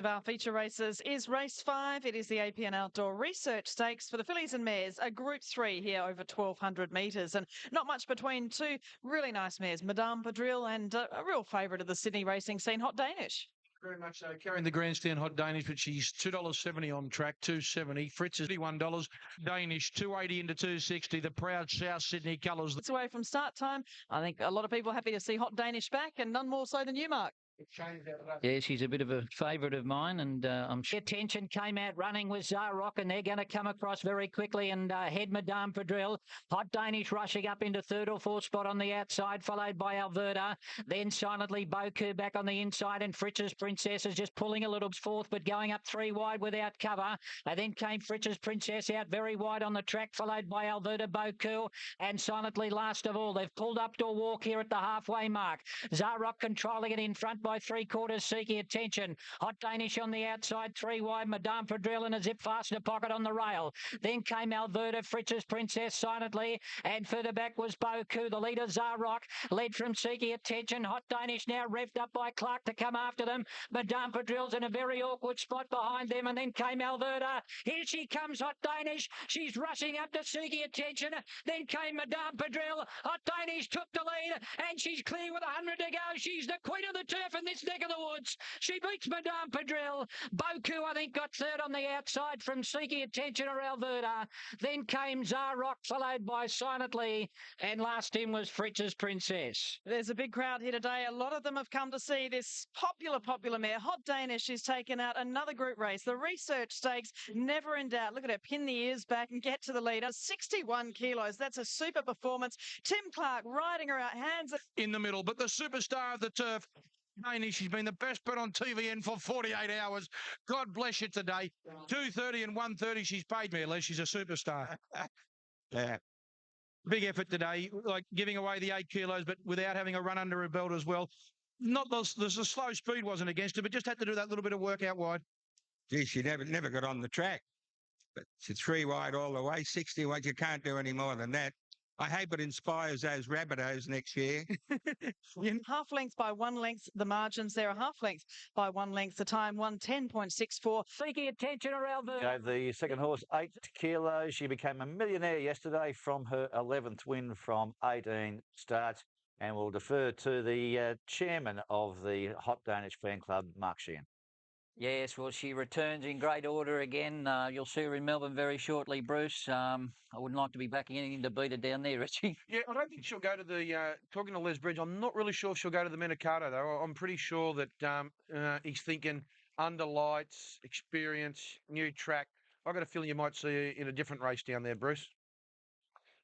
Of our feature races is race 5. It is the APN Outdoor Research Stakes for the fillies and mares, a Group 3 here over 1,200 metres, and not much between two really nice mares, Madame Padrille and a real favourite of the Sydney racing scene, Hot Danish. Very much so. Carrying the grandstand, Hot Danish, but she's $2.70 on track, $2.70. Fritz is $51. Danish, $2.80 into $2.60. The proud South Sydney colours. It's away from start time. I think a lot of people are happy to see Hot Danish back, and none more so than you, Mark. Yeah, she's a bit of a favourite of mine, and I'm sure. Attention came out running with Zarok, and they're going to come across very quickly and head Madame Padrille. Hot Danish rushing up into third or fourth spot on the outside, followed by Alberta. Then silently Boku back on the inside, and Fritz's Princess is just pulling a little fourth, but going up three wide without cover. And then came Fritz's Princess out very wide on the track, followed by Alberta Boku, and silently last of all. They've pulled up to a walk here at the halfway mark. Zarok controlling it in front by 3/4, seeking attention. Hot Danish on the outside, three wide. Madame Padrille and a zip fastener pocket on the rail. Then came Alberta, Fritz's Princess silently, and further back was Boku. The leader Zarok led from seeking attention. Hot Danish now revved up by Clark to come after them. Madame Padrille's in a very awkward spot behind them, and then came Alberta. Here she comes, Hot Danish. She's rushing up to seeking attention. Then came Madame Padrille. Hot Danish took the lead, and she's clear with 100 to go. She's the queen of the turf in this neck of the woods. She beats Madame Padrille. Boku, I think, got third on the outside from seeking attention or Alberta. Then came Zarok, followed by Silently, and last in was Fritz's Princess. There's a big crowd here today. A lot of them have come to see this popular mare. Hot Danish. She's taken out another group race. The Research Stakes, never in doubt. Look at her, pin the ears back and get to the leader. 61 kilos. That's a super performance. Tim Clark riding her out, hands in the middle, but the superstar of the turf, Danish, she's been the best bet on TVN for 48 hours. God bless you today. 2:30 and 1:30, she's paid me, Les. She's a superstar. Yeah. Big effort today, like giving away the 8 kilos, but without having a run under her belt as well. Not the slow speed wasn't against her, but just had to do that little bit of work out wide. Gee, she never got on the track. But she's 3 wide all the way, 60 wide. You can't do any more than that. I hope it inspires those Rabbitohs next year. Half length by 1 length. The margins there are half length by 1 length. The time 1:10.64. Seeking attention or Alberta. Gave the second horse 8 kilos. She became a millionaire yesterday from her 11th win from 18 starts. And we'll defer to the chairman of the Hot Danish fan club, Mark Sheehan. Yes, well, she returns in great order again. You'll see her in Melbourne very shortly, Bruce. I wouldn't like to be backing anything to beat her down there, Richie. Yeah, I don't think she'll go to the, talking to Les Bridge, I'm not really sure if she'll go to the Manikato, though. I'm pretty sure that he's thinking under lights, experience, new track. I've got a feeling you might see her in a different race down there, Bruce.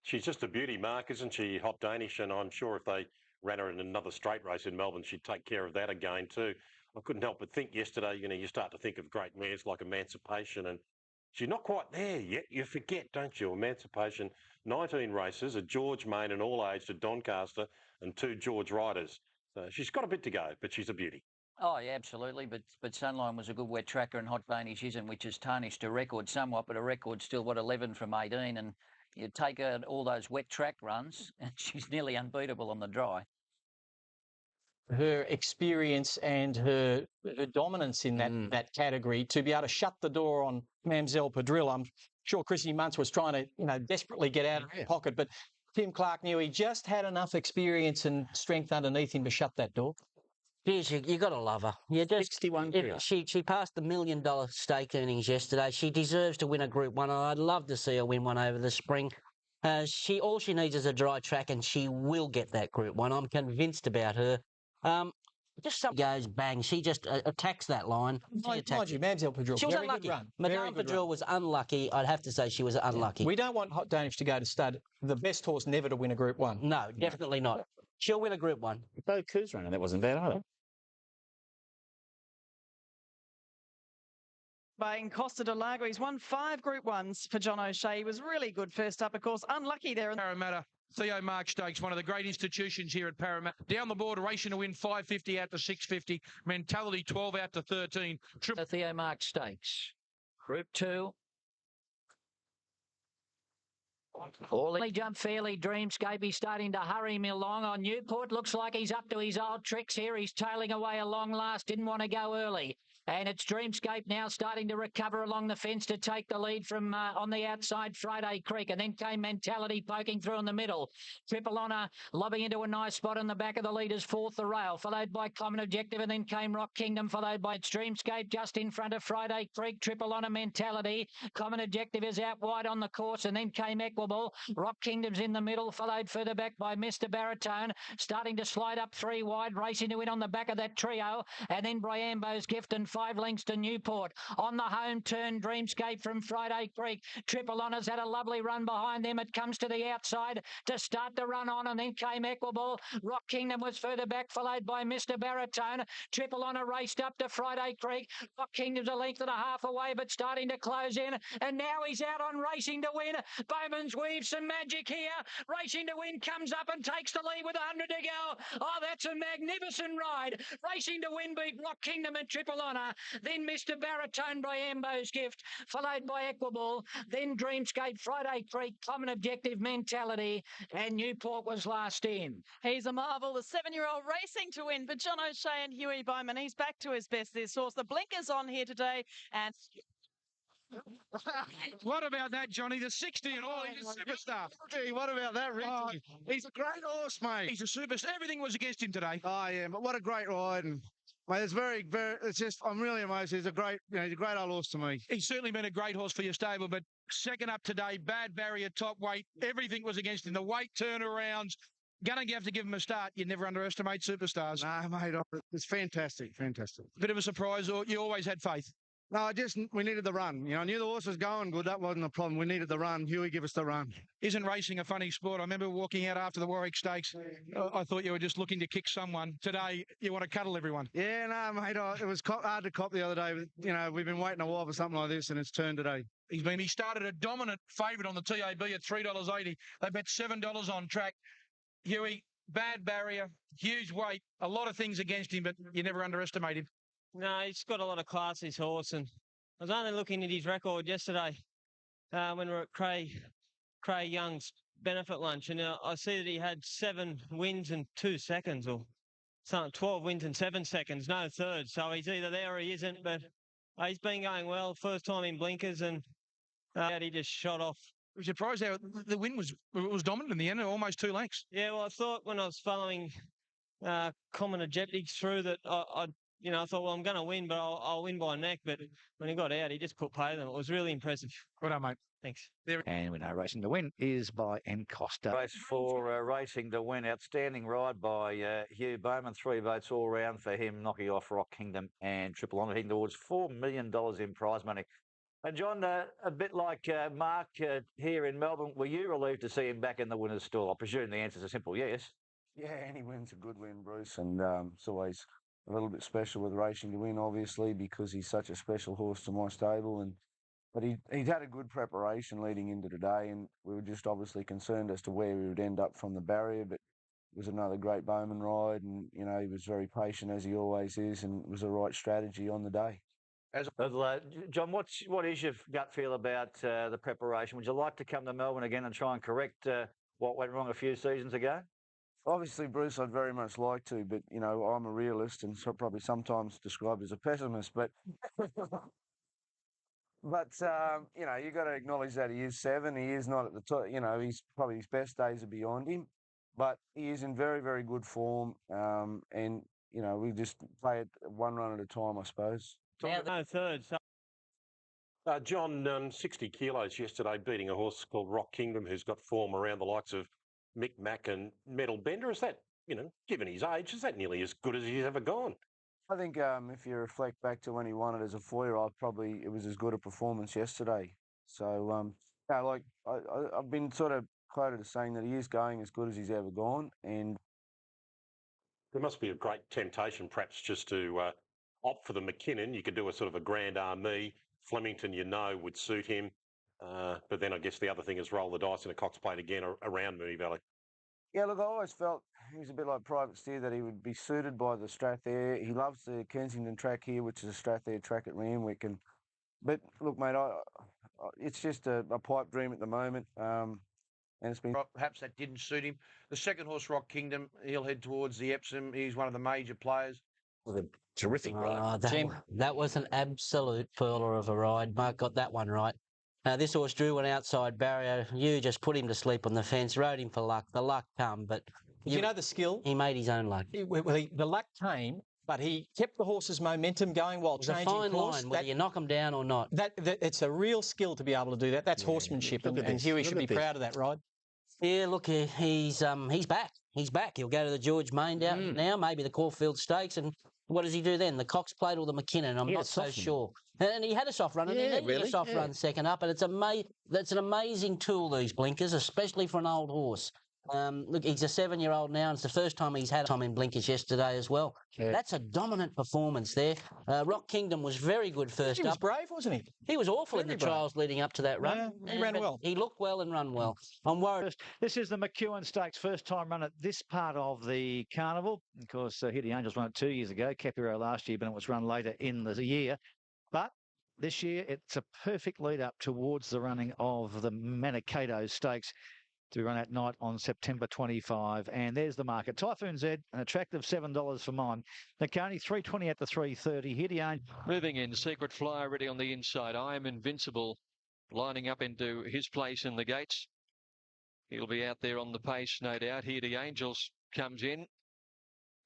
She's just a beauty, Mark, isn't she, Hot Danish? And I'm sure if they ran her in another straight race in Melbourne, she'd take care of that again too. I couldn't help but think yesterday, you start to think of great mares like Emancipation, and she's not quite there yet. You forget, don't you? Emancipation, 19 races, a George Main and all aged at Doncaster, and 2 George riders. So she's got a bit to go, but she's a beauty. Oh, yeah, absolutely. But Sunline was a good wet tracker, and Hot Danish isn't, which has tarnished a record somewhat, but a record still, 11 from 18, and you take out all those wet track runs, and she's nearly unbeatable on the dry. Her experience and her dominance in that category to be able to shut the door on Mamselle Padrille. I'm sure Chrissy Muntz was trying to, desperately get out of her pocket, but Tim Clark knew he just had enough experience and strength underneath him to shut that door. Geez, you got to love her. You just 61 kilos. She passed the $1 million stake earnings yesterday. She deserves to win a Group 1. I'd love to see her win one over the spring. All she needs is a dry track, and she will get that Group 1. I'm convinced about her. Just something goes bang. She just attacks that line. Mind you, Mamselle Padrille, she was very unlucky. good run. Madame Padrille was unlucky. I'd have to say she was unlucky. We don't want Hot Danish to go to stud. The best horse never to win a Group 1. No, definitely not. She'll win a Group 1. Boku's running, that wasn't bad either. By Costa de Lago. He's won 5 Group 1s for John O'Shea. He was really good first up, of course. Unlucky there. Parramatta. Theo Mark Stakes, one of the great institutions here at Parramatta. Down the board, racing to win 550 out to 650. Mentality 12 out to 13. The Theo Mark Stakes. Group 2. Orly jump fairly. Dreamscape. He's starting to hurry me along on Newport. Looks like he's up to his old tricks here. He's tailing away a long last. Didn't want to go early. And it's Dreamscape now starting to recover along the fence to take the lead from on the outside, Friday Creek. And then came Mentality poking through in the middle. Triple Honour lobbing into a nice spot in the back of the leaders, fourth the rail, followed by Common Objective, and then came Rock Kingdom, followed by its Dreamscape just in front of Friday Creek. Triple Honour, Mentality. Common Objective is out wide on the course, and then came Equable. Rock Kingdom's in the middle, followed further back by Mr. Baritone, starting to slide up 3 wide, racing to win on the back of that trio, and then Briambo's Gift and 5 lengths to Newport. On the home turn, Dreamscape from Friday Creek. Triple Honour's had a lovely run behind them. It comes to the outside to start the run on, and then came Equable. Rock Kingdom was further back, followed by Mr. Baritone. Triple Honour raced up to Friday Creek. Rock Kingdom's a length and a half away, but starting to close in, and now he's out on Racing to Win. Bowman's Weave, some magic here. Racing to Win comes up and takes the lead with 100 to go. Oh, that's a magnificent ride. Racing to Win beat Rock Kingdom and Triple Honour. Then Mr. Baritone by Ambo's Gift, followed by Equable. Then Dreamscape, Friday Creek, Common Objective, Mentality, and Newport was last in. He's a marvel, the 7-year-old Racing to Win for John O'Shea and Huey Bowman. He's back to his best this horse. The blinkers on here today, and What about that, Johnny? The 60 and all. He's a superstar. Gee, what about that, Richie? Oh, He's a great horse, mate. He's a superstar. Everything was against him today. Oh, yeah, but what a great ride. And, mate, it's just, I'm really amazed. He's a great old horse to me. He's certainly been a great horse for your stable, but second up today, bad barrier, top weight. Everything was against him. The weight turnarounds. Going to have to give him a start. You never underestimate superstars. No, mate, it's fantastic, fantastic. Bit of a surprise, or you always had faith? No, we needed the run. You know, I knew the horse was going good. That wasn't a problem. We needed the run. Huey, give us the run. Isn't racing a funny sport? I remember walking out after the Warwick Stakes. I thought you were just looking to kick someone. Today, you want to cuddle everyone. Yeah, no, mate. It was hard to cop the other day. You know, we've been waiting a while for something like this, and it's turned today. He started a dominant favourite on the TAB at $3.80. They bet $7 on track. Huey, bad barrier, huge weight, a lot of things against him, but you never underestimate him. No, he's got a lot of class, this horse, and I was only looking at his record yesterday when we were at Cray Young's benefit lunch, and I see that he had 7 wins and 2 seconds, or something, 12 wins and 7 seconds, no third. So he's either there or he isn't, but he's been going well. First time in blinkers, and he just shot off. I was surprised how the win was dominant in the end, almost 2 lengths. Yeah, well, I thought when I was following Common Objectives through that I thought, well, I'm going to win, but I'll win by neck. But when he got out, he just put pay to them. It was really impressive. Well done, mate. Thanks. And we know Racing to Win is by Encosta. Race for Racing to Win. Outstanding ride by Hugh Bowman. 3 votes all round for him, knocking off Rock Kingdom and Triple Honour, heading towards $4 million in prize money. And John, a bit like Mark here in Melbourne, were you relieved to see him back in the winner's stall? I presume the answer's a simple yes. Yeah, any win's a good win, Bruce, and it's always a little bit special with Racing to Win, obviously, because he's such a special horse to my stable. But he'd had a good preparation leading into today, and we were just obviously concerned as to where we would end up from the barrier. But it was another great Bowman ride, and he was very patient as he always is, and it was the right strategy on the day. John, what is your gut feel about the preparation? Would you like to come to Melbourne again and try and correct what went wrong a few seasons ago? Obviously, Bruce, I'd very much like to, but, I'm a realist and probably sometimes described as a pessimist, but... But, you've got to acknowledge that he is 7. He is not at the top. He's probably his best days are beyond him, but he is in very, very good form. And, we just play it one run at a time, I suppose. Yeah, no third. So John, 60 kilos yesterday, beating a horse called Rock Kingdom, who's got form around the likes of Mick Mack and Metal Bender. Is that, given his age, is that nearly as good as he's ever gone? I think if you reflect back to when he won it as a 4-year-old, it was as good a performance yesterday. So, I've been sort of quoted as saying that he is going as good as he's ever gone. And there must be a great temptation, perhaps, just to opt for the McKinnon. You could do a sort of a Grand Army. Flemington, would suit him. But then I guess the other thing is roll the dice in a Cox Plate again around Moonee Valley. Yeah, look, I always felt he was a bit like Private Steer, that he would be suited by the Strathayr. He loves the Kensington track here, which is a Strathayr track at Randwick. But look, mate, it's just a pipe dream at the moment. And it's been... Perhaps that didn't suit him. The second horse, Rock Kingdom, he'll head towards the Epsom. He's one of the major players. Was a terrific ride. That was an absolute pearler of a ride. Mark got that one right. This horse drew one outside barrier. You just put him to sleep on the fence, rode him for luck. The luck come, but You know the skill? He made his own luck. The luck came, but he kept the horse's momentum going while changing course. It's a fine line, whether you knock him down or not. It's a real skill to be able to do that. That's horsemanship, and Huey should be proud of that ride. Yeah, look, he's back. He's back. He'll go to the George Main now, maybe the Caulfield Stakes, and what does he do then? The Cox Plate or the McKinnon? I'm not so sure. And he had a soft run, and he needed a soft run second up, and that's an amazing tool, these blinkers, especially for an old horse. Look, he's a 7-year-old now, and it's the first time he's had time in blinkers yesterday as well. Yeah. That's a dominant performance there. Rock Kingdom was very good first up. He was brave, wasn't he? He was awful in the trials leading up to that run. He ran well. He looked well and run well. I'm worried. This is the McEwen Stakes, first time run at this part of the carnival. Of course, Here the Angels won it 2 years ago, Capiro last year, but it was run later in the year. But this year, it's a perfect lead-up towards the running of the Manikato Stakes, to be run at night on September 25. And there's the market. Typhoon Z, an attractive $7 for mine. Nakani, 320 at the 330. Here the Angel. Moving in, Secret Flyer ready on the inside. I Am Invincible lining up into his place in the gates. He'll be out there on the pace, no doubt. Here the Angels comes in.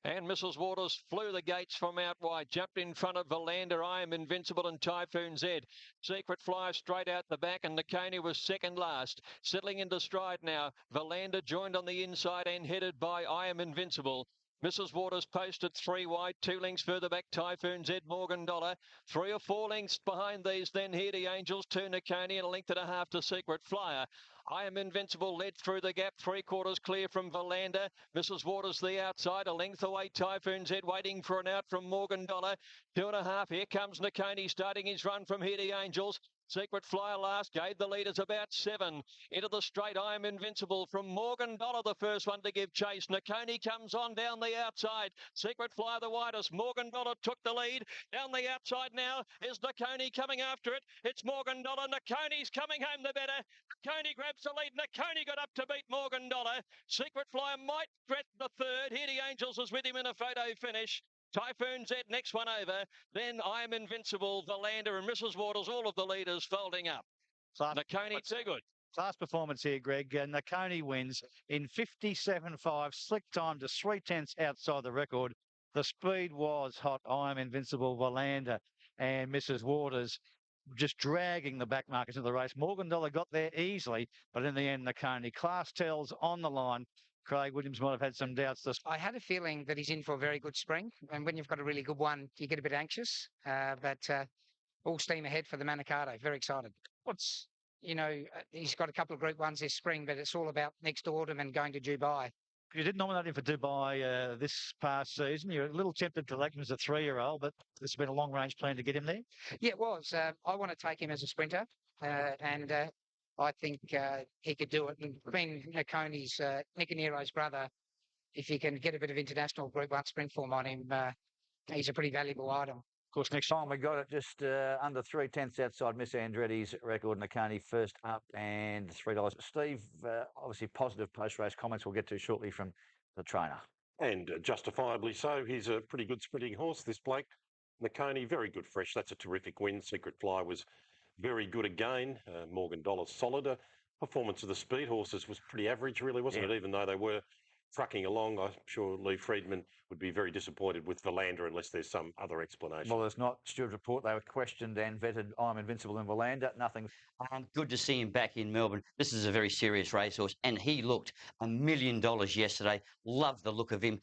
And Mrs. Waters flew the gates from out wide, jumped in front of Valander, I Am Invincible and Typhoon Z. Secret Flyer straight out the back, and Nakoni was second last. Settling into stride now. Valander joined on the inside and headed by I Am Invincible. Mrs. Waters posted 3 wide, 2 lengths further back, Typhoon Z, Morgan Dollar. 3 or 4 lengths behind these, then Here the Angels, 2 Nakoni and 1.5 lengths to Secret Flyer. I Am Invincible led through the gap, 3/4 clear from Valander. Mrs. Waters the outside, 1 length away, Typhoon Z waiting for an out from Morgan Dollar. 2.5, here comes Nakoni starting his run from Here the Angels. Secret Flyer last gave the leaders about 7. Into the straight, I Am Invincible from Morgan Dollar, the first one to give chase. Nakoni comes on down the outside. Secret Flyer the widest. Morgan Dollar took the lead. Down the outside now is Nakoni coming after it. It's Morgan Dollar. Nakoni's coming home the better. Nakoni grabs the lead. Nakoni got up to beat Morgan Dollar. Secret Flyer might threaten the third. Here the Angels is with him in a photo finish. Typhoon Z, next one over. Then I Am Invincible, Valander and Mrs. Waters, all of the leaders folding up. Nakoni, too good. Class performance here, Greg. Nakoni wins in 57.5, slick time to 3/10 outside the record. The speed was hot. I Am Invincible, Valander and Mrs. Waters just dragging the back markers into the race. Morgan Dollar got there easily, but in the end, Nakoni. Class tells on the line. Craig Williams might have had some doubts. I had a feeling that he's in for a very good spring. And when you've got a really good one, you get a bit anxious. But all steam ahead for the Manikato. Very excited. He's got a couple of Group 1s this spring, but it's all about next autumn and going to Dubai. You did nominate him for Dubai this past season. You're a little tempted to like him as a 3-year-old, but this has been a long-range plan to get him there. Yeah, it was. I want to take him as a sprinter, and I think he could do it. And being Nakoni's, Niconero's brother, if he can get a bit of international Group 1 sprint form on him, he's a pretty valuable item. Of course, next time we got it just under 3/10 outside Miss Andretti's record. Nakoni first up and $3. Steve, obviously positive post-race comments we'll get to shortly from the trainer. And justifiably so. He's a pretty good sprinting horse, this bloke. Nakoni, very good fresh. That's a terrific win. Secret Fly was very good again. Morgan Dollar solid. Performance of the speed horses was pretty average, really, wasn't it? Even though they were trucking along, I'm sure Lee Friedman would be very disappointed with Valander unless there's some other explanation. Well, there's not. Stuart report, they were questioned and vetted. I'm Invincible in Valander. Nothing. Good to see him back in Melbourne. This is a very serious racehorse, and he looked $1 million yesterday. Loved the look of him.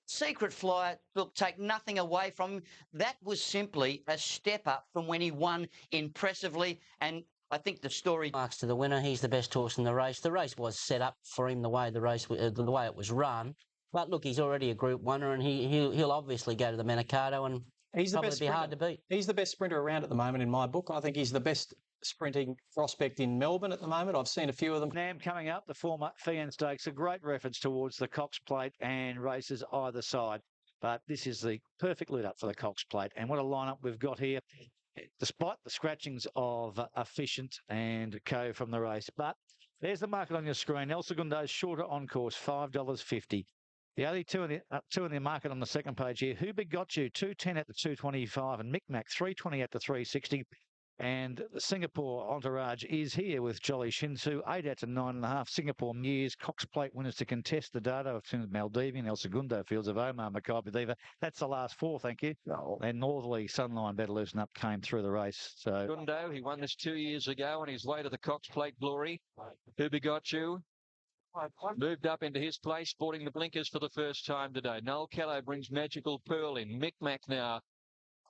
Secret Flyer, look, take nothing away from him. That was simply a step up from when he won impressively, and I think the story marks to the winner. He's the best horse in the race. The race was set up for him the way the way it was run. But look, he's already a Group 1er, and he'll obviously go to the Manikato, and he's the best be hard to beat. He's the best sprinter around at the moment in my book. I think he's the best sprinting prospect in Melbourne at the moment. I've seen a few of them. Nam coming up, the former Fian Stakes, a great reference towards the Cox Plate and races either side. But this is the perfect lead up for the Cox Plate. And what a lineup we've got here, despite the scratchings of Efficient and Co from the race. But there's the market on your screen. El Segundo's shorter on course, $5.50. The only two in the market on the second page here. Who Begot You, 210 at the 225, and Micmac 320 at the 360. And the Singapore entourage is here with Jolly Shinsu, 8 out to 9.5. Singapore Mears, Cox Plate winners to contest the data of Maldivian, El Segundo, Fields of Omar, Mackay Diva. That's the last four, thank you. No. And Northerly, Sunline, Better Loosen Up came through the race. So Gundo, he won this 2 years ago on his way to the Cox Plate glory. Who Begot You? Moved up into his place, sporting the blinkers for the first time today. Noel Callow brings Magical Pearl in. Micmac now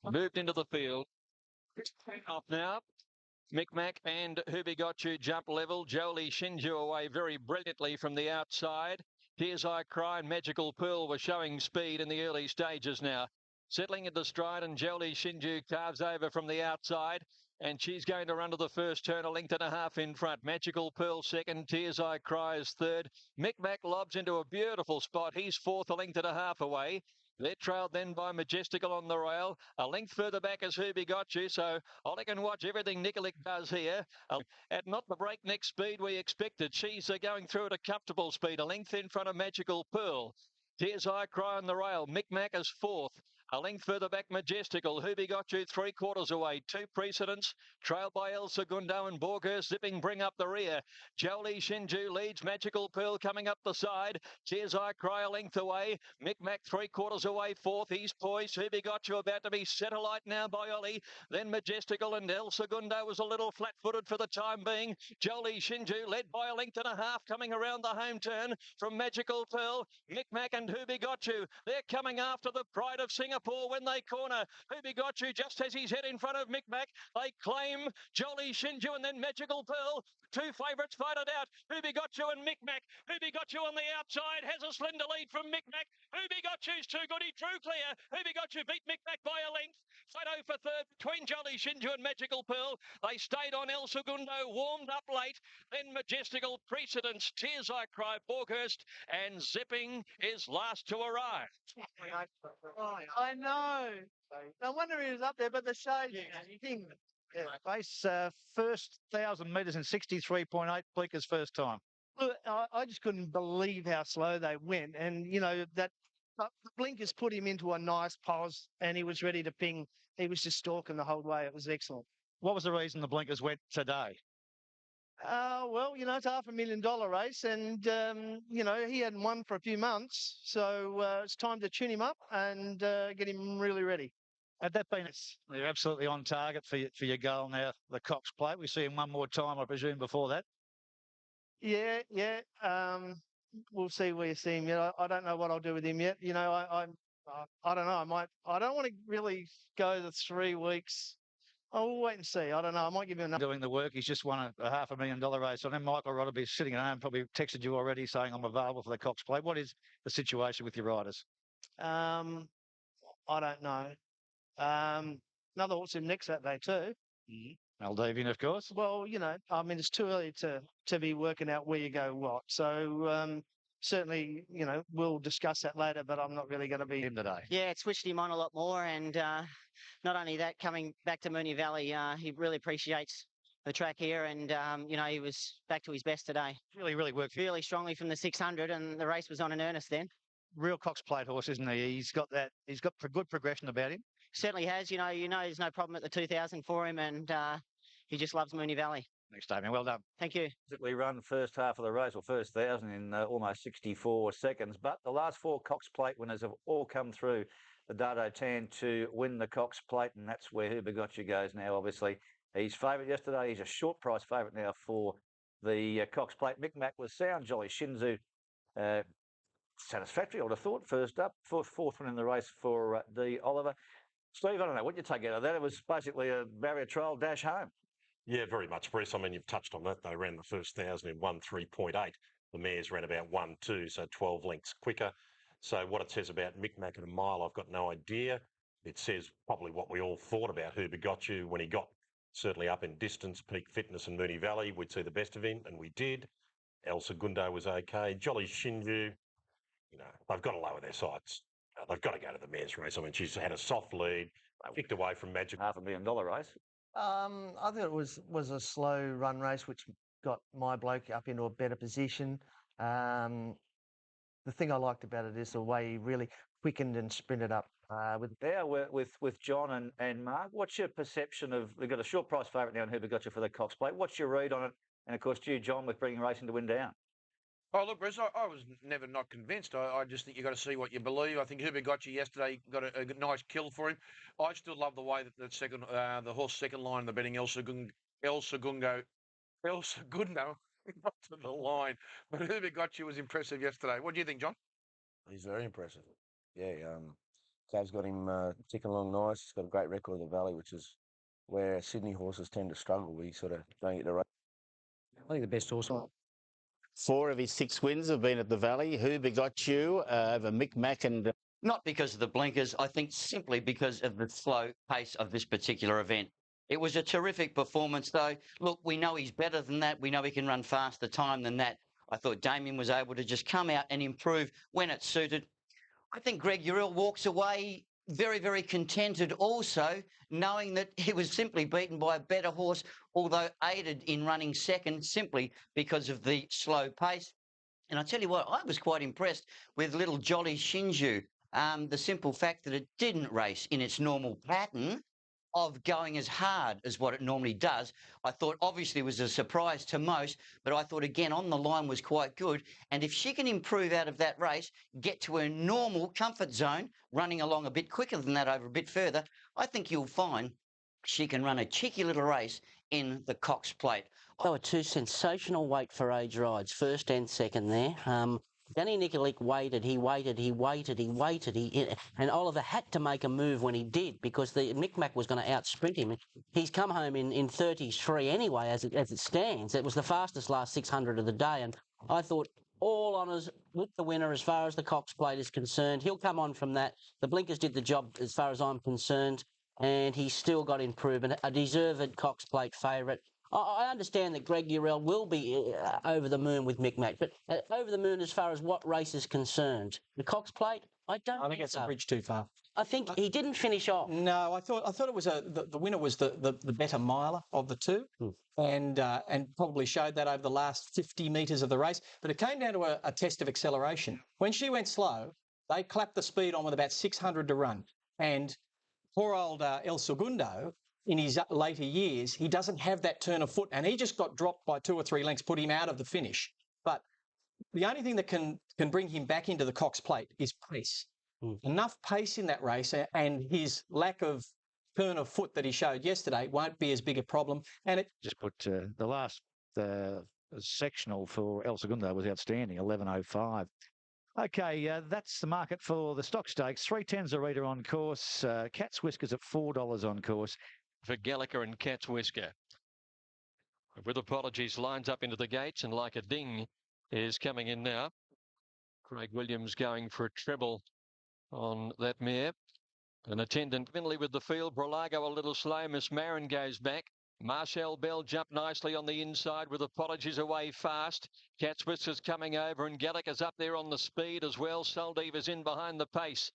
moved into the field. Off now. Micmac and Who Begot You jump level. Jolie Shinju away very brilliantly from the outside. Tears I Cry and Magical Pearl were showing speed in the early stages now. Settling into stride, and Jolie Shinju carves over from the outside. And she's going to run to the first turn, a length and a half in front. Magical Pearl second, Tears I Cry is third. Micmac lobs into a beautiful spot. He's fourth, a length and a half away. They're trailed then by Majestical on the rail. A length further back is Who Begot You. So Ollie can watch everything Nikolic does here. At not the breakneck speed we expected. She's going through at a comfortable speed. A length in front of Magical Pearl. Tears I Cry on the rail. Micmac is fourth. A length further back, Majestical. Who Begot You 3/4 away. Two precedents. Trailed by El Segundo and Borghurst zipping bring up the rear. Jolie Shinju leads. Magical Pearl coming up the side. Tears I Cry a length away. Micmac 3/4 away. Fourth. He's poised. Who Begot You about to be set alight now by Ollie. Then Majestical and El Segundo was a little flat-footed for the time being. Jolie Shinju led by a length and a half coming around the home turn from Magical Pearl. Micmac and Who Begot You. They're coming after the Pride of Singapore when they corner. Who Begot You just has his head in front of Micmac. They claim Jolie Shinju and then Magical Pearl. Two favourites fighted out. Who Begot You and Micmac. Who Begot You on the outside has a slender lead from Micmac. Who Begot You's too good. He drew clear. Who Begot You beat Micmac by a length. Photo for third between Jolie Shinju and Magical Pearl. They stayed on El Segundo, warmed up late. Then Majestical, Precedence, Tears I Cry, Borghurst, and Zipping is last to arrive. I know. No wonder he was up there, but the shade thing. Yeah. Race first 1,000 metres in 63.8, Bleeker's first time. Look, I just couldn't believe how slow they went. And, you know, that the blinkers put him into a nice pause and he was ready to ping. He was just stalking the whole way. It was excellent. What was the reason the blinkers went today? Well, you know, it's $500,000 race and, you know, he hadn't won for a few months. So it's time to tune him up and get him really ready. Had that been, you're absolutely on target for your goal now, the Cox Plate. We see him one more time, I presume, before that. Yeah. We'll see where you see him. You know, I don't know what I'll do with him yet. You know, I don't know. I don't want to really go the 3 weeks. I'll wait and see. I don't know. I might give him another. Doing the work. He's just won a $500,000 race. So then Michael Rodderby sitting at home, probably texted you already saying I'm available for the Cox Plate. What is the situation with your riders? I don't know. Another horse in next Saturday too. Maldivian, of course. Well, you know, I mean, it's too early to be working out where you go what. So certainly, you know, we'll discuss that later, but I'm not really going to be him today. Yeah, it switched him on a lot more. And not only that, coming back to Moonee Valley, he really appreciates the track here. And, you know, he was back to his best today. Really worked. Really strongly from the 600 and the race was on in earnest then. Real Cox Plate horse, isn't he? He's got good progression about him. Certainly has. You know, there's no problem at the 2000 for him and he just loves Moonee Valley. Next time, well done. Thank you. Basically run first half of the race, or first 1,000 in almost 64 seconds. But the last 4 Cox Plate winners have all come through the Dado Tan to win the Cox Plate, and that's where Who Begot You goes now, obviously. He's favourite yesterday. He's a short price favourite now for the Cox Plate. Micmac was sound. Jolly Shinzu, satisfactory, I would have thought. First up, fourth one in the race for D. Oliver. Steve, I don't know what you take out of that. It was basically a barrier trial dash home. Yeah, very much, Bruce. I mean, you've touched on that. They ran the first 1,000 in 1:3.8. The mares ran about 1:2, so 12 lengths quicker. So what it says about Micmac at a mile, I've got no idea. It says probably what we all thought about Who Begot You when he got certainly up in distance, peak fitness in Moonee Valley. We'd see the best of him, and we did. El Segundo was okay. Jolly Shinju, you know, they've got to lower their sights. They've got to go to the mares race. I mean, she's had a soft lead, kicked away from Magic. $500,000 race. I thought it was a slow run race, which got my bloke up into a better position. the thing I liked about it is the way he really quickened and sprinted up. Now with John and Mark, what's your perception of, we've got a short price favourite now in Who Got You for the Cox Plate. What's your read on it? And of course, you, John, with bringing racing to win down. Oh, look, Bruce, I was never not convinced. I just think you've got to see what you believe. I think Huber got you yesterday, got a nice kill for him. I still love the way that the horse second line, the betting El Segundo, not to the line. But Huber got you was impressive yesterday. What do you think, John? He's very impressive. Yeah, Cav's got him ticking along nice. He's got a great record of the Valley, which is where Sydney horses tend to struggle. We sort of don't get the race. I think the best horse. 4 of his 6 wins have been at the Valley. Who begot you over Mick Mac and... Not because of the blinkers, I think simply because of the slow pace of this particular event. It was a terrific performance, though. Look, we know he's better than that. We know he can run faster time than that. I thought Damien was able to just come out and improve when it suited. I think Greg Uriel walks away very, very contented also, knowing that he was simply beaten by a better horse, although aided in running second simply because of the slow pace. And I tell you what, I was quite impressed with little Jolly Shinju. The simple fact that it didn't race in its normal pattern of going as hard as what it normally does, I thought obviously was a surprise to most, but I thought again on the line was quite good. And if she can improve out of that race, get to her normal comfort zone, running along a bit quicker than that over a bit further, I think you'll find she can run a cheeky little race in the Cox Plate. They were 2 sensational weight for age rides, first and second there. Danny Nikolic waited, and Oliver had to make a move when he did because the Micmac was going to outsprint him. He's come home in 33 anyway as it stands. It was the fastest last 600 of the day, and I thought all honours with the winner as far as the Cox Plate is concerned. He'll come on from that. The blinkers did the job as far as I'm concerned, and he's still got improvement. A deserved Cox Plate favourite. I understand that Greg Uriel will be over the moon with Mick Mac, but over the moon as far as what race is concerned. The Cox Plate, I think that's so. a bridge too far. I think he didn't finish off. No, I thought it was the winner was the better miler of the two, and probably showed that over the last 50 metres of the race. But it came down to a test of acceleration. When she went slow, they clapped the speed on with about 600 to run, and poor old El Segundo, in his later years, he doesn't have that turn of foot, and he just got dropped by 2 or 3 lengths, put him out of the finish. But the only thing that can bring him back into the Cox Plate is pace. Enough pace in that race, and his lack of turn of foot that he showed yesterday won't be as big a problem. And it just put the last sectional for El Segundo was outstanding, 11.05. Okay, that's the market for the stock stakes. 310s a reader on course. Cat's Whiskers at $4 on course. For Gallagher and Cat's Whisker. With apologies, lines up into the gates, and Like a Ding is coming in now. Craig Williams going for a treble on that mare. An attendant friendly with the field. Brolago a little slow. Miss Marin goes back. Marshall Bell jumped nicely on the inside with apologies away fast. Cat's Whiskers coming over, and Gallagher's up there on the speed as well. Soldiva's in behind the pace.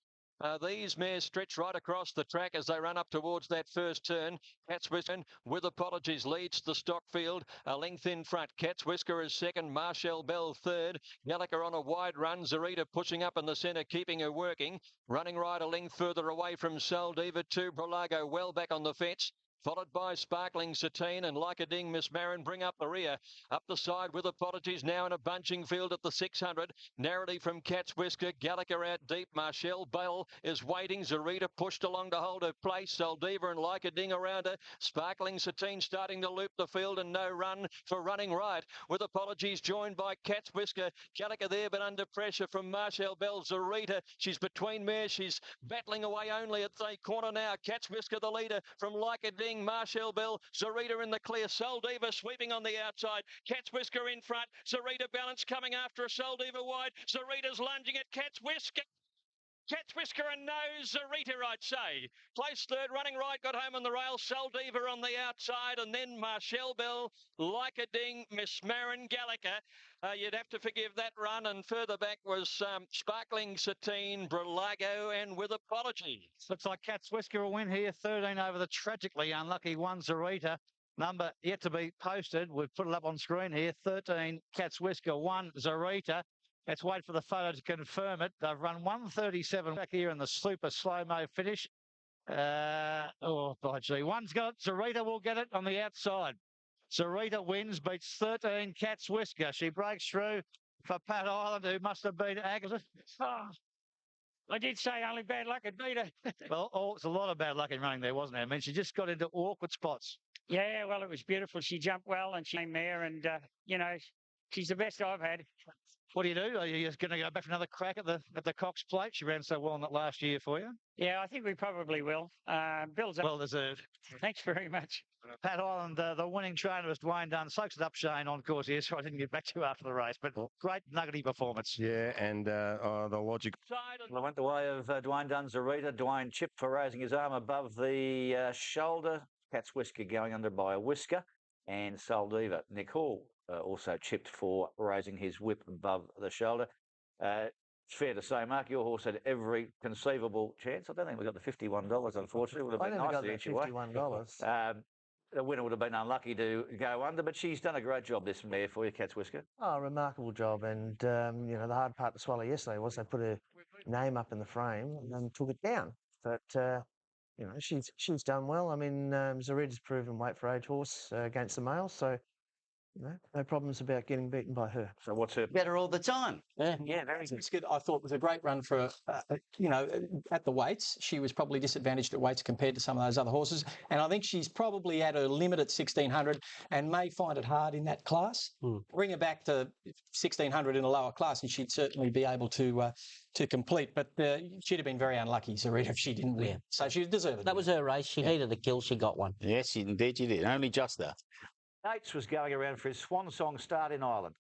These mares stretch right across the track as they run up towards that first turn. Cat's Whisker, with apologies, leads the stock field. A length in front. Cat's Whisker is second. Marshall Bell third. Gallagher on a wide run. Zarita pushing up in the centre, keeping her working. Running right a length further away from Soldiva to Brolago, well back on the fence. Followed by Sparkling Satine and Like a Ding, Miss Marin bring up the rear. Up the side with apologies now in a bunching field at the 600. Narrowly from Cat's Whisker. Gallagher out deep. Marshall Bell is waiting. Zarita pushed along to hold her place. Soldiva and Like a Ding around her. Sparkling Satine starting to loop the field, and no run for Running Right. With apologies joined by Cat's Whisker. Gallagher there but under pressure from Marshall Bell. Zarita, she's between mares. She's battling away only at the corner now. Cat's Whisker the leader from Like a Ding. Marshall Bell, Zarita in the clear. Soldiva sweeping on the outside. Cat's Whisker in front. Zarita Balance coming after a Soldiva wide. Zarita's lunging at Cat's Whisker. Cat's Whisker and nose, Zarita, I'd say. Close third, Running Right, got home on the rail. Soldiva on the outside, and then Marshall Bell, Like a Ding, Miss Marin, Gallagher. You'd have to forgive that run, and further back was Sparkling Satine, Brolago, and with apology. Looks like Cat's Whisker will win here. 13 over the tragically unlucky 1 Zarita. Number yet to be posted. We've put it up on screen here. 13 Cat's Whisker, 1 Zarita. Let's wait for the photo to confirm it. They've run 1:37 back here in the super slow-mo finish. Oh, by gee. One's got it. Sarita will get it on the outside. Sarita wins, beats 13 Cat's Whisker. She breaks through for Pat Island, who must have been aggravated. Oh, I did say only bad luck at beat her. Well, it's a lot of bad luck in running there, wasn't it? I mean, she just got into awkward spots. Yeah, well, it was beautiful. She jumped well and she came there and, she's the best I've had. What do? Are you going to go back for another crack at the Cox Plate? She ran so well in that last year for you. Yeah, I think we probably will. Bill's well deserved. Thanks very much. Pat Island, the winning trainer was Dwayne Dunn. Soaks it up, Shane, on course here, so I didn't get back to you after the race. But great nuggety performance. Yeah, and the logic. Well, I went the way of Dwayne Dunn's Zarita. Dwayne chipped for raising his arm above the shoulder. Cat's Whisker going under by a whisker. And Saldiva, Nick Hall, also chipped for raising his whip above the shoulder. It's fair to say, Mark, your horse had every conceivable chance. I don't think we got the $51, unfortunately. It would have been nice to get you $51. The winner would have been unlucky to go under, but she's done a great job, this mare, for you, Cat's Whisker. Oh, remarkable job. And, the hard part to swallow yesterday was they put her name up in the frame and then took it down. But, she's done well. I mean, Zarita's proven weight for age horse against the males, so no problems about getting beaten by her. So what's her better all the time? Yeah, very good. I thought it was a great run for, at the weights. She was probably disadvantaged at weights compared to some of those other horses. And I think she's probably at her limit at 1,600 and may find it hard in that class. Bring her back to 1,600 in a lower class and she'd certainly be able to complete. But she'd have been very unlucky, Zarita, if she didn't win. So she deserved it. That was her race. She needed the kill. She got one. Yes, indeed she did. Only just that. Yates was going around for his swan song start in Ireland.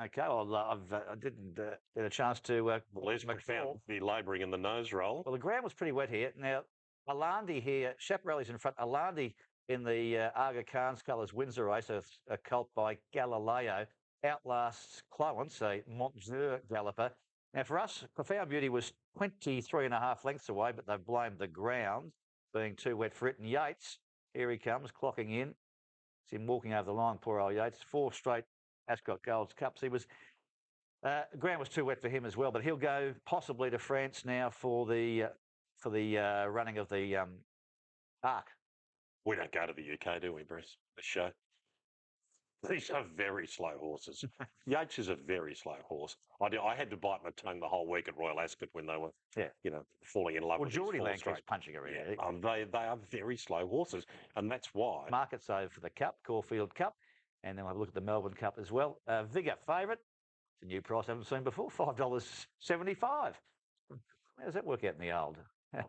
Okay, well, I didn't get a chance to... well, Les McFound be labouring in the nose roll. Well, the ground was pretty wet here. Now, Alandi here, Chaparralli's in front. Alandi in the Aga Khan's colours wins the race, a colt by Galileo. Outlasts Cloance, a Montzeur galloper. Now, for us, Profound Beauty was 23.5 lengths away, but they've blamed the ground being too wet for it. And Yates, here he comes, clocking in. See him walking over the line, poor old Yates. 4 straight Ascot Gold's Cups. He was, ground was too wet for him as well, but he'll go possibly to France now for the running of the Arc. We don't go to the UK, do we, Bruce? The show. These are very slow horses. Yates is a very slow horse. I had to bite my tongue the whole week at Royal Ascot when they were, falling in love with Geordie his Land keeps punching around. Yeah, they are very slow horses, and that's why. Markets over for the Cup, Caulfield Cup, and then we'll have a look at the Melbourne Cup as well. Vigor favourite. It's a new price I haven't seen before, $5.75. How does that work out in the old?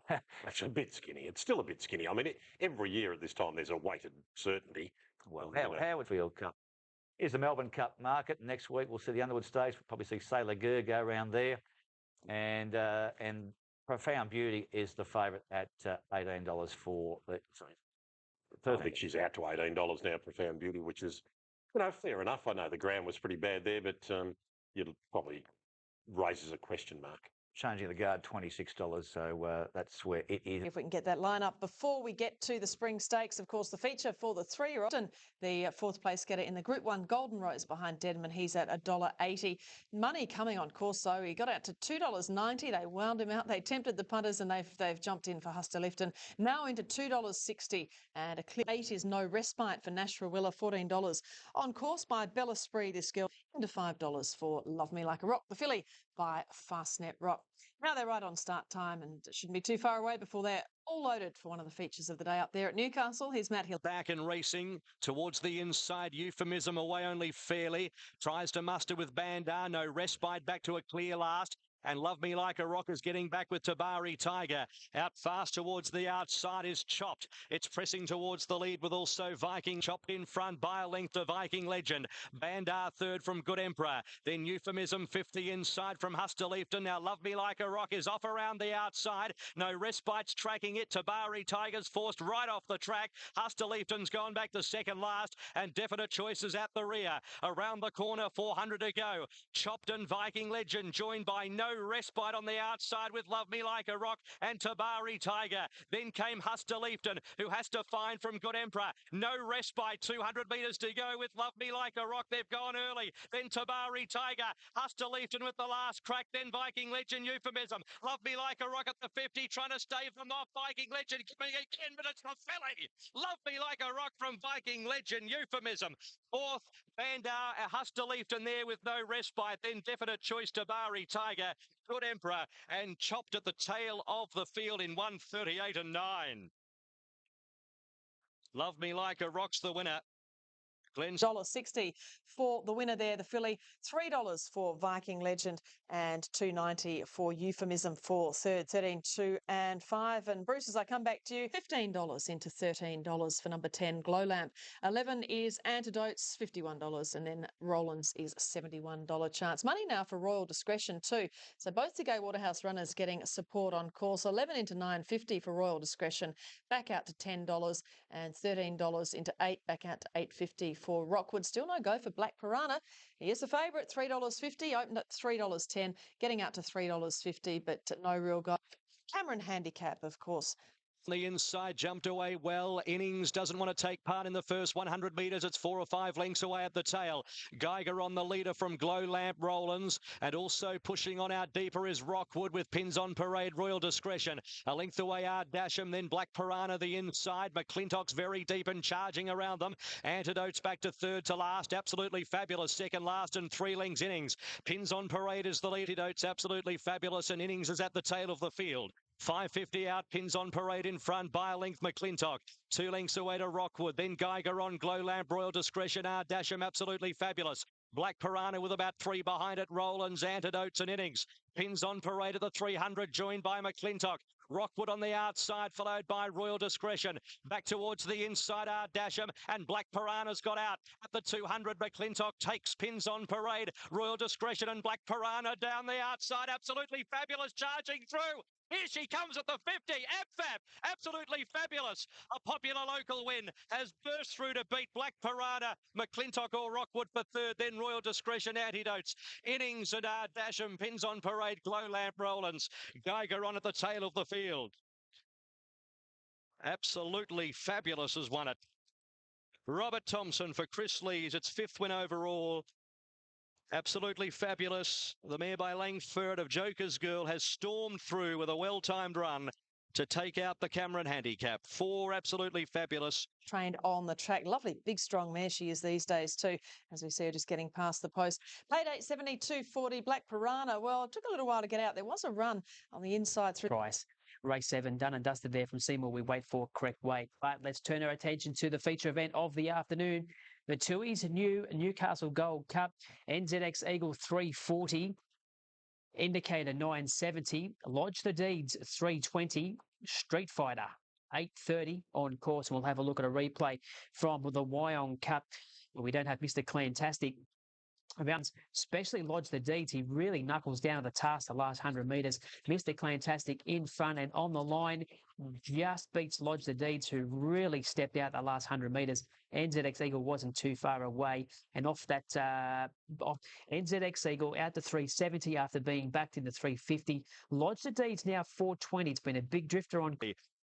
That's a bit skinny. It's still a bit skinny. I mean, every year at this time there's a weighted certainty. Well, Howardfield Cup. Here's the Melbourne Cup market. Next week we'll see the Underwood Stakes. We'll probably see Sailor Gurr go around there. And Profound Beauty is the favourite at $18 for the... Sorry. I think she's out to $18 now, Profound Beauty, which is, fair enough. I know the ground was pretty bad there, but it probably raises a question mark. Changing the guard, $26, so that's where it is. If we can get that line up before we get to the Spring Stakes, of course, the feature for the 3-year-old and the 4th place getter in the Group 1 Golden Rose behind Deadman. He's at $1.80. Money coming on course, though. He got out to $2.90. They wound him out. They tempted the punters and they've jumped in for Huster Lifton. Now into $2.60 and a clear 8 is No Respite for Nashua Willa, $14. On course by Bella Spree, this girl, into $5 for Love Me Like a Rock. The filly by Fastnet Rock. Now they're right on start time and it shouldn't be too far away before they're all loaded for one of the features of the day up there at Newcastle. Here's Matt Hill. Back and racing towards the inside. Euphemism away only fairly. Tries to muster with Bandar. No Respite back to a clear last. And Love Me Like a Rock is getting back with Tabari Tiger. Out fast towards the outside is Chopped. It's pressing towards the lead with also Viking. Chopped in front by a length to Viking Legend. Bandar third from Good Emperor. Then Euphemism 50 inside from Huster Leafton. Now Love Me Like a Rock is off around the outside. No Respite's tracking it. Tabari Tiger's forced right off the track. Huster Leafton's gone back to second last. And Definite Choices at the rear. Around the corner, 400 to go. Chopped and Viking Legend joined by No respite on the outside with Love Me Like a Rock and Tabari Tiger. Then came Huster Leafton, who has to find from Good Emperor. No respite, 200 metres to go with Love Me Like a Rock. They've gone early. Then Tabari Tiger, Huster Leafton with the last crack. Then Viking Legend Euphemism. Love Me Like a Rock at the 50, trying to stave them off. Viking Legend coming again, but it's the filly. Love Me Like a Rock from Viking Legend Euphemism. Fourth, Bandar, Huster Leafton there with no respite. Then Definite Choice Tabari Tiger, Good Emperor, and chopped at the tail of the field in 1:38 and 9. Love Me Like a Rock's the winner. $1.60 for the winner there, the filly. $3 for Viking Legend and $2.90 for Euphemism for third. 13, 2 and 5. And Bruce, as I come back to you, $15 into $13 for number 10, Glow Lamp. 11 is Antidotes, $51, and then Roland's is $71 chance. Money now for Royal Discretion too. So both the Gay Waterhouse runners getting support on course. 11 into $9.50 for Royal Discretion, back out to $10, and $13 into 8, back out to $8.50 for Rockwood. Still no go for Black Piranha. He is a favourite, $3.50, opened at $3.10, getting out to $3.50, but no real go. Cameron Handicap, of course. The inside jumped away well. Innings doesn't want to take part in the first 100 metres. It's 4 or 5 lengths away at the tail. Geiger on the leader from Glow Lamp Rollins. And also pushing on out deeper is Rockwood with Pins on Parade, Royal Discretion. A length away are Dasham, then Black Piranha the inside. McClintock's very deep and charging around them. Antidotes back to third to last. Absolutely fabulous. Second last and 3 lengths innings. Pins on Parade is the lead. Antidotes absolutely fabulous, and innings is at the tail of the field. 5.50 out, Pins on Parade in front by a length, McClintock. 2 lengths away to Rockwood, then Geiger on Glow Lamp, Royal Discretion, Dasham, absolutely fabulous. Black Piranha with about 3 behind it, Rollins, Antidotes and innings. Pins on Parade at the 300, joined by McClintock. Rockwood on the outside, followed by Royal Discretion. Back towards the inside, Dasham, and Black Piranha's got out. At the 200, McClintock takes Pins on Parade. Royal Discretion and Black Piranha down the outside, absolutely fabulous, charging through. Here she comes at the 50. AbFab, absolutely fabulous. A popular local win has burst through to beat Black Piranha, McClintock or Rockwood for third, then Royal Discretion, Antidotes. Innings and Dasham, Pins on Parade, Glow Lamp Rollins. Geiger on at the tail of the field. Absolutely fabulous has won it. Robert Thompson for Chris Lees, its 5th win overall. Absolutely fabulous. The mare by Langford of Joker's Girl has stormed through with a well-timed run to take out the Cameron Handicap. 4 absolutely fabulous. Trained on the track. Lovely, big, strong mare she is these days too. As we see her just getting past the post. Paid 872.40, Black Piranha. Well, it took a little while to get out. There was a run on the inside through. Price. Race 7 done and dusted there from Seymour. We wait for correct weight. But let's turn our attention to the feature event of the afternoon. The Tui's new Newcastle Gold Cup. NZX Eagle 340. Indicator 970. Lodge the Deeds 320. Street Fighter 8:30 on course. We'll have a look at a replay from the Wyong Cup. We don't have Mr. Clantastic. Especially Lodge the Deeds. He really knuckles down to the task the last 100 metres. Mr. Clantastic in front and on the line just beats Lodge the Deeds, who really stepped out the last 100 metres. NZX Eagle wasn't too far away. And off that NZX Eagle out to 370 after being backed into 350. Lodge the Deeds now 420. It's been a big drifter on.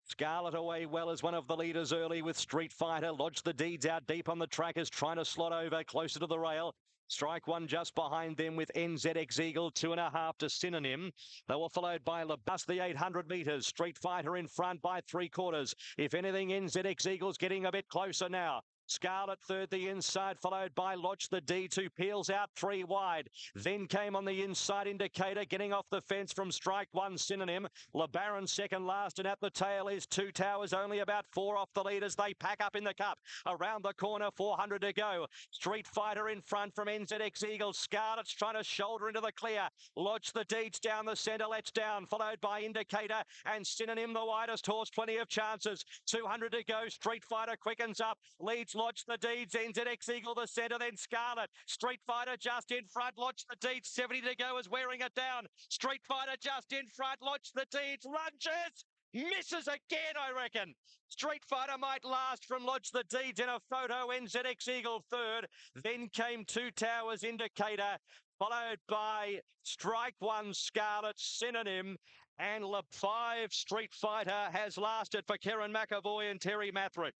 Scarlet away well as one of the leaders early with Street Fighter. Lodge the Deeds out deep on the track is trying to slot over closer to the rail. Strike one just behind them with NZX Eagle, 2.5 to Synonym. They were followed by Labus, the 800 metres. Street Fighter in front by 3/4. If anything, NZX Eagle's getting a bit closer now. Scarlet third, the inside, followed by Lodge the Deeds, who peels out 3 wide. Then came on the inside Indicator, getting off the fence from Strike One Synonym. LeBaron second last, and at the tail is 2 Towers, only about 4 off the leaders. They pack up in the cup. Around the corner, 400 to go. Street Fighter in front from NZX Eagle. Scarlet's trying to shoulder into the clear. Lodge the Deeds down the centre, let's down, followed by Indicator and Synonym, the widest horse, plenty of chances. 200 to go. Street Fighter quickens up, leads Lodge the Deeds, NZX Eagle the centre, then Scarlet. Street Fighter just in front, Lodge the Deeds, 70 to go is wearing it down. Street Fighter just in front, Lodge the Deeds, lunges, misses again, I reckon. Street Fighter might last from Lodge the Deeds in a photo, NZX Eagle third. Then came 2 Towers Indicator. followed by Strike One Scarlet Synonym, and Lap 5 Street Fighter has lasted for Karen McAvoy and Terry Mathrick.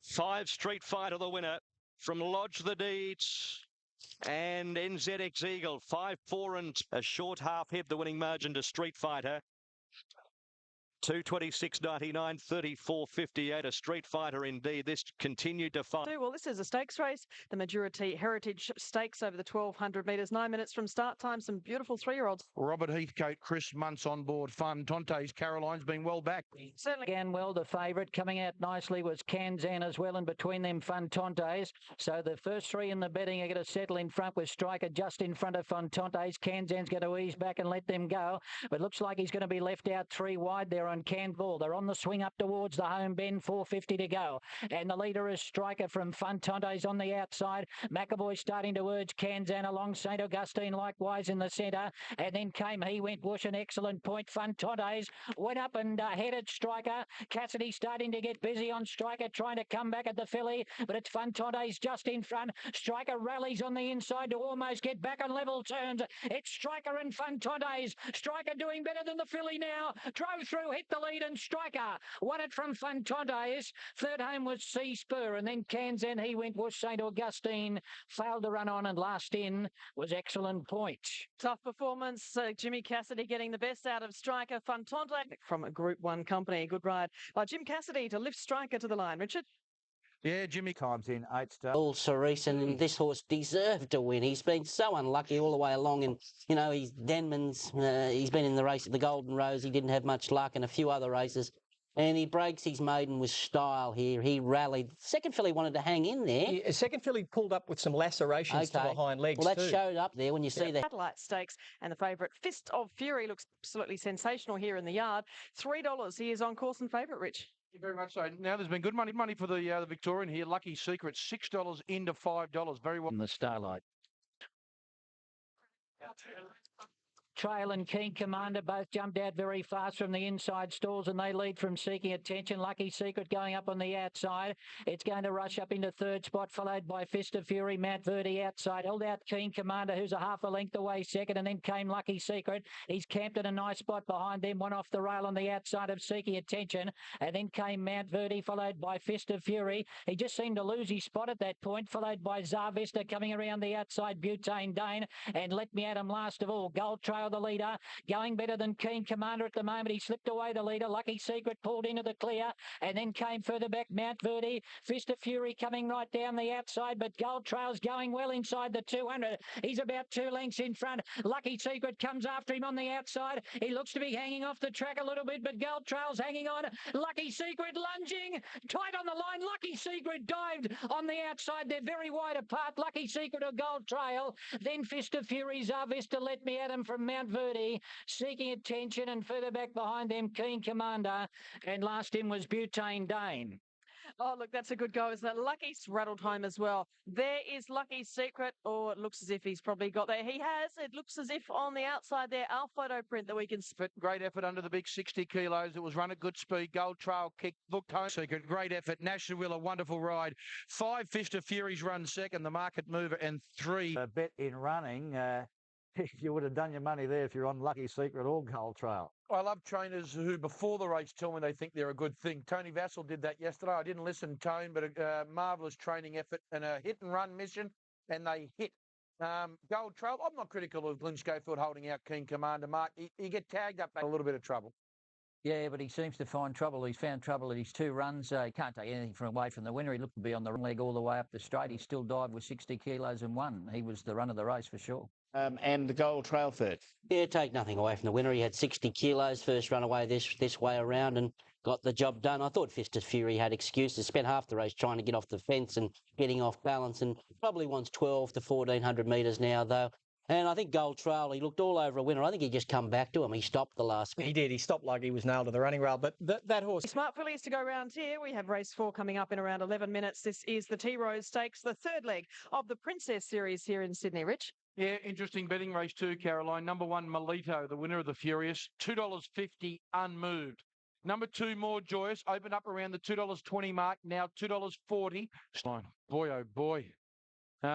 5 Street Fighter the winner from Lodge the Deeds and NZX Eagle. 5-4 and a short half hit the winning margin to Street Fighter. 226.99, 34.58. A Street Fighter indeed. This continued to fight. Well, this is a stakes race, the Majority Heritage Stakes over the 1,200 metres. 9 minutes from start time. Some beautiful 3-year-olds. Robert Heathcote, Chris Muntz on board. Fun. Tonte's Caroline's been well back. Certainly. Began well, the favourite. Coming out nicely was Kanzan as well, and between them Fontantes. So the first three in the betting are going to settle in front with Striker just in front of Fontantes. Kanzan's going to ease back and let them go. But looks like he's going to be left out 3 wide there on Canval. They're on the swing up towards the home bend, 4.50 to go. And the leader is Striker from Fontantes on the outside. McAvoy starting to urge Kanzan along. St. Augustine likewise in the centre. And then came He Went Bush, an excellent point. Fontantes went up and headed Striker. Cassidy starting to get busy on Striker, trying to come back at the filly. But it's Fontantes just in front. Striker rallies on the inside to almost get back on level turns. It's Striker and Fontantes. Striker doing better than the filly now. Drove through, hit the lead, and Striker won it from Fontantes. Third home was Sea Spur, and then Kanzan He Went Bush. St. Augustine failed to run on, and last in was Excellent Point. Tough performance. Jimmy Cassidy getting the best out of Striker. Fontantes from a Group 1 company. Good ride by Jim Cassidy to lift Striker to the line. Richard? Yeah, Jimmy times in 8 stars. All Cerise, and this horse deserved to win. He's been so unlucky all the way along, and he's Denman's. He's been in the race at the Golden Rose. He didn't have much luck, and a few other races. And he breaks his maiden with style here. He rallied. Second filly wanted to hang in there. Yeah, second filly pulled up with some lacerations to the hind legs. Well, that showed up there when you see that. Satellite Stakes, and the favourite Fist of Fury looks absolutely sensational here in the yard. $3. He is on course and favourite, Rich. Thank you very much so. Now there's been good money for the Victorian here. Lucky Secret, $6 into $5. Very well. In the Starlight. Trail and Keen Commander both jumped out very fast from the inside stalls, and they lead from Seeking Attention. Lucky Secret going up on the outside. It's going to rush up into third spot, followed by Fist of Fury. Mount Verde outside. Held out Keen Commander, who's a half a length away second, and then came Lucky Secret. He's camped in a nice spot behind them. One off the rail on the outside of Seeking Attention, and then came Mount Verde, followed by Fist of Fury. He just seemed to lose his spot at that point, followed by Zarvesta coming around the outside, Butane Dane, and Let Me At Him last of all. Gold Trail the leader, going better than Keen Commander at the moment. He slipped away the leader. Lucky Secret pulled into the clear, and then came further back Mount Verde. Fist of Fury coming right down the outside, but Gold Trail's going well inside the 200. He's about 2 lengths in front. Lucky Secret comes after him on the outside. He looks to be hanging off the track a little bit, but Gold Trail's hanging on. Lucky Secret lunging, tight on the line. Lucky Secret dived on the outside. They're very wide apart. Lucky Secret or Gold Trail. Then Fist of Fury, Zarvesta, Let Me At Him from Mount Verde. Seeking Attention, and further back behind them, Keen Commander, and last in was Butane Dane. Oh, look, that's a good go, isn't it? Lucky's rattled home as well. There is Lucky's Secret, or it looks as if he's probably got there. He has. It looks as if on the outside there, our photo print that we can... Great effort under the big 60 kilos. It was run at good speed. Gold Trail kick, looked home. Secret, great effort. Nashville, a wonderful ride. 5 Fist of Furies run second, the Market Mover, and 3. A bet in running. You would have done your money there if you're on Lucky Secret or Gold Trail. I love trainers who, before the race, tell me they think they're a good thing. Tony Vassell did that yesterday. I didn't listen, Tone, but a marvellous training effort and a hit-and-run mission, and they hit. Gold Trail, I'm not critical of Glenn Schofield holding out Keen Commander, Mark. You get tagged up, a little bit of trouble. Yeah, but he seems to find trouble. He's found trouble at his 2 runs. He can't take anything away from the winner. He looked to be on the wrong leg all the way up the straight. He still dived with 60 kilos and won. He was the run of the race for sure. And the Gold Trail third. Yeah, take nothing away from the winner. He had 60 kilos first run away this way around and got the job done. I thought Fist of Fury had excuses. Spent half the race trying to get off the fence and getting off balance, and probably wants 12 to 1400 metres now, though. And I think Gold Trail, he looked all over a winner. I think he just come back to him. He stopped the last. He did. He stopped like he was nailed to the running rail. But that horse... Smart fillies to go round here. We have race 4 coming up in around 11 minutes. This is the T-Rose Stakes, the third leg of the Princess Series here in Sydney. Rich? Yeah, interesting betting race too, Caroline. Number 1, Melito, the winner of the Furious, $2.50 unmoved. Number 2, More Joyous, opened up around the $2.20 mark, now $2.40. Boy, oh boy.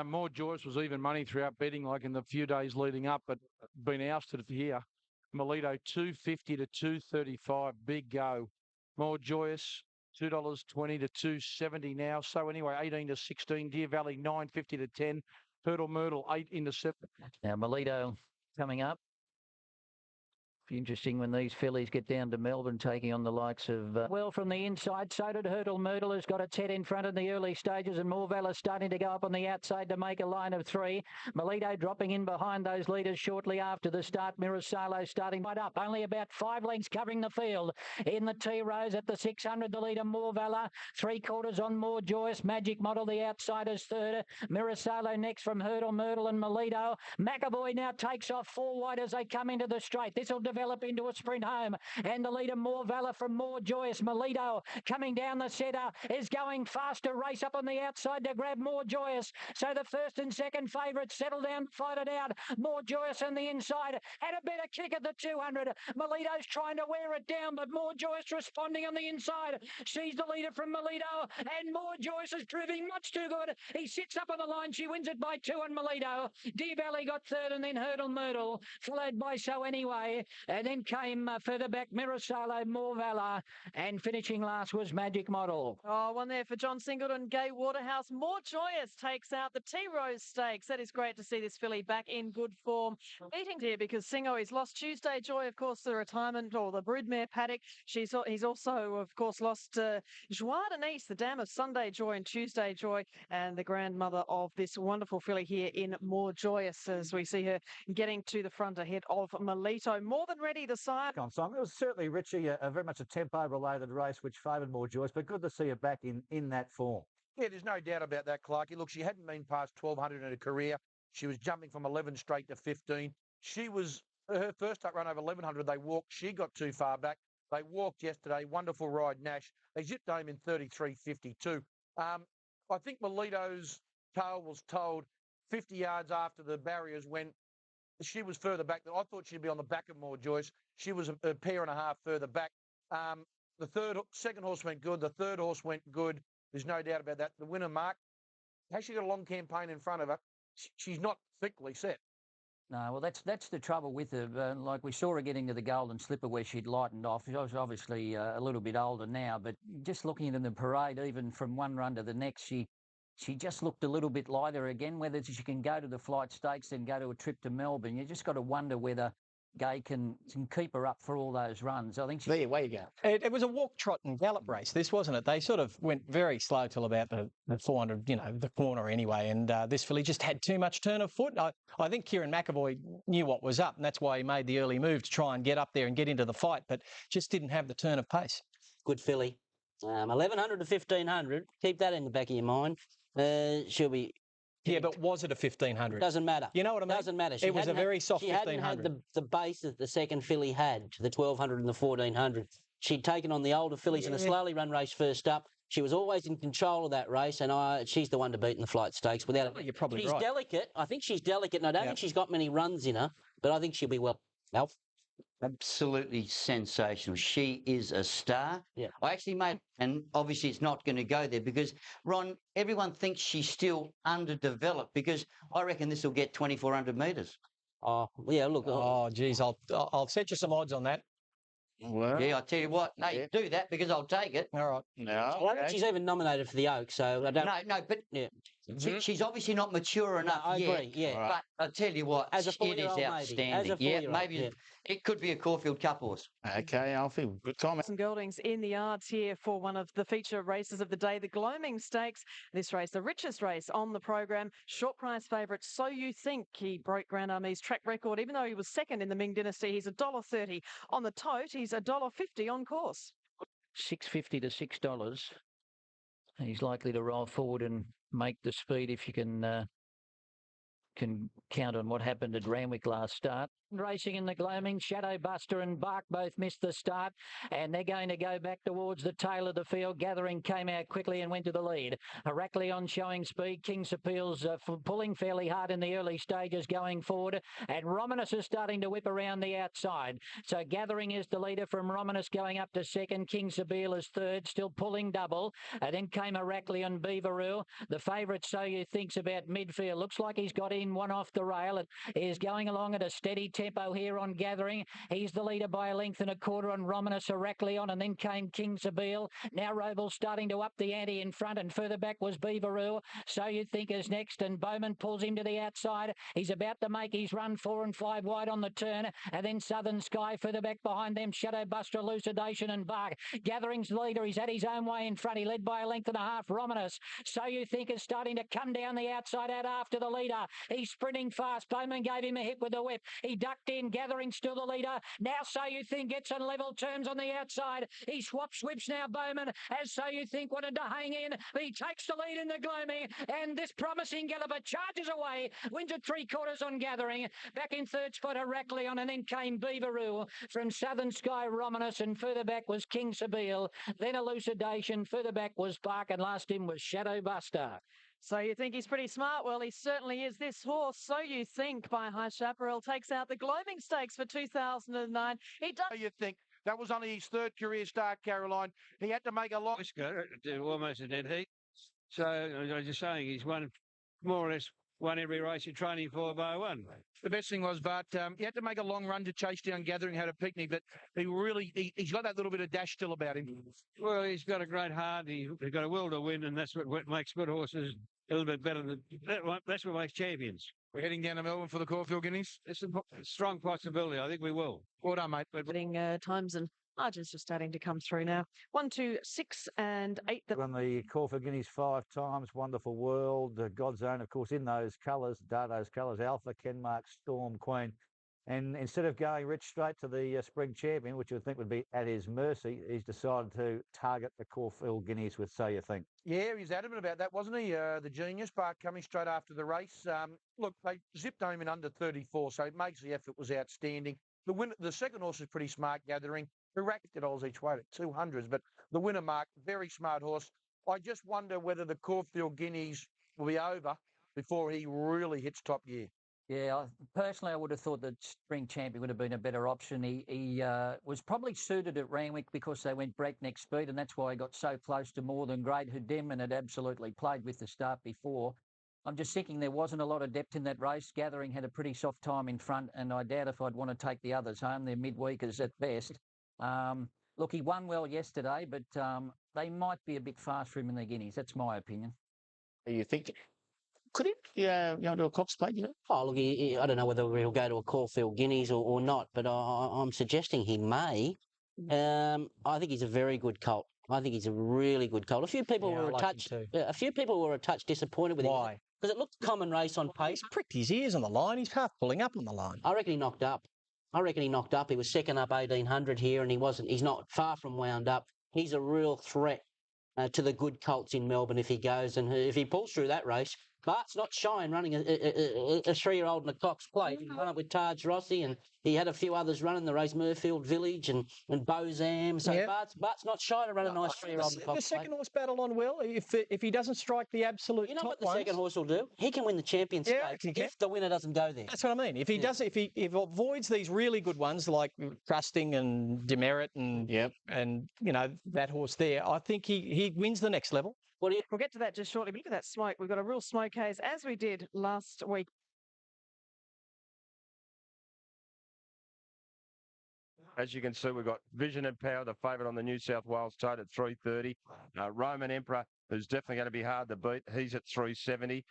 More Joyce was even money throughout betting, like in the few days leading up, but been ousted here. Melito 250 to 235, big go. More Joyous $2.20 to 270 now. So anyway, 18 to 16. Deer Valley 950 to 10. Hurdle Myrtle 8 into 7. Now Melito coming up. Interesting when these fillies get down to Melbourne, taking on the likes of... well, from the inside, so did Hurdle Myrtle, has got its head in front in the early stages, and More Valor starting to go up on the outside to make a line of 3. Melito dropping in behind those leaders shortly after the start. Mirasalo starting right up, only about 5 lengths covering the field. In the T-Rose at the 600, the leader More Valor, 3/4 on More Joyce. Magic Model, the outsiders third. Mirasalo next from Hurdle Myrtle and Melito. McAvoy now takes off 4 wide as they come into the straight. This will develop into a sprint home, and the leader More Valor from More Joyous. Melito coming down the centre is going faster. Race up on the outside to grab More Joyous. So the first and second favourites settle down, fight it out. More Joyous on the inside had a better kick at the 200. Melito's trying to wear it down, but More Joyous responding on the inside. She's the leader from Melito, and More Joyous is proving much too good. He sits up on the line. She wins it by 2 on Melito. Deer Valley got third, and then Hurdle Myrtle, followed by So Anyway. And then came further back Mirasalo, More Valor, and finishing last was Magic Model. Oh, one there for John Singleton. Gay Waterhouse. More Joyous takes out the T-Rose Stakes. That is great to see this filly back in good form. Beating here because Singo, he's lost Tuesday Joy, of course, the retirement or the broodmare paddock. He's also, of course, lost Joie de Nice, the dam of Sunday Joy and Tuesday Joy, and the grandmother of this wonderful filly here in More Joyous, as we see her getting to the front ahead of Melito. More than ready, the sire. On Simon. It was certainly, Richie, a very much a tempo-related race, which favoured More Joyce, but good to see her back in that form. Yeah, there's no doubt about that, Clarkie. Look, she hadn't been past 1,200 in her career. She was jumping from 11 straight to 15. She was, her first up run over 1,100, they walked. She got too far back. They walked yesterday. Wonderful ride, Nash. They zipped home in 33.52. I think Melito's tail was told 50 yards after the barriers when she was further back. I thought she'd be on the back of More Joyce. She was a pair and a half further back. The second horse went good. The third horse went good. There's no doubt about that. The winner, Mark, has she got a long campaign in front of her? She's not thickly set. No, well, that's the trouble with her. Like we saw her getting to the Golden Slipper where she'd lightened off. She was obviously a little bit older now, but just looking at the parade, even from one run to the next, she just looked a little bit lighter again. Whether she can go to the Flight Stakes, then go to a trip to Melbourne, you just got to wonder whether Gay can keep her up for all those runs. I think there you go. It was a walk, trot and gallop race, this, wasn't it? They sort of went very slow till about the 400, the corner anyway, and this filly just had too much turn of foot. I think Kieran McAvoy knew what was up, and that's why he made the early move to try and get up there and get into the fight, but just didn't have the turn of pace. Good filly. 1,100 to 1,500. Keep that in the back of your mind. She'll be... Yeah, but was it a 1,500? Doesn't matter. You know what I mean? Doesn't matter. It was a very soft 1,500. She hadn't had the base that the second filly had, the 1,200 and the 1,400. She'd taken on the older fillies in a slowly run race first up. She was always in control of that race, and she's the one to beat in the Flight Stakes. Without it. You're probably she's right. Delicate. I think she's delicate, and I don't think she's got many runs in her, but I think she'll be well. Alf? Absolutely sensational. She is a star. Yeah. I actually made, and obviously it's not going to go there because, Ron, everyone thinks she's still underdeveloped because I reckon this will get 2,400 metres. Oh, yeah, look. Oh, geez, I'll set you some odds on that. Well, yeah, I tell you what. No, you do that because I'll take it. All right. No, I don't think she's even nominated for the Oak, so I don't... No, but she's obviously not mature enough I yet. agree, yeah. But I tell you what, As a it is 4-year-old, maybe. outstanding. As a 4-year-old, maybe yeah. it could be a Caulfield Cup horse. Okay, Alfie, good comment. Some geldings in the yards here for one of the feature races of the day, the Gloaming Stakes. This race, the richest race on the program. Short price favourite, So You Think. He broke Grand Army's track record, even though he was second in the Ming Dynasty. He's $1.30 on the tote. He's $1.50 on course. $6.50 to $6. He's likely to roll forward and make the speed if you can count on what happened at Randwick last start. Racing in the gloaming, Shadowbuster and Bark both missed the start, and they're going to go back towards the tail of the field. Gathering came out quickly and went to the lead. Heracleon showing speed. King's Appeal's pulling fairly hard in the early stages going forward, and Romanus is starting to whip around the outside. So Gathering is the leader from Romanus going up to second. King's Appeal is third, still pulling double. Then came Heracleon, Beaveroo. The favourite, So You Think's about midfield. Looks like he's got in one off the rail. It is going along at a steady tempo here on Gathering. He's the leader by a length and a quarter on Romanus, Heracleon, and then came King's Appeal. Now Robles starting to up the ante in front, and further back was Beaveroo. So You Think is next, and Bowman pulls him to the outside. He's about to make his run 4 and 5 wide on the turn, and then Southern Sky further back behind them. Shadowbuster, Elucidation and Bark. Gathering's leader, he's had his own way in front. He led by a length and a half. Romanus, So You Think is starting to come down the outside out after the leader. He's sprinting fast. Bowman gave him a hit with the whip. He ducked in. Gathering still the leader. Now So You Think gets on level terms on the outside. He swaps whips now, Bowman, as So You Think wanted to hang in. He takes the lead in the gloaming, and this promising galloper charges away. Wins at 3/4 on Gathering. Back in third spot, Heracleon, and then came Beaveroo from Southern Sky, Romanus, and further back was King Sabile. Then Elucidation. Further back was Bark, and last in was Shadowbuster. So you think he's pretty smart? Well, he certainly is. This horse, So You Think, by High Chaparral, takes out the Gloaming Stakes for 2009. He does. So You Think. That was only his third career start, Caroline. He had to make a lot. Almost a dead heat. So I was just saying, he's won more or less won every race in training for by one. The best thing was, Bart, he had to make a long run to chase down Gathering, had a picnic, but he's got that little bit of dash still about him. Well, he's got a great heart. He's got a will to win, and that's what makes good horses a little bit better than that's what makes champions. We're heading down to Melbourne for the Caulfield Guineas. It's a strong possibility. I think we will. Well done, mate. Putting times and margins just starting to come through now. 1, 2, 6 and 8. Won the Caulfield Guineas 5 times. Wonderful World, God's Own, of course, in those colours, Dardo's colours, Alpha, Kenmark, Storm, Queen. And instead of going rich straight to the Spring Champion, which you would think would be at his mercy, he's decided to target the Caulfield Guineas with So You Think. Yeah, he's adamant about that, wasn't he? The genius, Bart, coming straight after the race. Look, they zipped home in under 34, so it makes the effort was outstanding. The second horse is pretty smart, Gathering. Who racked $50 each way at 200s, but the winner, Mark, very smart horse. I just wonder whether the Caulfield Guineas will be over before he really hits top gear. Yeah, personally, I would have thought that Spring Champion would have been a better option. He was probably suited at Randwick because they went breakneck speed, and that's why he got so close to More Than Great, who Demon had absolutely played with the start before. I'm just thinking there wasn't a lot of depth in that race. Gathering had a pretty soft time in front, and I doubt if I'd want to take the others home. They're midweekers at best. Look, he won well yesterday, but they might be a bit fast for him in the Guineas. That's my opinion. You think? Could he go to a Cox Plate, you know? Oh, look, I don't know whether he'll go to a Caulfield Guineas or not, but I'm suggesting he may. I think he's a very good colt. I think he's a really good colt. A few people were a touch disappointed with him. Why? Because it looked common race on pace. He's pricked his ears on the line. He's half pulling up on the line. I reckon he knocked up. He was second up 1800 here, and he's not far from wound up. He's a real threat to the good colts in Melbourne if he goes, and if he pulls through that race. Bart's not shy in running a 3-year-old in a Cox Plate. He ran up with Taj Rossi, and he had a few others running the race, Murfield Village and Bozam. So Yep. Bart's not shy to run a nice 3-year-old in a Cox Plate. The second horse battled on well. If he doesn't strike the absolute You know top what the ones, second horse will do? He can win the Champions Stakes if the winner doesn't go there. That's what I mean. If he does, if he avoids these really good ones like Trusting and Demerit and you know that horse there, I think he wins the next level. We'll get to that just shortly. But look at that smoke. We've got a real smoke haze, as we did last week. As you can see, we've got Vision and Power, the favourite on the New South Wales tote at 330. Roman Emperor, who's definitely going to be hard to beat. He's at 370.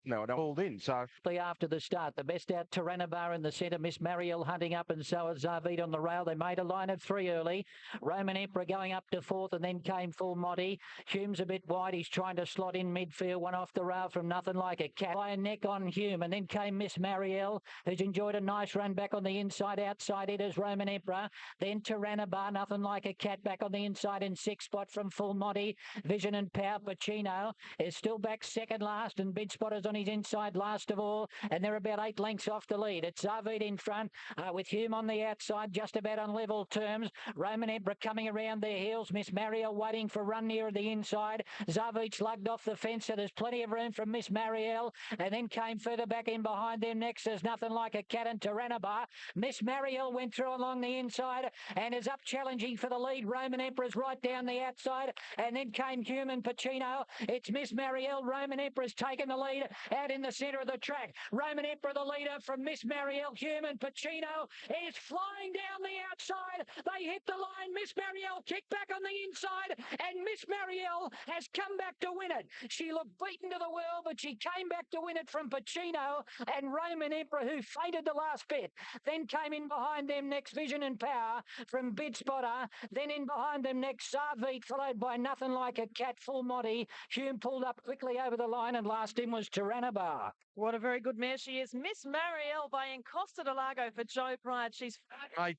No, I don't pulled in, so... After the start, the best out, Tyrannobar in the centre, Miss Marielle hunting up, and so is Zarvid on the rail. They made a line of 3 early. Roman Emperor going up to 4th, and then came Full Monty. Hume's a bit wide. He's trying to slot in midfield. One off the rail from Nothing Like a Cat. By a neck on Hume, and then came Miss Marielle, who's enjoyed a nice run back on the inside. Outside it is Roman Emperor. Then Tyrannobar, Nothing Like a Cat, back on the inside in 6th spot from Full Monty. Vision and Power. Pacino is still back second last, and Bid Spotter's on his inside last of all, and they're about 8 lengths off the lead. It's Zavid in front, with Hume on the outside, just about on level terms. Roman Emperor coming around their heels. Miss Marielle waiting for run near the inside. Zavid lugged off the fence, so there's plenty of room from Miss Marielle, and then came further back in behind them next. There's Nothing Like a Cat and Tyrannobar. Miss Marielle went through along the inside and is up challenging for the lead. Roman Emperor's right down the outside, and then came Human Pacino. It's Miss Marielle. Roman Emperor's taken the lead out in the centre of the track. Roman Emperor the leader from Miss Marielle. Human Pacino is flying down the outside. They hit the line. Miss Marielle kicked back on the inside, and Miss Marielle has come back to win it. She looked beaten to the world, but she came back to win it from Pacino and Roman Emperor, who fainted the last bit. Then came in behind them next Vision and Power from Bid Spotter. Then in behind them next Sarveet, followed by Nothing Like a Cat, Full Monty. Hume pulled up quickly over the line, and last in was Tyrannobar. What a very good mare she is. Miss Marielle by Costa de Lago for Joe Pride. She's... Mate,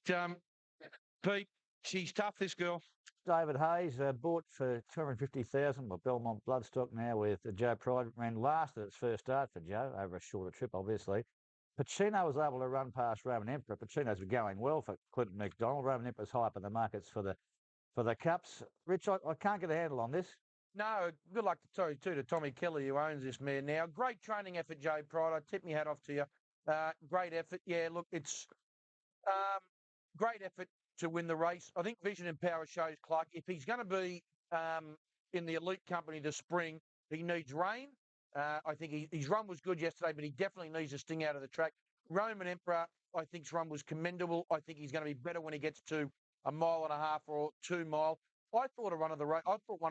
Pete, she's tough, this girl. David Hayes, bought for 250,000 by Belmont Bloodstock now with Joe Pride. Ran last at its first start for Joe, over a shorter trip, obviously. Pacino was able to run past Roman Emperor. Pacino's going well for Clinton McDonald. Roman Emperor's high up in the markets for the Cups. Rich, I can't get a handle on this. No, good luck to Tommy Kelly, who owns this mare now. Great training effort, Joe Pride. I tip my hat off to you. Great effort. Yeah, look, it's great effort to win the race. I think Vision and Power shows Clark. If he's going to be in the elite company this spring, he needs rain. I think his run was good yesterday, but he definitely needs to sting out of the track. Roman Emperor, I think his run was commendable. I think he's going to be better when he gets to 1.5 miles or 2 mile. I thought one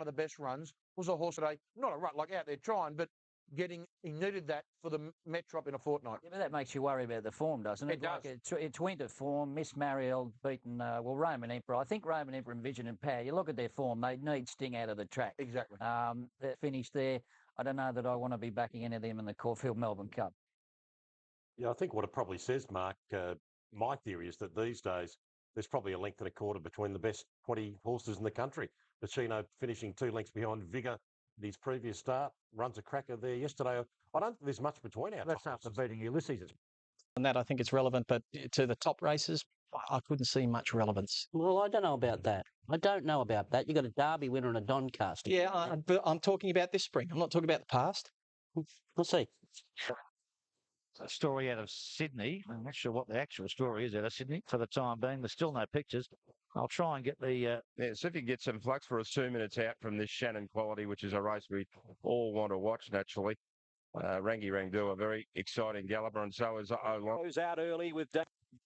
of the best runs was a horse today. Not a run, like out there trying, but he needed that for the Metrop in a fortnight. Yeah, but that makes you worry about the form, doesn't it? It does. Like it's winter form. Miss Marielle beaten, Roman Emperor. I think Roman Emperor and Vision and Power, you look at their form, they need sting out of the track. Exactly. They're finished there. I don't know that I want to be backing any of them in the Caulfield Melbourne Cup. Yeah, I think what it probably says, Mark, my theory is that these days there's probably a length and a quarter between the best 20 horses in the country. Pacino finishing 2 lengths behind Vigor at his previous start, runs a cracker there yesterday. I don't think there's much between our That's after beating Ulysses. And that I think it's relevant, but to the top races, I couldn't see much relevance. Well, I don't know about that. I don't know about that. You've got a Derby winner and a Doncaster. Yeah, but I'm talking about this spring. I'm not talking about the past. We'll see. A story out of Sydney. I'm not sure what the actual story is out of Sydney for the time being. There's still no pictures. I'll try and get the... Yeah, see if you can get some flux for us 2 minutes out from this Shannon Quality, which is a race we all want to watch, naturally. Rangi Rangdu, a very exciting galloper, and so is Olon. Goes out early with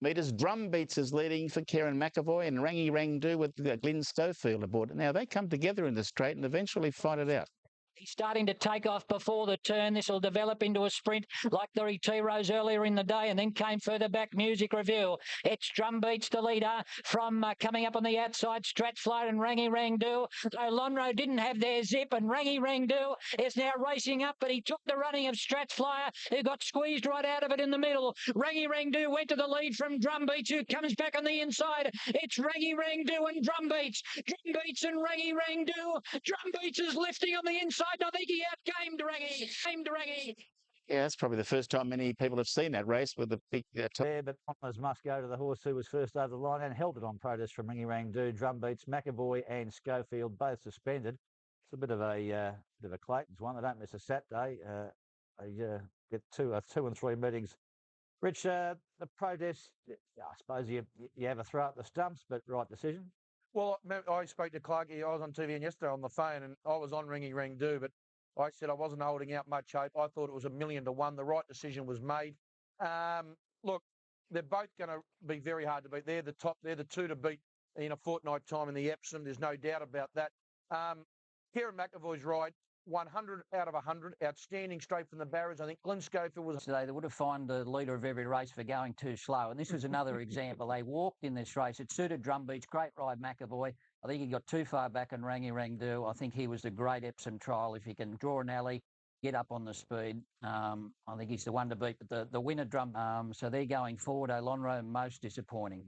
metres. Drumbeats is leading for Karen McAvoy, and Rangi Rangdu with Glenn Schofield aboard. Now, they come together in the straight and eventually fight it out. He's starting to take off before the turn. This will develop into a sprint like the T-Rose earlier in the day, and then came further back Music Review. It's Drumbeats the leader from coming up on the outside, Stratfly and Rangi Rangdu. Though Lonro didn't have their zip, and Rangi Rangdu is now racing up, but he took the running of Stratflyer, who got squeezed right out of it in the middle. Rangi Rangdu went to the lead from Drumbeats, who comes back on the inside. It's Rangi Rangdu and Drumbeats. Drumbeats and Rangi Rangdu. Drumbeats is lifting on the inside. I think he outgamed Rangi. Yeah, that's probably the first time many people have seen that race with the big... Yeah, but Thomas must go to the horse who was first over the line and held it on protest from Rangi Rangdu. Drumbeats, McAvoy and Schofield both suspended. It's a bit of a Clayton's one. They don't miss a Saturday. They get two and three meetings. Rich, the protest, I suppose you have a throw at the stumps, but right decision. Well, I spoke to Clark. I was on TV yesterday on the phone, and I was on Rangi Rangdu, but I said I wasn't holding out much hope. I thought it was 1,000,000 to 1. The right decision was made. Look, they're both going to be very hard to beat. They're the top. They're the two to beat in a fortnight time in the Epsom. There's no doubt about that. Kieran McAvoy's right. 100 out of 100. Outstanding straight from the barriers. I think Glenn Schofield was... Today they would have fined the leader of every race for going too slow. And this was another example. They walked in this race. It suited Drumbeats. Great ride, McAvoy. I think he got too far back on Rangi Rangdu. I think he was the great Epsom trial. If he can draw an alley, get up on the speed, I think he's the one to beat. But the winner so they're going forward. Olonro most disappointing.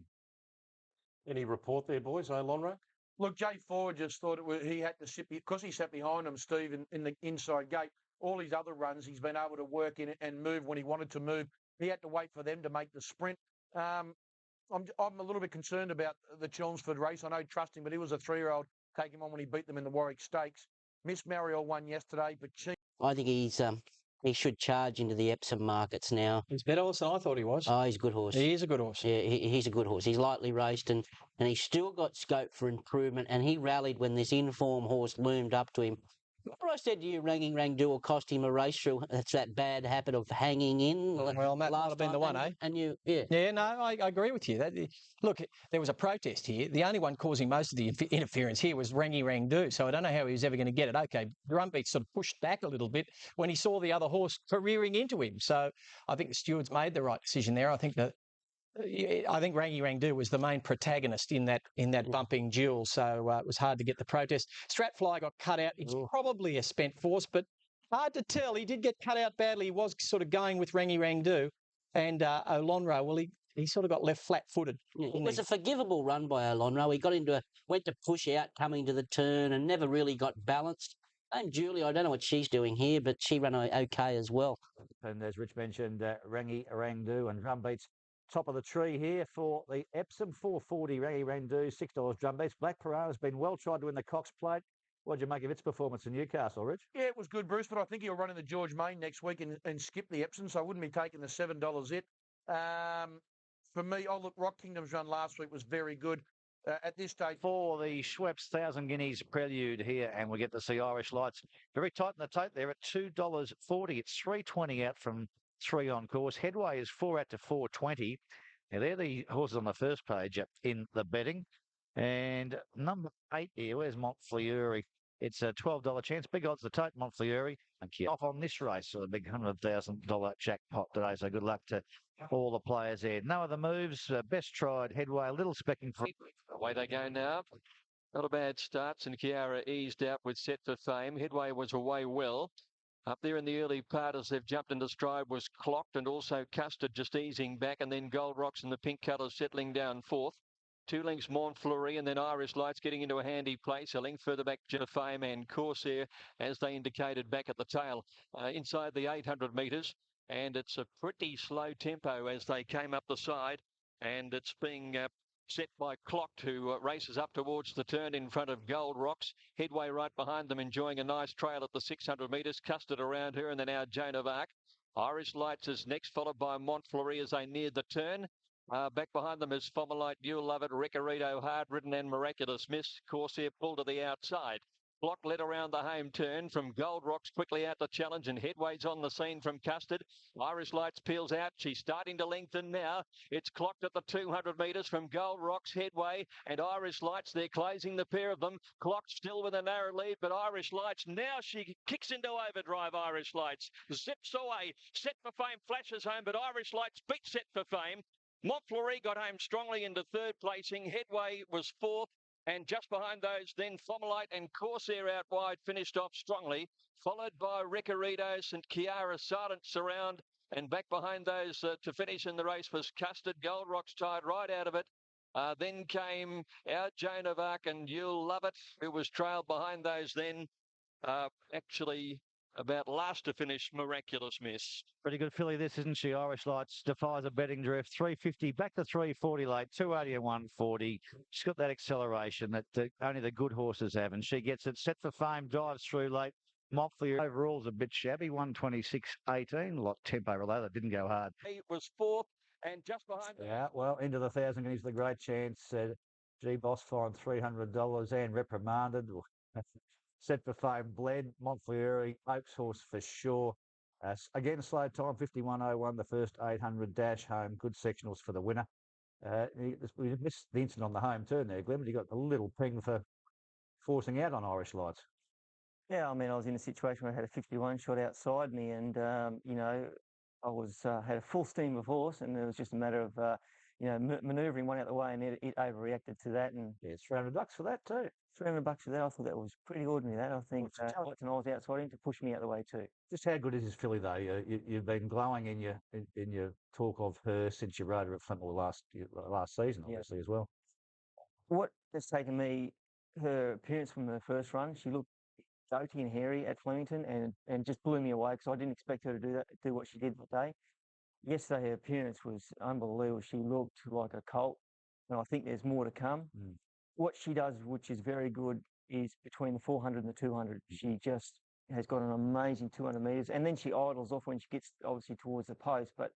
Any report there, boys, Olonro? Look, Jay Ford just thought he had to sit because he sat behind him, Steve, in the inside gate. all his other runs, he's been able to work in it and move when he wanted to move. He had to wait for them to make the sprint. I'm a little bit concerned about the Chelmsford race. I know Trusting, but he was a 3-year-old. Take him on when he beat them in the Warwick Stakes. Miss Mariel won yesterday, but I think he should charge into the Epsom markets now. He's better horse than I thought he was. Oh, he's a good horse. He is a good horse. Yeah, he's a good horse. He's lightly raced and he's still got scope for improvement. And he rallied when this inform horse loomed up to him. Remember I said to you, Ranging Rangdu will cost him a race through. That's that bad habit of hanging in. Well, Matt might have been the one, eh? And you, yeah. Yeah, no, I agree with you. Look, there was a protest here. The only one causing most of the interference here was Rangi Rangdu, so I don't know how he was ever going to get it. Okay, Drumbeat sort of pushed back a little bit when he saw the other horse careering into him. So I think the stewards made the right decision there. I think Rangi Rangdu was the main protagonist in that bumping duel, so it was hard to get the protest. Stratfly got cut out. It's probably a spent force, but hard to tell. He did get cut out badly. He was sort of going with Rangi Rangdu, and Olonro, well, he sort of got left flat-footed. It was a forgivable run by Olonro. He got went to push out coming to the turn and never really got balanced. And Julie, I don't know what she's doing here, but she ran okay as well. And as Rich mentioned, Rangi Rangdu and Drumbeats top of the tree here for the Epsom 440 Rangi Rangdu, $6 Drumbeats. Black Parana's been well tried to win the Cox Plate. What did you make of its performance in Newcastle, Rich? Yeah, it was good, Bruce, but I think he'll run in the George Main next week and skip the Epsom, so I wouldn't be taking the $7 it. For me, look, Rock Kingdom's run last week was very good. At this stage, for the Schweppes 1,000 Guineas Prelude here, and we get to see Irish Lights very tight in the tote there at $2.40. It's $3.20 out from 3 on course. Headway is 4 out to $4.20. Now they're the horses on the first page in the betting. And number 8 here, where's Montfleury? It's a $12 chance. Big odds the tote, Montfleury. And off on this race for the big $100,000 jackpot today. So good luck to all the players there. No other moves. Best tried Headway, a little specking for. Away they go now. Not a bad start. And Chiara eased out with Set for Fame. Headway was away well. Up there in the early part as they've jumped into stride was Clocked and also Custard just easing back, and then Gold Rocks and the pink colours settling down fourth. 2 lengths Montfleury and then Irish Lights getting into a handy place. A length further back Jennifer Fame and Corsair as they indicated back at the tail inside the 800 metres. And it's a pretty slow tempo as they came up the side, and it's being set by Clocked, who races up towards the turn in front of Gold Rocks. Headway right behind them, enjoying a nice trail at the 600 metres. Custard around her, and then our Joan of Arc. Irish Lights is next, followed by Montfleury as they neared the turn. Back behind them is Fomalite, You'll Love It, Recorito, Hard Ridden and Miraculous Miss. Corsair pulled to the outside. Block led around the home turn from Gold Rocks quickly out to challenge, and Headway's on the scene from Custard. Irish Lights peels out. She's starting to lengthen now. It's Clocked at the 200 metres from Gold Rocks, Headway and Irish Lights. They're closing the pair of them. Clocked still with a narrow lead, but Irish Lights now she kicks into overdrive. Irish Lights zips away. Set for Fame flashes home, but Irish Lights beats Set for Fame. Montfleury got home strongly into third placing. Headway was fourth. And just behind those, then Fomalite and Corsair out wide finished off strongly, followed by Recoritos and Chiara Silent Surround. And back behind those to finish in the race was Custard. Gold Rocks tied right out of it. Then came our Joan of Arc and You'll Love It, who was trailed behind those then. Actually, about last to finish, Miraculous Miss. Pretty good filly this, isn't she? Irish Lights defies a betting drift. 350 back to 340 late, 280 and 140. She's got that acceleration that only the good horses have, and she gets it. Set for Fame, dives through late. Montfleury overall's a bit shabby, 126.18. A lot tempo relay, that didn't go hard. He was fourth, and just behind. Yeah, well, into the 1,000 guineas, the great chance. G-Boss fined $300 and reprimanded. Set for Fame, bled. Montfleury, Oaks horse for sure. Again, slow time, 51.01, the first 800 dash home. Good sectionals for the winner. We missed the incident on the home turn there, Glenn, but you got a little ping for forcing out on Irish Lights. Yeah, I mean, I was in a situation where I had a 51 shot outside me, and you know, I was had a full steam of horse, and it was just a matter of you know, manoeuvring one out the way, and it overreacted to that. And yeah, $300 for that too. $300 for that. I thought that was pretty ordinary. That I think and I was outside him to push me out the way too. Just how good is this filly though? You've been glowing in your talk of her since you rode her at Flintmore last season, obviously as well. What has taken me, her appearance from the first run, she looked goaty and hairy at Flemington, and just blew me away because I didn't expect her to do what she did today. Yesterday, her appearance was unbelievable. She looked like a colt, and I think there's more to come. What she does, which is very good, is between the 400 and the 200. She just has got an amazing 200 metres, and then she idles off when she gets obviously towards the post, but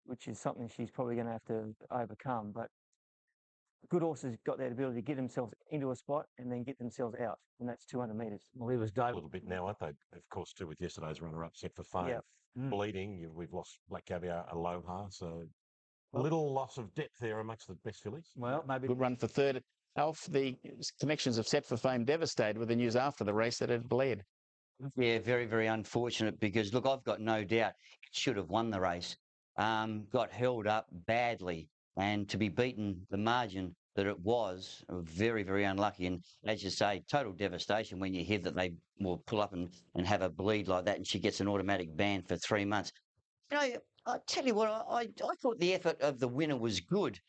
which is something she's probably going to have to overcome. But good horses got that ability to get themselves into a spot and then get themselves out, and that's 200 metres. Well, he was Dave. A little bit now, aren't they? Of course, too, with yesterday's runner-up Set for Fame. Bleeding, we've lost Black Caviar, Aloha, so a little loss of depth there amongst the best fillies. Well, maybe good run for third. Alf, the connections of Set for Fame devastated with the news after the race that it bled. Yeah, very, very unfortunate because, look, I've got no doubt it should have won the race. Got held up badly, and to be beaten the margin that it was very, very unlucky. And as you say, total devastation when you hear that they will pull up and have a bleed like that and she gets an automatic ban for 3 months. You know, I tell you what, I thought the effort of the winner was good,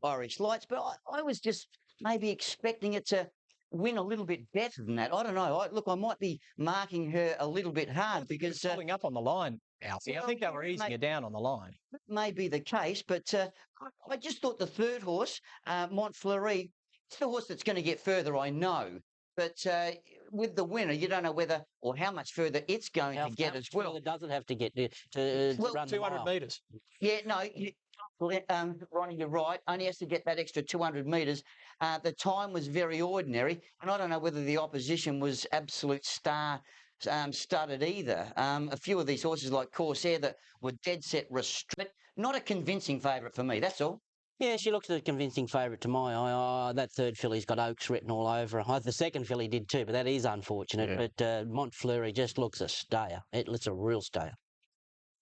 Irish Lights, but I was just maybe expecting it to win a little bit better than that. I don't know. Look, I might be marking her a little bit hard because pulling up on the line, Alfie. I think they were easing her down on the line. That may be the case, but I just thought the third horse, Montfleury, it's the horse that's going to get further, I know. But with the winner, you don't know whether or how much further it's going to get as well. It doesn't have to get to run 200 metres. Yeah, no, Ronnie, you're right. Only has to get that extra 200 metres. The time was very ordinary, and I don't know whether the opposition was absolute studded either. A few of these horses like Corsair that were dead set restricted. Not a convincing favourite for me, that's all. Yeah, she looks a convincing favourite to my eye. That third filly's got Oaks written all over her. The second filly did too, but that is unfortunate. Yeah. But Montfleury just looks a stayer. It's a real stayer.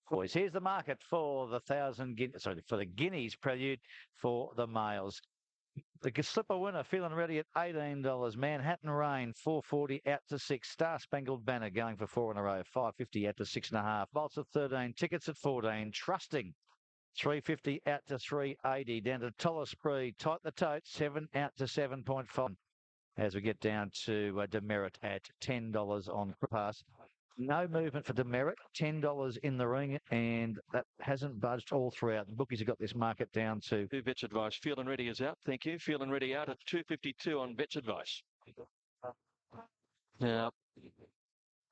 Boys, here's the market for the for the guineas prelude for the males. The slipper winner feeling ready at $18. Manhattan Rain, 440 out to 6. Star Spangled Banner going for 4 in a row, 550 out to 6.5. Bolts at 13. Tickets at 14. Trusting, 350 out to 380. Down to Tollesprit, Tight the Tote, 7 out to 7.5. As we get down to Demerit at $10 on pass. No movement for Demerit, $10 in the ring, and that hasn't budged all throughout. The bookies have got this market down to... Who Bet's Advice? Feeling Ready is out. Thank you. Feeling Ready out at 252 on Bet's Advice. Now,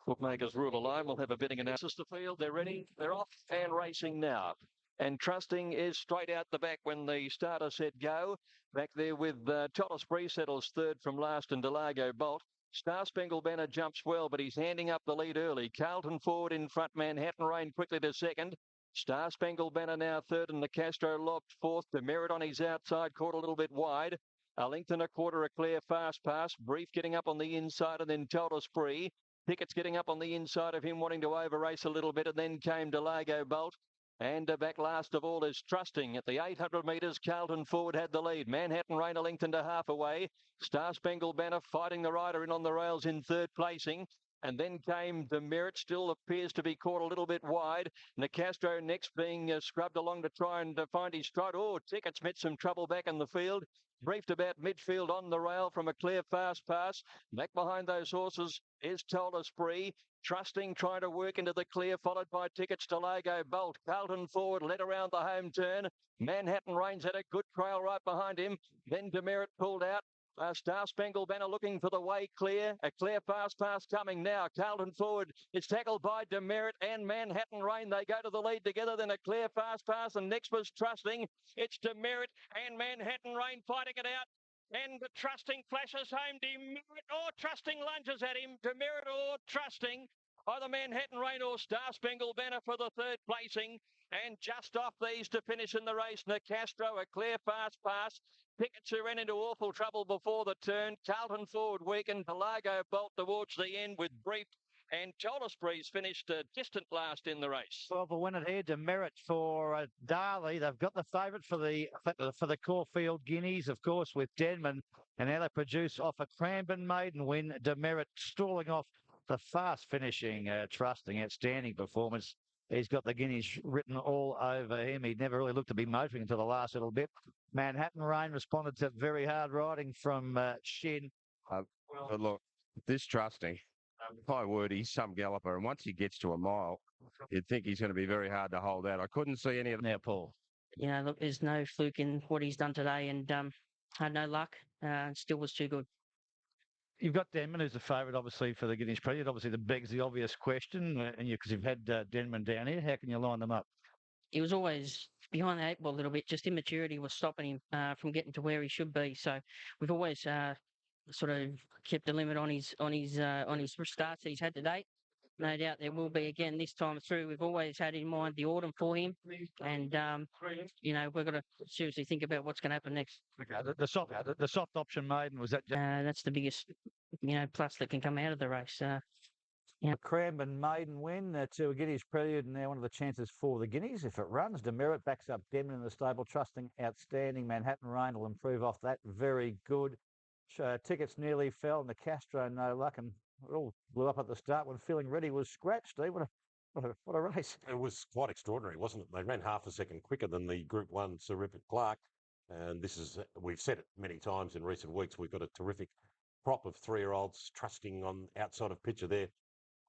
bookmakers rule a line. We'll have a betting analysis. The field, they're ready. They're off and racing now. And Trusting is straight out the back when the starter said go. Back there with Tollesprit settles third from last and Delago Bolt. Star Spangled Banner jumps well, but he's handing up the lead early. Carlton forward in front. Manhattan Rain quickly to second. Star Spangled Banner now third, and the Castro locked fourth. Demerit on his outside, caught a little bit wide. A length and a quarter, a clear fast pass. Brief getting up on the inside, and then Tollesprit. Pickett's getting up on the inside of him, wanting to over race a little bit, and then came Delago Bolt. And back last of all is Trusting. At the 800 metres, Carlton forward had the lead. Manhattan Rain a length and a half away. Star Spangled Banner fighting the rider in on the rails in third placing. And then came Demerit, still appears to be caught a little bit wide. Nicastro next being scrubbed along to try and find his stride. Oh, Tickets met some trouble back in the field. Briefed about midfield on the rail from a clear fast pass. Back behind those horses is Tollesprit. Trusting, trying to work into the clear, followed by Tickets to Lago Bolt. Carlton forward, led around the home turn. Manhattan Rain's had a good trail right behind him. Then Demerit pulled out. Star Spangled Banner looking for the way clear. A clear fast pass coming now. Carlton forward. It's tackled by Demerit and Manhattan Rain. They go to the lead together. Then a clear fast pass, and next was Trusting. It's Demerit and Manhattan Rain fighting it out. And the Trusting flashes home. Demerit or Trusting lunges at him. Demerit or Trusting. Either Manhattan Rain or Star Spangled Banner for the third placing. And just off these to finish in the race, Nicastro, a clear fast pass. Pickets who ran into awful trouble before the turn. Carlton forward weakened. Pelago Bolt towards the end with Brief. And Tollesprit's finished distant last in the race. 12 a winner here. Demerit for Darley. They've got the favourite for the Caulfield Guineas, of course, with Denman. And now they produce off a Cranbourne maiden win. Demerit stalling off the fast finishing Trusting. Outstanding performance. He's got the Guineas written all over him. He never really looked to be motoring until the last little bit. Manhattan Rain responded to very hard riding from Shin. Look, This Trusting, my word, he's some galloper. And once he gets to a mile, you'd think he's going to be very hard to hold out. I couldn't see any of now, Paul. You know, look, there's no fluke in what he's done today, and had no luck. Still was too good. You've got Denman, who's the favourite, obviously, for the Guineas Prelude. Obviously, the begs the obvious question, and because you've had Denman down here, how can you line them up? He was always behind the eight ball a little bit. Just immaturity was stopping him from getting to where he should be. So we've always sort of kept a limit on his starts that he's had to date. No doubt there will be again this time through. We've always had in mind the autumn for him, and you know, we've got to seriously think about what's going to happen next. Okay, the soft option maiden, was that? That's the biggest, you know, plus that can come out of the race. Yeah. Cranbourne maiden win to a Guineas Prelude, and now one of the chances for the Guineas. If it runs, Demerit backs up Denman in the stable, Trusting outstanding. Manhattan Rain will improve off that. Very good. Tickets nearly fell, and the Castro no luck, and it all blew up at the start when Feeling Ready was scratched. Steve, what a race! It was quite extraordinary, wasn't it? They ran half a second quicker than the Group 1 Sir Rupert Clark, and this is, we've said it many times in recent weeks, we've got a terrific prop of 3-year-olds trusting on outside of picture there.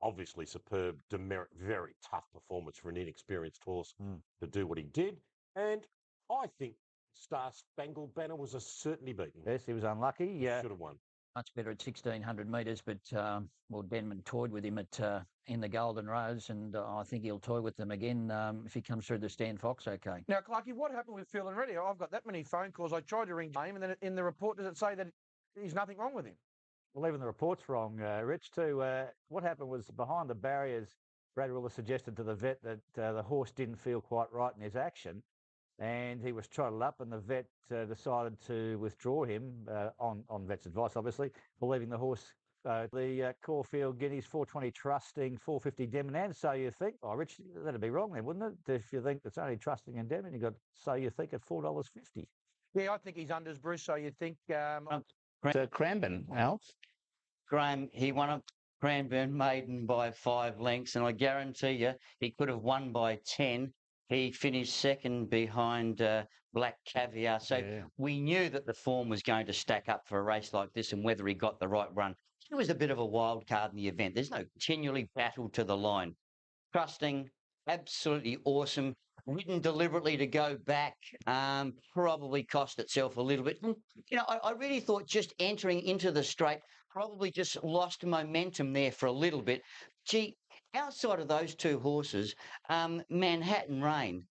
Obviously superb Demerit, very tough performance for an inexperienced horse to do what he did. And I think Star Spangled Banner was a certainty beaten. Yes, he was unlucky. Yeah, should have won. Much better at 1,600 metres, but well, Denman toyed with him at in the Golden Rose, and I think he'll toy with them again if he comes through the Stan Fox. Okay. Now, Clarkie, what happened with Feeling Ready? I've got that many phone calls. I tried to ring James, and then in the report, does it say that there's nothing wrong with him? Well, even the report's wrong, Rich, too. What happened was behind the barriers, Brad Riller suggested to the vet that the horse didn't feel quite right in his action, and he was trotted up, and the vet decided to withdraw him on vet's advice, obviously, believing the horse. The Caulfield Guineas 420 Trusting, 450 Denman, and So You Think. Oh, Rich, that'd be wrong then, wouldn't it? If you think it's only Trusting and Denman, you got So You Think at $4.50. Yeah, I think he's unders, Bruce. So you think? Cranbourne, Al? Graham, he won a Cranbourne maiden by 5 lengths, and I guarantee you he could have won by 10. He finished second behind Black Caviar. So we knew that the form was going to stack up for a race like this, and whether he got the right run. It was a bit of a wild card in the event. There's no continually battle to the line. Trusting, absolutely awesome. Ridden deliberately to go back, probably cost itself a little bit. And, you know, I really thought just entering into the straight probably just lost momentum there for a little bit. Gee, outside of those two horses, Manhattan Rain,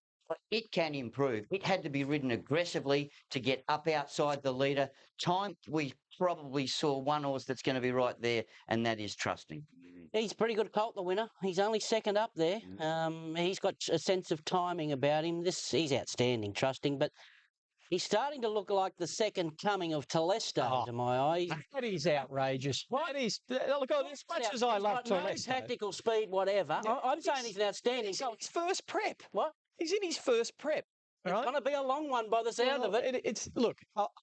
it can improve. It had to be ridden aggressively to get up outside the leader. Time, we probably saw one horse that's going to be right there, and that is Trusting. He's pretty good colt, the winner. He's only second up there. He's got a sense of timing about him. He's outstanding, Trusting, but he's starting to look like the second coming of Telesto to my eyes. That is outrageous. That is, look, as much as I love no Telesto. tactical speed, whatever. I'm saying he's outstanding. He's in his first prep. What? He's in his first prep. It's going to be a long one by the sound of it. Look,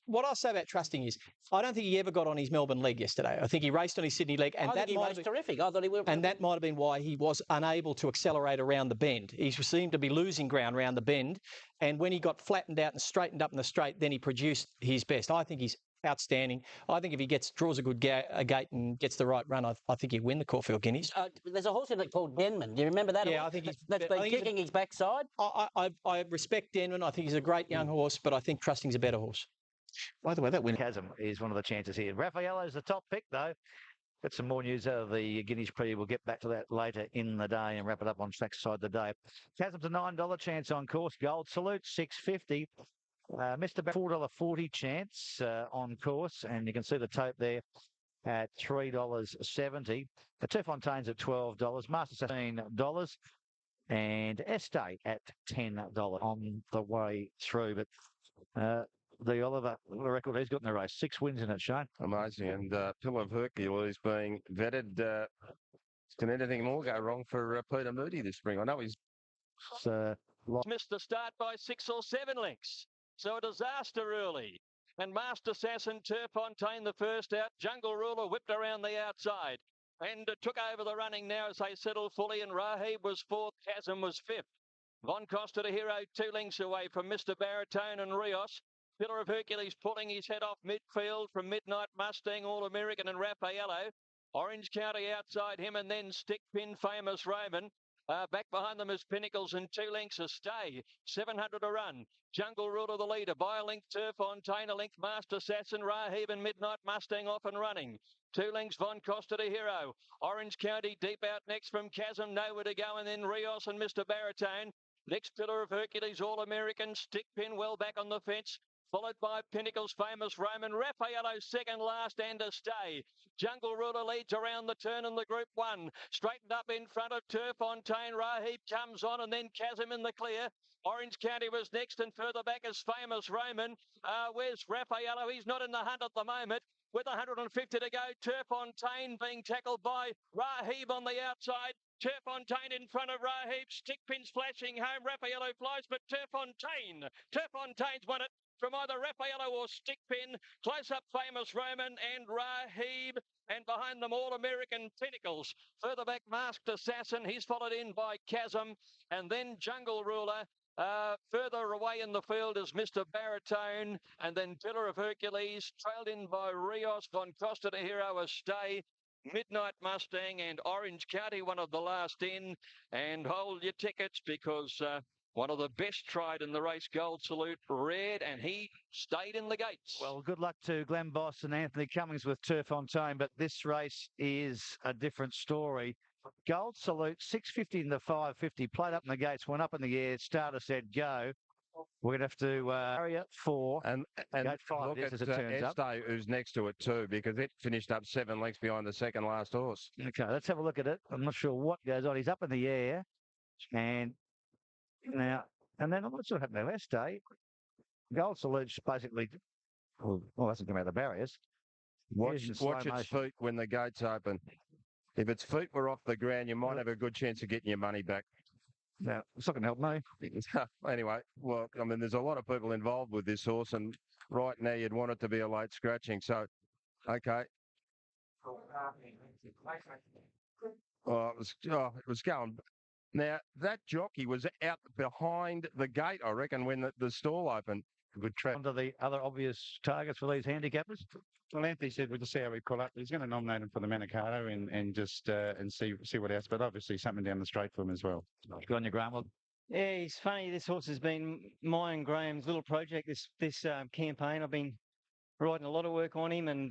what I'll say about Trusting is I don't think he ever got on his Melbourne leg yesterday. I think he raced on his Sydney leg. And I think he raced terrific. I thought he would. And that might have been why he was unable to accelerate around the bend. He seemed to be losing ground around the bend. And when he got flattened out and straightened up in the straight, then he produced his best. I think he's outstanding. I think if he draws a good gate and gets the right run, I think he'll win the Caulfield Guineas. There's a horse in it called Denman. Do you remember that? Yeah, I think that's been kicking his backside. I respect Denman. I think he's a great young horse, but I think Trusting's a better horse. By the way, that win chasm is one of the chances here. Raffaello's the top pick, though. Got some more news out of the Guineas Prix. We'll get back to that later in the day and wrap it up on Trackside today. Chasm's a $9 chance on course. Gold Salute, $6.50. Mr. $4.40 chance on course, and you can see the tote there at $3.70. The Two Fontaines at $12, Master $16, and Estate at $10 on the way through. But the Oliver record he's got in the race, 6 wins in it, Shane. Amazing. And Pillar of Hercules being vetted. Can anything more go wrong for Peter Moody this spring? I know he's missed the start by 6 or 7 lengths. So a disaster early. And Master Assassin, Turfontaine the first out. Jungle Ruler whipped around the outside and took over the running now as they settled fully. And Rahib was 4th, Chasm was 5th. Von Costa to Hero 2 lengths away from Mr. Baritone and Rios. Pillar of Hercules pulling his head off midfield from Midnight Mustang, All-American and Raffaello. Orange County outside him, and then Stick Pin Famous Roman. Back behind them is Pinnacles and 2 lengths a stay. 700 a run. Jungle Ruler the leader. By a length, Turf Fontaine, a length, Master Assassin, Rahib and Midnight Mustang off and running. 2 lengths, Von Costa to Hero. Orange County deep out next from Chasm, nowhere to go, and then Rios and Mr. Baritone. Next, Pillar of Hercules, All-American, Stick Pin well back on the fence. Followed by Pinnacles Famous Roman, Raffaello second last and a stay. Jungle Ruler leads around the turn in the Group 1. Straightened up in front of Turf Fontaine. Rahib comes on and then Chasm in the clear. Orange County was next and further back is Famous Roman. Where's Raffaello? He's not in the hunt at the moment. With 150 to go, Turf Fontaine being tackled by Rahib on the outside. Turf Fontaine in front of Rahib. Stick Pins flashing home. Raffaello flies, but Turf Fontaine's won it from either Raffaello or Stick Pin. Close up Famous Roman and Rahib, and behind them All American Pinnacles. Further back Masked Assassin, he's followed in by Chasm, and then Jungle Ruler. Further away in the field is Mr. Baritone, and then Pillar of Hercules, trailed in by Rios, Von Costa to Hero, a stay. Midnight Mustang and Orange County, one of the last in. And hold your tickets because one of the best tried in the race, Gold Salute, red, and he stayed in the gates. Well, good luck to Glenn Boss and Anthony Cummings with Turf Fontaine, but this race is a different story. Gold Salute, 650 in the 550, played up in the gates, went up in the air, starter said go. We're going to have to barrier 4 and gate 5 look it is, at as it turns up. Estee, who's next to it too, because it finished up 7 lengths behind the second last horse. Okay, let's have a look at it. I'm not sure what goes on. He's up in the air, and now, and then what's what happened to Estee? Gold Salute's basically, well, hasn't come out of the barriers. Watch its feet when the gates open. If its feet were off the ground, you might have a good chance of getting your money back. No, it's not going to help me. Anyway, well, I mean, there's a lot of people involved with this horse, and right now you'd want it to be a late scratching. So, okay. It was going. Now, that jockey was out behind the gate, I reckon, when the stall opened. Good track. Onto the other obvious targets for these handicappers. Well, Anthony said we'll just see how we pull up. He's going to nominate him for the Manikato and just and see what else. But obviously something down the straight for him as well. Good on you, Graham. Well, Yeah, he's funny. This horse has been mine and Graham's little project this campaign. I've been writing a lot of work on him, and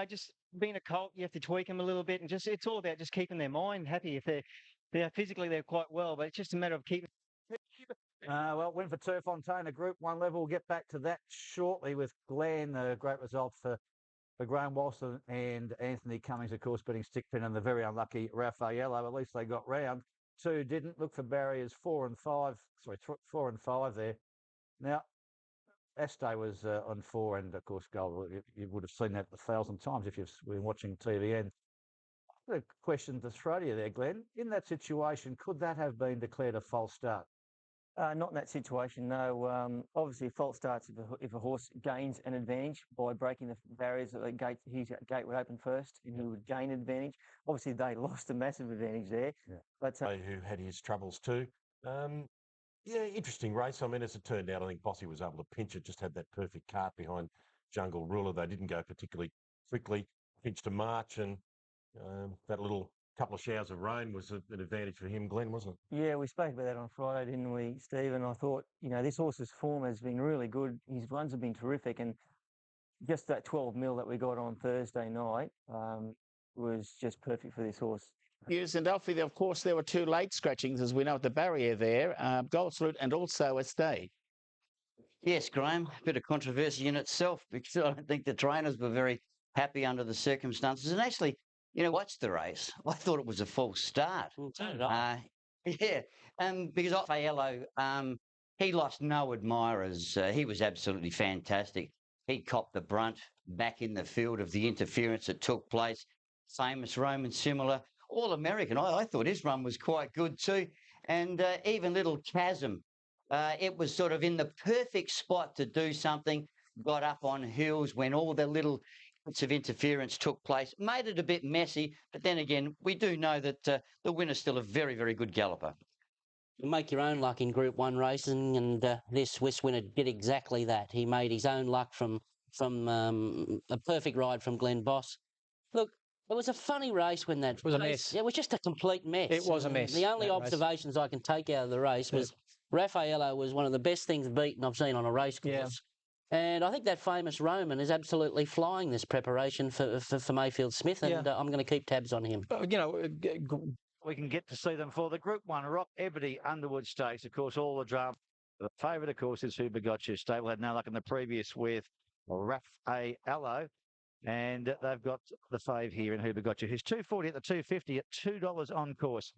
just being a colt, you have to tweak him a little bit, and just it's all about just keeping their mind happy. If they're physically they're quite well, but it's just a matter of keeping. Well, win for Turf Fontaine, a Group 1 level. We'll get back to that shortly with Glenn. A great result for Graham Walston and Anthony Cummings, of course, beating Stickpin and the very unlucky Raffaello. At least they got round. 2 didn't. Look for barriers 4 and 5. Sorry, 4 and 5 there. Now, Estee was on 4, and of course, Gold. You would have seen that 1,000 times if you've been watching TVN. A question to throw to you there, Glenn. In that situation, could that have been declared a false start? Not in that situation, no. Obviously, false starts if a horse gains an advantage by breaking the barriers at the gate. His gate would open first, and he would gain advantage. Obviously, they lost a massive advantage there. Yeah. But who had his troubles too. Yeah, interesting race. I mean, as it turned out, I think Bossy was able to pinch it. Just had that perfect cart behind Jungle Ruler. They didn't go particularly quickly. Pinched to March, and that little couple of showers of rain was an advantage for him, Glenn, wasn't it? Yeah, we spoke about that on Friday, didn't we, Steve? And I thought, this horse's form has been really good. His runs have been terrific, and just that 12 mil that we got on Thursday night was just perfect for this horse. Yes, and Alfie, of course, there were 2 late scratchings, as we know, at the barrier there, Gold Salute and also Estee. Yes, Graham, a bit of controversy in itself because I don't think the trainers were very happy under the circumstances. And actually, watched the race. I thought it was a false start. So did I. Yeah, because Raffaello, he lost no admirers. He was absolutely fantastic. He copped the brunt back in the field of the interference that took place. Famous Roman, similar. All American. I thought his run was quite good too. And even little Chasm, it was sort of in the perfect spot to do something. Got up on heels when all the little bits of interference took place. Made it a bit messy, but then again, we do know that the winner's still a very, very good galloper. You make your own luck in Group 1 racing, and this Swiss winner did exactly that. He made his own luck from a perfect ride from Glenn Boss. Look, It was a funny race when that... It was a mess. It was just a complete mess. It was a mess, The only that race. observations I can take out of the race was Raffaello was one of the best things beaten I've seen on a race course. And I think that famous Roman is absolutely flying this preparation for Mayfield Smith, and I'm going to keep tabs on him. We can get to see them for the Group 1 Rock Ebony Underwood Stakes. Of course, all the drama. The favourite, of course, is Who Begot You. Stable had no luck in the previous with Raffaello. And they've got the fave here in Who Begot You. He's 240 at the 250 at $2 on course.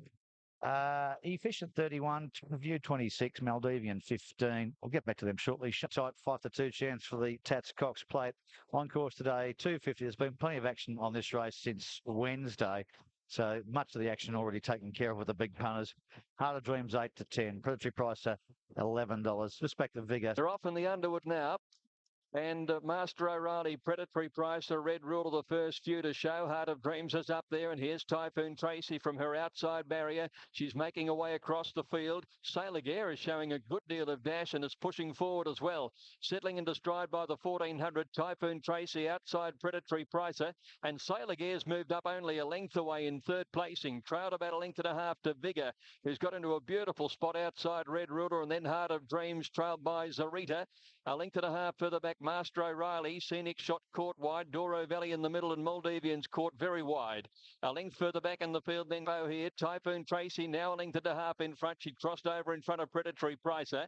Efficient 31, View 26, Maldivian 15. We'll get back to them shortly. Tight 5-2 chance for the Tats Cox plate. On course today, 250. There's been plenty of action on this race since Wednesday. So much of the action already taken care of with the big punters. Heart of Dreams 8-10. Predatory Pricer $11. Respective Vigor. They're off in the Underwood now. And Master O'Reilly, Predatory Pricer, Red Rule of the first few to show. Heart of Dreams is up there, and here's Typhoon Tracy from her outside barrier. She's making her way across the field. Sailor Gare is showing a good deal of dash and is pushing forward as well. Settling into stride by the 1400, Typhoon Tracy outside Predatory Pricer, and Sailor Gare's moved up only a length away in third placing. Trailed about a length and a half to Vigor, who's got into a beautiful spot outside Red Ruler, and then Heart of Dreams trailed by Zarita. A length and a half further back, Master O'Reilly. Scenic Shot caught wide. Doro Valley in the middle, and Maldivians caught very wide. A length further back in the field, then go here. Typhoon Tracy now a length and a half in front. She crossed over in front of Predatory Pricer.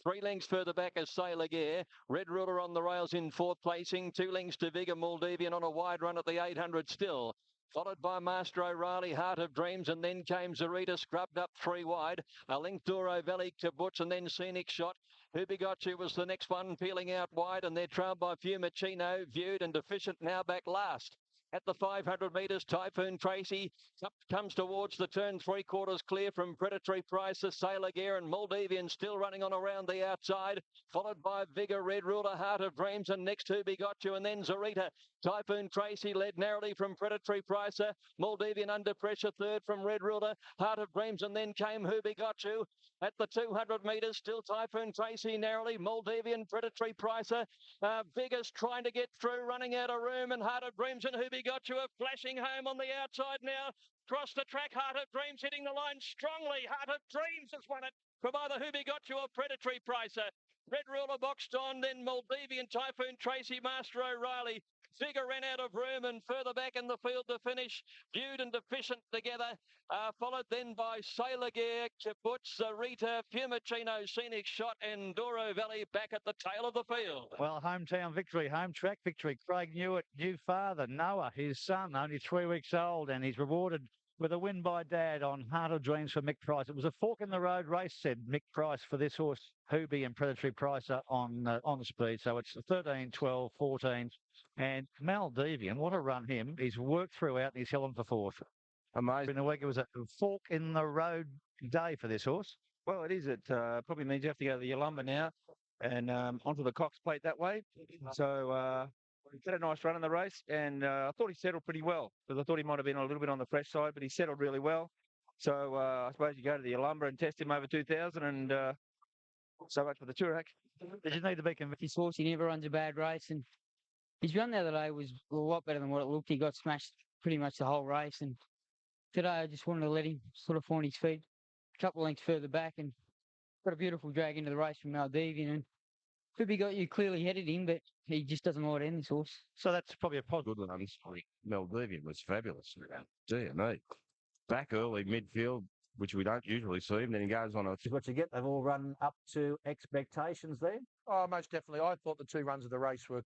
3 lengths further back is Sailor Gare. Red Ruler on the rails in fourth placing. 2 lengths to Vigor. Maldivian on a wide run at the 800 still. Followed by Master O'Reilly, Heart of Dreams, and then came Zarita, scrubbed up 3 wide. A length Doro Valley, Kibbutz, and then Scenic Shot. Who Begot You was the next one, peeling out wide, and they're trailed by Fiumicino, Viewed and Deficient, now back last. At the 500 metres, Typhoon Tracy comes towards the turn, 3/4 clear from Predatory Pricer, Sailor Gare, and Maldivian still running on around the outside, followed by Vigor, Red Ruler, Heart of Dreams, and next Who Begot You, and then Zarita. Typhoon Tracy led narrowly from Predatory Pricer, Maldivian under pressure, third from Red Ruler, Heart of Dreams, and then came Who Begot You. At the 200 metres, still Typhoon Tracy narrowly, Maldivian, Predatory Pricer, Vigor's trying to get through, running out of room, and Heart of Dreams and Who Begot You are flashing home on the outside now. Cross the track, Heart of Dreams hitting the line strongly. Heart of Dreams has won it from either Who Begot You or Predatory Pricer. Red Ruler boxed on, then Maldivian, Typhoon Tracy, Master O'Reilly. Vigor ran out of room, and further back in the field to finish, Viewed and Deficient together, followed then by Sailor Gare, Kibbutz, Zarita, Fiumicino, Scenic Shot, and Doro Valley back at the tail of the field. Well, hometown victory, home track victory. Craig Newitt, new father, Noah, his son, only 3 weeks old, and he's rewarded with a win by Dad on Heart of Dreams for Mick Price. It was a fork in the road race, said Mick Price, for this horse, Hoobie and Predatory Pricer on the speed. So it's 13, 12, 14. And Maldivian, what a run him. He's worked throughout and he's held him for fourth. Amazing. In the week, it was a fork in the road day for this horse. Well, it is. It probably means you have to go to the Yolumba now and onto the Cox plate that way. So he had a nice run in the race, and I thought he settled pretty well, because I thought he might have been a little bit on the fresh side, but he settled really well. So I suppose you go to the Yolumba and test him over 2,000, and so much for the Turak. Did you need to be convinced? His horse, he never runs a bad race, and his run the other day was a lot better than what it looked. He got smashed pretty much the whole race, and today I just wanted to let him sort of find his feet a couple of lengths further back, and got a beautiful drag into the race from Maldivian, and Who Begot You clearly headed him, but he just doesn't like to end this horse. So that's probably a positive. Good one. Maldivian was fabulous. Dear me. Back early midfield, which we don't usually see, and then he goes on a... What you get, they've all run up to expectations there. Oh, most definitely. I thought the 2 runs of the race were...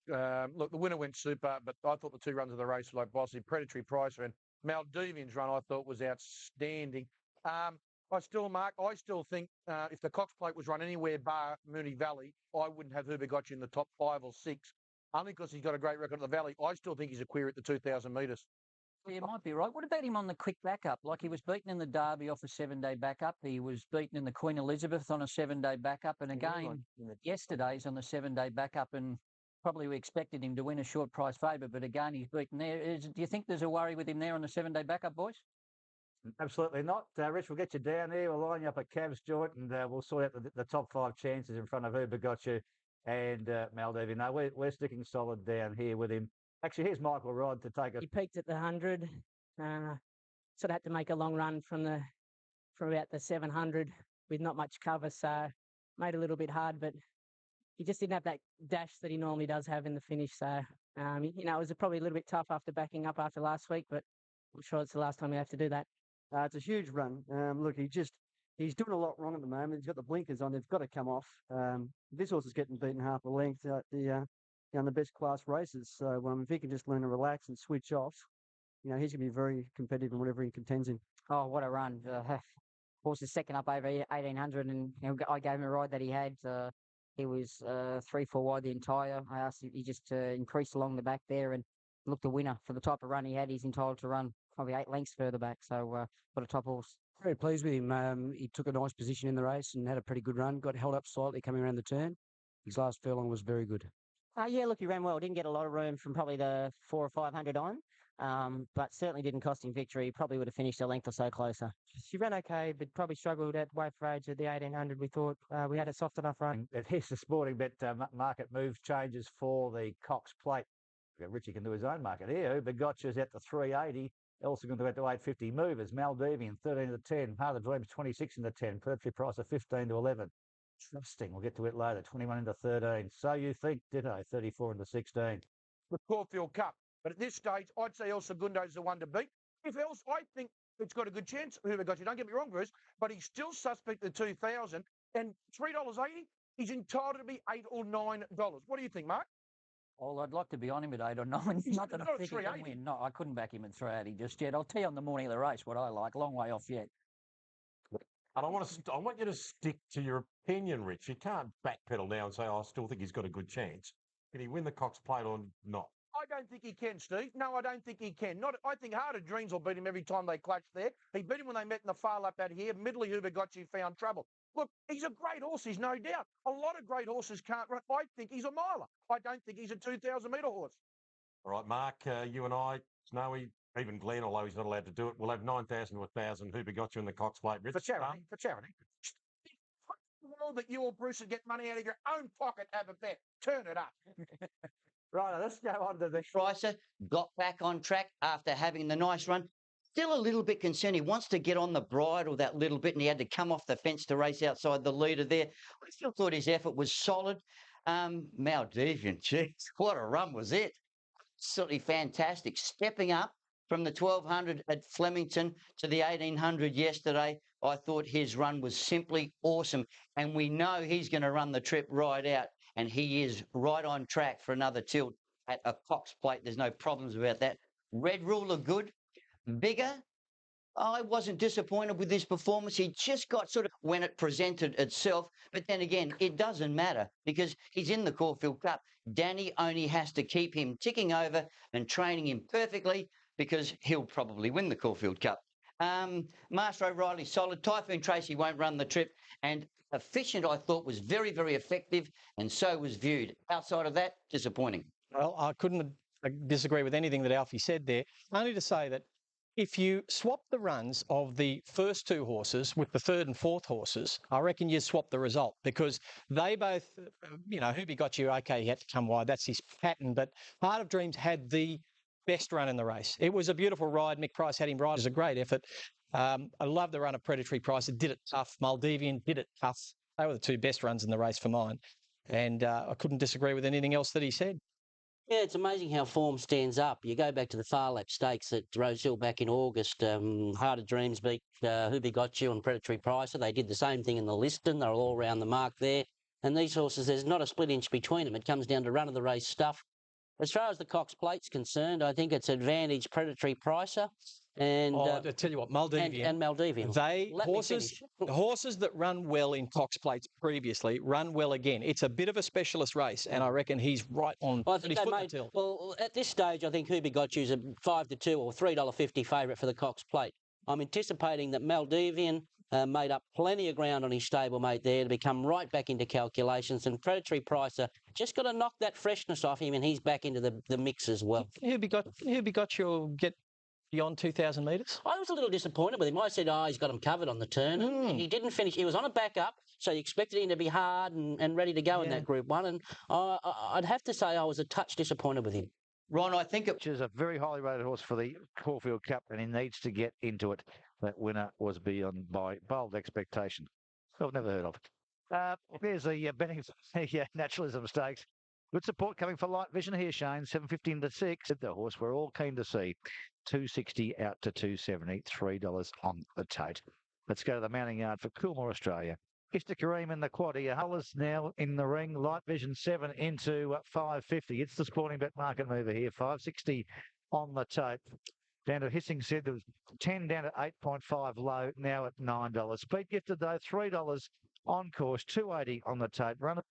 look, the winner went super, but I thought the 2 runs of the race were like bossy. Predatory Pricer and Maldivian's run I thought was outstanding. I still think if the Cox plate was run anywhere bar Moonee Valley, I wouldn't have Who Begot You in the top 5 or 6. Only because he's got a great record at the Valley. I still think he's a query at the 2,000 metres. Yeah, you might be right. What about him on the quick backup? Like, he was beaten in the Derby off a 7-day backup. He was beaten in the Queen Elizabeth on a 7-day backup. And again, yesterday's on the 7-day backup. And probably we expected him to win a short price favourite. But again, he's beaten there. Do you think there's a worry with him there on the 7-day backup, boys? Absolutely not. Rich, we'll get you down here. We'll line you up a Cavs joint, and we'll sort out the top 5 chances in front of Who Begot You and Maldivian. No, we're sticking solid down here with him. Actually, here's Michael Rod to take it. He peaked at the 100. Sort of had to make a long run from about the 700 with not much cover, so made it a little bit hard, but he just didn't have that dash that he normally does have in the finish. So, it was probably a little bit tough after backing up after last week, but I'm sure it's the last time we have to do that. It's a huge run. Look, he's doing a lot wrong at the moment. He's got the blinkers on. They've got to come off. This horse is getting beaten half a length at the best class races. So if he can just learn to relax and switch off, he's going to be very competitive in whatever he contends in. Oh, what a run. Horse is second up over 1,800, and I gave him a ride that he had. He was 3-4 wide the entire. I asked him, he just increased along the back there and looked a winner. For the type of run he had, he's entitled to run probably 8 lengths further back. So, what a top horse. Very pleased with him. He took a nice position in the race and had a pretty good run. Got held up slightly coming around the turn. His last furlong was very good. Yeah, look, he ran well. Didn't get a lot of room from probably the 400 or 500 on. But certainly didn't cost him victory. He probably would have finished a length or so closer. She ran okay, but probably struggled at weight for age at the 1,800. We thought we had a soft enough run. Here's the sporting bet market move changes for the Cox Plate. Richie can do his own market here. Begotcha's at the 380. Elsa going to at the 850. Movers, Maldivian 13 to 10. Heart of the Dreams 26 into 10. Poetry Price of 15 to 11. Trusting, we'll get to it later. 21 into 13. So you think, ditto, 34 into 16. The Caulfield Cup. But at this stage, I'd say El Segundo is the one to beat. If else, I think it's got a good chance. Whoever got you, don't get me wrong, Bruce, but he's still suspect at 2,000 and $3.80. He's entitled to be $8 or $9. What do you think, Mark? Well, I'd like to be on him at 8 or 9. Not that I think he can win. No, I couldn't back him at 380 just yet. I'll tell you on the morning of the race what I like. Long way off yet. And I want you to stick to your opinion, Rich. You can't backpedal now and say, I still think he's got a good chance. Can he win the Cox Plate or not? I don't think he can, Steve. No, I don't think he can. I think Heart of Dreams will beat him every time they clutch there. He beat him when they met in the far lap out here. Middley, Hoover got you, found trouble. Look, he's a great horse, he's no doubt. A lot of great horses can't run. I think he's a miler. I don't think he's a 2,000-metre horse. All right, Mark, you and I, Snowy, even Glenn, although he's not allowed to do it, we'll have 9,000 to 1,000. Who begot you in the Cox Plate, Rich? For charity. Well, that you or Bruce would get money out of your own pocket, have a bet. Turn it up. Right, let's go on to the... Pricer got back on track after having the nice run. Still a little bit concerned. He wants to get on the bridle that little bit, and he had to come off the fence to race outside the leader there. I still thought his effort was solid. Maldivian, geez, what a run was it. Absolutely fantastic. Stepping up from the 1,200 at Flemington to the 1,800 yesterday, I thought his run was simply awesome. And we know he's going to run the trip right out, and he is right on track for another tilt at a Cox Plate. There's no problems about that. Red Ruler good. Bigger, I wasn't disappointed with this performance. He just got sort of when it presented itself. But then again, it doesn't matter because he's in the Caulfield Cup. Danny only has to keep him ticking over and training him perfectly because he'll probably win the Caulfield Cup. Master O'Reilly solid. Typhoon Tracy won't run the trip. And Efficient, I thought, was very, very effective, and so was Viewed. Outside of that, disappointing. Well, I couldn't disagree with anything that Alfie said there, only to say that if you swap the runs of the first two horses with the third and fourth horses, I reckon you'd swap the result because they both, Hoobie got you, okay, he had to come wide, that's his pattern, but Heart of Dreams had the best run in the race. It was a beautiful ride. Mick Price had him right. It was a great effort. I love the run of Predatory Price. It did it tough. Maldivian did it tough. They were the two best runs in the race for mine. And I couldn't disagree with anything else that he said. Yeah, it's amazing how form stands up. You go back to the Far Lap Stakes at Rosehill back in August. Heart of Dreams beat Who Got You and Predatory Pricer. They did the same thing in the Liston. They're all around the mark there. And these horses, there's not a split inch between them. It comes down to run-of-the-race stuff. As far as the Cox Plate's concerned, I think it's advantage Predatory Pricer. And I tell you what, Maldivian and Maldivian. Horses that run well in Cox Plates previously run well again. It's a bit of a specialist race, and I reckon he's right on. Well, I think they made, well, at this stage, I think Who Got You's a $5 or $3.50 favourite for the Cox Plate. I'm anticipating that Maldivian made up plenty of ground on his stablemate there to become right back into calculations, and Predatory Pricer just got to knock that freshness off him, and he's back into the mix as well. Who Got You'll get beyond 2,000 metres? I was a little disappointed with him. I said, he's got him covered on the turn. He didn't finish. He was on a backup, so you expected him to be hard and ready to go in that Group 1. And I'd have to say I was a touch disappointed with him. Ron, I think which is a very highly rated horse for the Caulfield Cup, and he needs to get into it. That winner was beyond by bold expectation. I've never heard of it. There's the betting naturalism stakes. Good support coming for Light Vision here, Shane. 7.15 to 6. The horse we're all keen to see. 260 out to 270. $3 on the tote. Let's go to the mounting yard for Coolmore, Australia. Mr. Kareem in the quad here. Hullers now in the ring. Light Vision 7 into 550. It's the sporting bet market mover here. 560 on the tote. Down to Hissing Said there was 10 down to 8.5 low, now at $9. Speed Gifted though, $3 on course, 280 on the tote. Run it.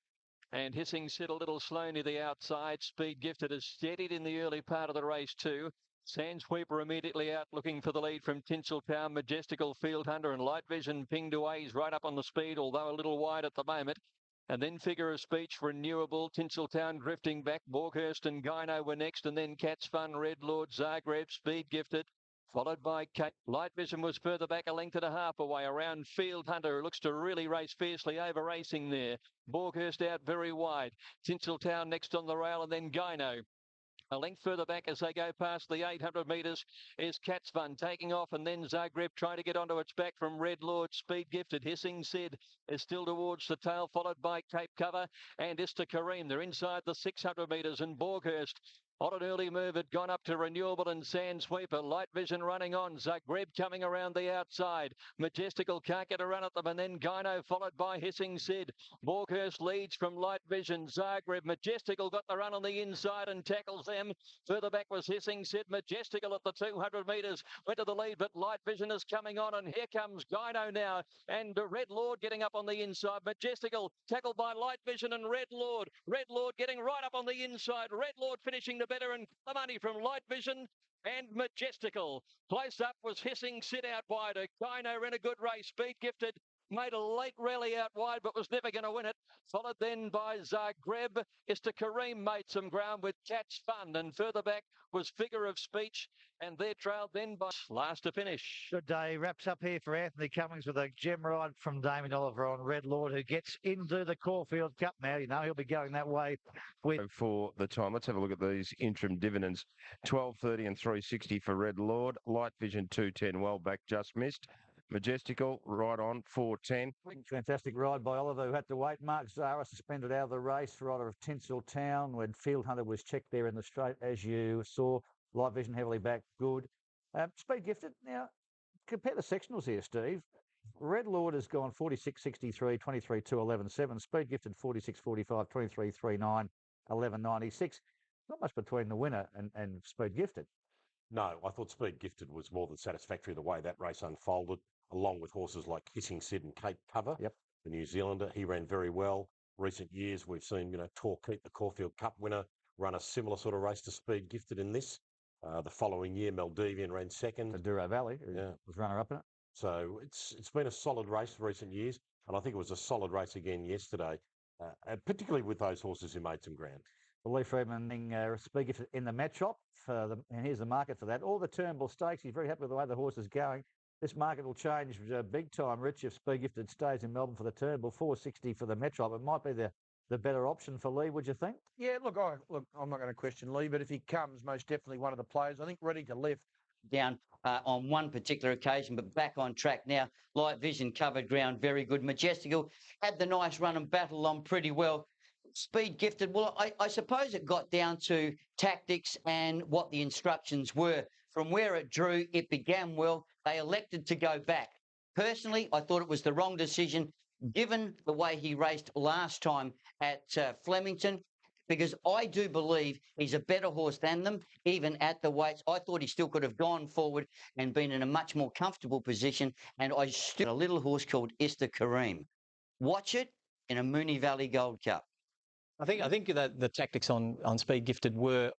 And Hissing Sid a little slow near the outside. Speed Gifted is steadied in the early part of the race too. Sandsweeper immediately out looking for the lead from Tinseltown. Majestical Field Hunter and Light Vision pinged away. He's right up on the speed, although a little wide at the moment. And then Figure of Speech, Renewable, Tinseltown drifting back. Borghurst and Gyno were next, and then Cat's Fun, Red Lord, Zagreb, Speed Gifted. Followed by Kate. Light Vision was further back, a length and a half away around Field Hunter, who looks to really race fiercely over racing there. Borghurst out very wide. Tinseltown next on the rail, and then Gyno. A length further back as they go past the 800 metres is Cat's Fun taking off, and then Zagreb trying to get onto its back from Red Lord. Speed Gifted. Hissing Sid is still towards the tail, followed by Cape Cover and Ista Kareem. They're inside the 600 metres, and Borghurst on an early move had gone up to Renewable and Sandsweeper. Light Vision running on. Zagreb coming around the outside. Majestical can't get a run at them, and then Gyno followed by Hissing Sid. Borghurst leads from Light Vision. Zagreb. Majestical got the run on the inside and tackles them. Further back was Hissing Sid. Majestical at the 200 metres went to the lead, but Light Vision is coming on, and here comes Gyno now, and Red Lord getting up on the inside. Majestical tackled by Light Vision and Red Lord. Red Lord getting right up on the inside. Red Lord finishing the better, and the money from Light Vision and Majestical. Close up was Hissing Sid out wide. Gyno in a good race. Speed Gifted made a late rally out wide, but was never going to win it. Followed then by Zagreb. Ista Kareem made some ground with Cat's Fun, and further back was Figure of Speech, and they're trailed then by last to finish. Good day. Wraps up here for Anthony Cummings with a gem ride from Damien Oliver on Red Lord, who gets into the Caulfield Cup now. You know, he'll be going that way with... For the time, let's have a look at these interim dividends. 12.30 and 3.60 for Red Lord. Light Vision 2.10, well back, just missed. Majestical, right on, 4.10. Fantastic ride by Oliver, who had to wait. Mark Zara suspended out of the race, rider of Tinseltown, when Field Hunter was checked there in the straight, as you saw. Light Vision heavily back, good. Speed Gifted. Now, compare the sectionals here, Steve. Red Lord has gone 46.63, 23.2, 11.7. Speed Gifted 46.45, 23.39, 11.96. Not much between the winner and Speed Gifted. No, I thought Speed Gifted was more than satisfactory the way that race unfolded, along with horses like Hissing Sid and Cape Cover. Yep. The New Zealander, he ran very well. Recent years, we've seen, Torquay, the Caulfield Cup winner, run a similar sort of race to Speed Gifted in this. The following year, Maldivian ran second. The Douro Valley was runner-up in it. So it's been a solid race for recent years, and I think it was a solid race again yesterday, and particularly with those horses who made some ground. Well, Lee Freeman Speed Gifted in the match shop, and here's the market for that. All the Turnbull Stakes, he's very happy with the way the horse is going. This market will change big time, Rich, if Speed Gifted stays in Melbourne for the Turnbull. 460 for the match shop. It might be the better option for Lee, would you think? Yeah, look, I'm not going to question Lee, but if he comes, most definitely one of the players, I think, ready to lift. Down on one particular occasion, but back on track now. Light Vision covered ground very good. Majestical had the nice run and battled on pretty well. Speed Gifted, well, I suppose it got down to tactics and what the instructions were. From where it drew, it began well. They elected to go back. Personally, I thought it was the wrong decision, given the way he raced last time at Flemington, because I do believe he's a better horse than them, even at the weights. I thought he still could have gone forward and been in a much more comfortable position, and I still a little horse called Ista Kareem. Watch it in a Moonee Valley Gold Cup. I think that the tactics on Speed Gifted were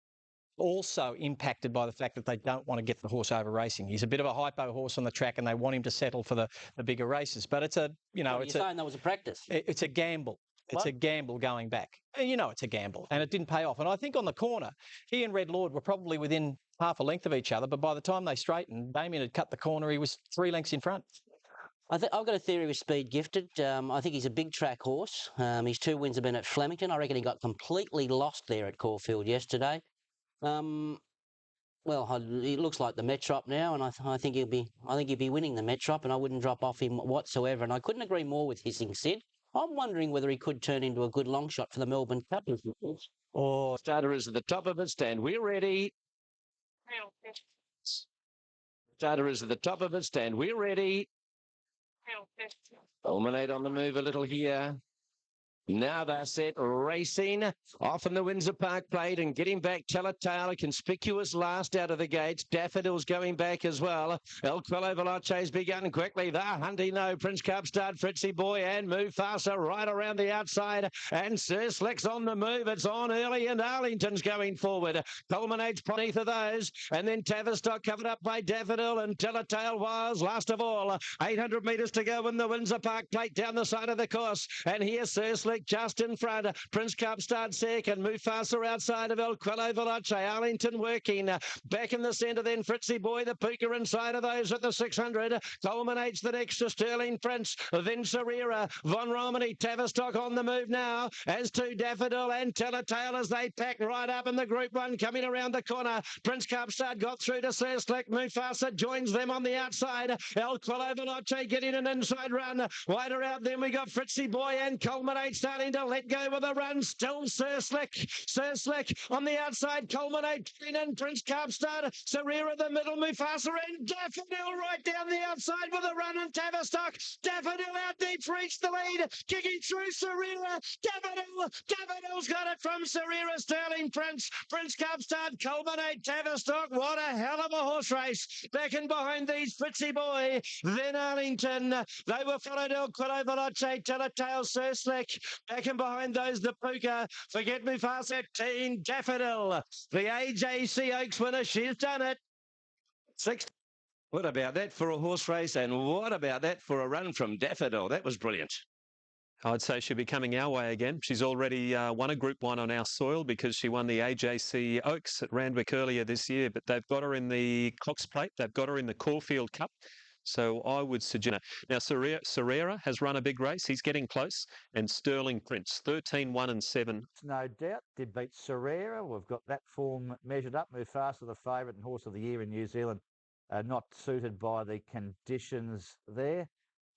also impacted by the fact that they don't want to get the horse over racing. He's a bit of a hypo horse on the track, and they want him to settle for the bigger races. But it's saying that was a practice. It's a gamble. It's a gamble going back. And it's a gamble, and it didn't pay off. And I think on the corner, he and Red Lord were probably within half a length of each other, but by the time they straightened, Damien had cut the corner. He was 3 lengths in front. I've got a theory with Speed Gifted. I think he's a big track horse. His 2 wins have been at Flemington. I reckon he got completely lost there at Caulfield yesterday. Well, it looks like the Metrop now, and I think he'll be winning the Metrop, and I wouldn't drop off him whatsoever. And I couldn't agree more with Hissing Sid. I'm wondering whether he could turn into a good long shot for the Melbourne Cup. Oh, starter is at the top of it, stand. We're ready. Starter is at the top of it, stand. We're ready. Culminate on the move a little here. Now they're set, racing. Off in the Windsor Park Plate and getting back Telltale, a conspicuous last out of the gates. Daffodil's going back as well. El Quello Veloce's begun quickly. The hunting, no. Prince Cupstart, Fritzy Boy and Move Faster right around the outside. And Sir Slick's on the move. It's on early and Arlington's going forward. Culminates beneath of those. And then Tavistock covered up by Daffodil and Telltale Wiles. Last of all, 800 metres to go in the Windsor Park Plate down the side of the course. And here's Sir Slick just in front. Prince Cupstart second. Move faster outside of El Quello Veloce. Arlington working. Back in the centre then Fritzy Boy. The Puka inside of those at the 600. Culminates the next to Sterling Prince. Then Serera. Von Romani. Tavistock on the move now. As to Daffodil and Telltale as they pack right up in the Group 1 coming around the corner. Prince Cupstart got through to Sir Slick. Mufasa joins them on the outside. El Quello Veloce getting an inside run. Wider out then we got Fritzy Boy and Culminate starting to let go with a run. Still Sir Slick. Sir Slick on the outside. Culminate in Prince Cupstart. Serera the middle. Mufasa and Daffodil right down the outside with a run and Tavistock. Daffodil out deep reached the lead. Kicking through Serera. Daffodil's got it from Serera. Sterling Prince. Prince Cupstart. Culminate Tavistock. What a hell of a horse race. Back in behind these Fritzy Boy. Then Arlington. They were followed El Quello Veloce. Telltale Sir Slick. Back in behind those, the Puka. Forget Me Fast 13, Daffodil. The AJC Oaks winner, she's done it. Six. What about that for a horse race? And what about that for a run from Daffodil? That was brilliant. I'd say she'll be coming our way again. She's already won a Group 1 on our soil because she won the AJC Oaks at Randwick earlier this year, but they've got her in the Cox Plate. They've got her in the Caulfield Cup. So I would suggest... Now, Serera has run a big race. He's getting close. And Sterling Prince, 13, 1 and 7. No doubt. Did beat Serera. We've got that form measured up. Move Faster, the favourite and horse of the year in New Zealand. Not suited by the conditions there.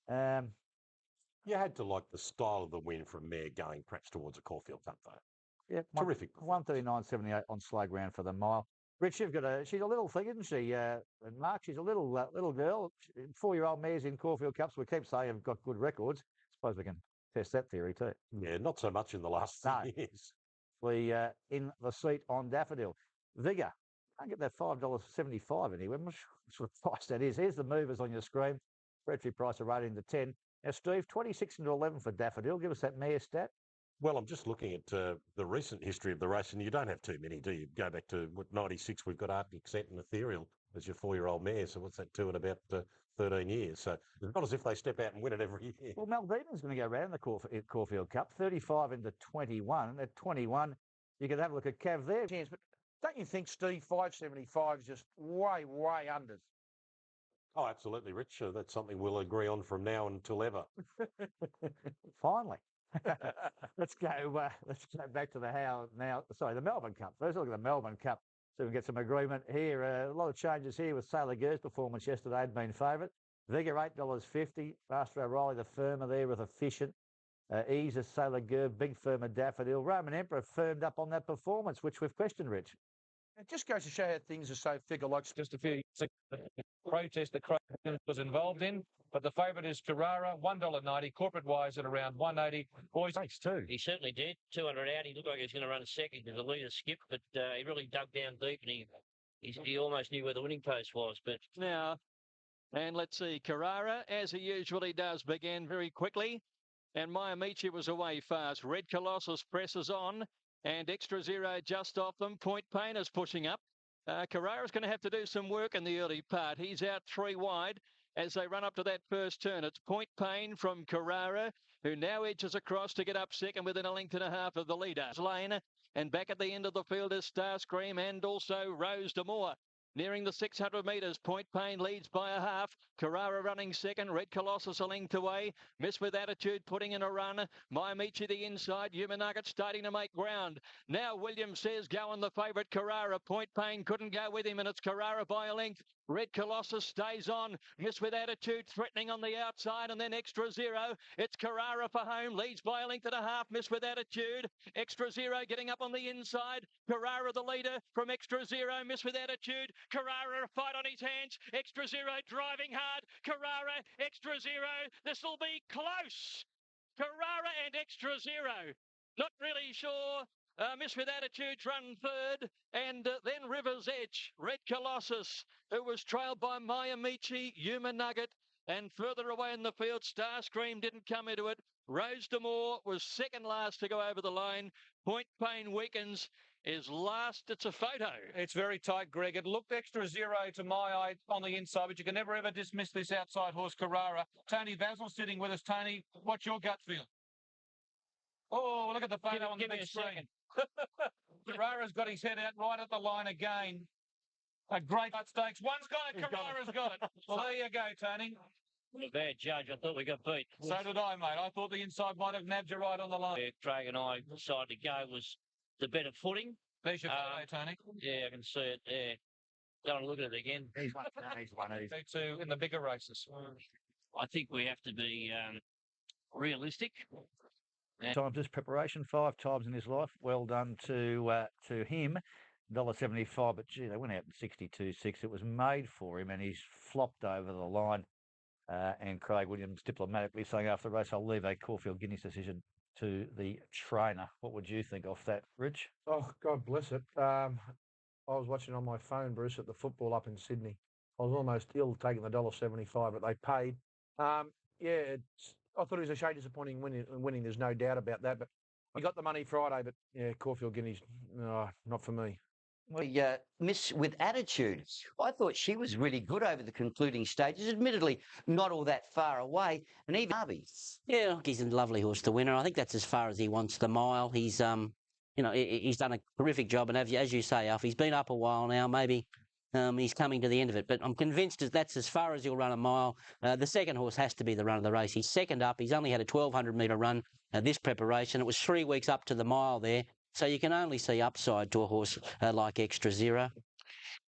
You had to like the style of the win from Mare going perhaps towards a Caulfield Cup, though. Yeah, terrific. 139.78 on slow ground for the mile. Rich, she's a little thing, isn't she? And Mark, she's a little girl. 4-year-old mares in Caulfield Cups. We keep saying have got good records. Suppose we can test that theory too. Yeah, not so much in the last few years. We in the seat on Daffodil. Vigor. Can't get that $5.75 anywhere. I'm not sure what sort of price that is. Here's the movers on your screen. Retry price of rating to 10. Now, Steve, 26 into 11 for Daffodil. Give us that mare stat. Well, I'm just looking at the recent history of the race, and you don't have too many, do you? Go back to 96, we've got Arctic Set and Ethereal as your 4-year-old mare. So what's that, 2 in about 13 years? So it's not as if they step out and win it every year. Well, Malvina's going to go around the Caulfield Cup, 35 into 21. At 21, you can have a look at Cav there. But don't you think, Steve, 575 is just way unders? Oh, absolutely, Rich. That's something we'll agree on from now until ever. Finally. Let's go back to the Melbourne Cup. First look at the Melbourne Cup so we can get some agreement here. A lot of changes here with Sailor Gur's performance yesterday had been favourite. Vigor $8.50. Faster O'Reilly the firmer there with Efficient. Ease of Sailor Gur, big firmer Daffodil. Roman Emperor firmed up on that performance, which we've questioned, Rich. It just goes to show how things are so fickle. Like just a few protest that Crow was involved in. But the favourite is Carrara, $1.90. Corporate wise at around $1.80. Boys, thanks too. He certainly did. 200 out. He looked like he was going to run a second because the leader skipped, but he really dug down deep and he almost knew where the winning post was. But now, and let's see, Carrara, as he usually does, began very quickly. And Miamichi was away fast. Red Colossus presses on. And Extra Zero just off them. Point Pain is pushing up. Carrara's going to have to do some work in the early part. He's out 3 wide as they run up to that first turn. It's Point Pain from Carrara, who now edges across to get up second within 1.5 lengths of the leader. Lane, and back at the end of the field is Starscream and also Rose D'Amour. Nearing the 600 metres, Point Pain leads by a half. Carrara running second. Red Colossus a length away. Miss with Attitude putting in a run. Miamichi the inside. Human Nugget starting to make ground. Now Williams says go on the favourite Carrara. Point Pain couldn't go with him, and it's Carrara by a length. Red Colossus stays on. Miss with Attitude threatening on the outside, and then Extra Zero. It's Carrara for home. Leads by a length and a half. Miss with Attitude. Extra Zero getting up on the inside. Carrara the leader from Extra Zero. Miss with Attitude. Carrara a fight on his hands. Extra Zero driving hard. Carrara, Extra Zero. This will be close. Carrara and Extra Zero. Not really sure. Miss with Attitudes run third, and then River's Edge, Red Colossus, who was trailed by Miamichi, Yuma Nugget, and further away in the field, Starscream didn't come into it. Rose D'Amour was second last to go over the line. Point Pain Weekends is last. It's a photo. It's very tight, Greg. It looked Extra Zero to my eye on the inside, but you can never ever dismiss this outside horse, Carrara. Tony Basil sitting with us. Tony, what's your gut feel? Oh, look at the photo on the big screen. Carrara's got his head out right at the line again. A great stakes. One's got it. Carrara's got it. Well, there you go, Tony. A bad judge. I thought we got beat. So did I, mate. I thought the inside might have nabbed you right on the line. Where Craig and I decided to go was the better footing. There's your photo, Tony. Yeah, I can see it there. Don't want to look at it again. He's one of these. Two in the bigger races. I think we have to be realistic. Times this preparation 5 times in his life. Well done to him. $1.75, but gee, they went out in 62.6. It was made for him, and he's flopped over the line. And Craig Williams diplomatically saying after the race, I'll leave a Caulfield Guineas decision to the trainer. What would you think of that, Rich? Oh, God bless it. I was watching on my phone, Bruce, at the football up in Sydney. I was almost ill taking the $1.75, but they paid. I thought it was a shade disappointing winning. There's no doubt about that. But he got the money Friday. But yeah, Caulfield Guineas, not for me. Miss with Attitude. I thought she was really good over the concluding stages. Admittedly, not all that far away. And even Harvey. Yeah, look, he's a lovely horse to winner. I think that's as far as he wants the mile. He's he's done a terrific job. And as you say, Alf, he's been up a while now. Maybe he's coming to the end of it. But I'm convinced that's as far as he'll run a mile. The second horse has to be the run of the race. He's second up. He's only had a 1,200-metre run this preparation. It was 3 weeks up to the mile there. So you can only see upside to a horse like Extra Zero.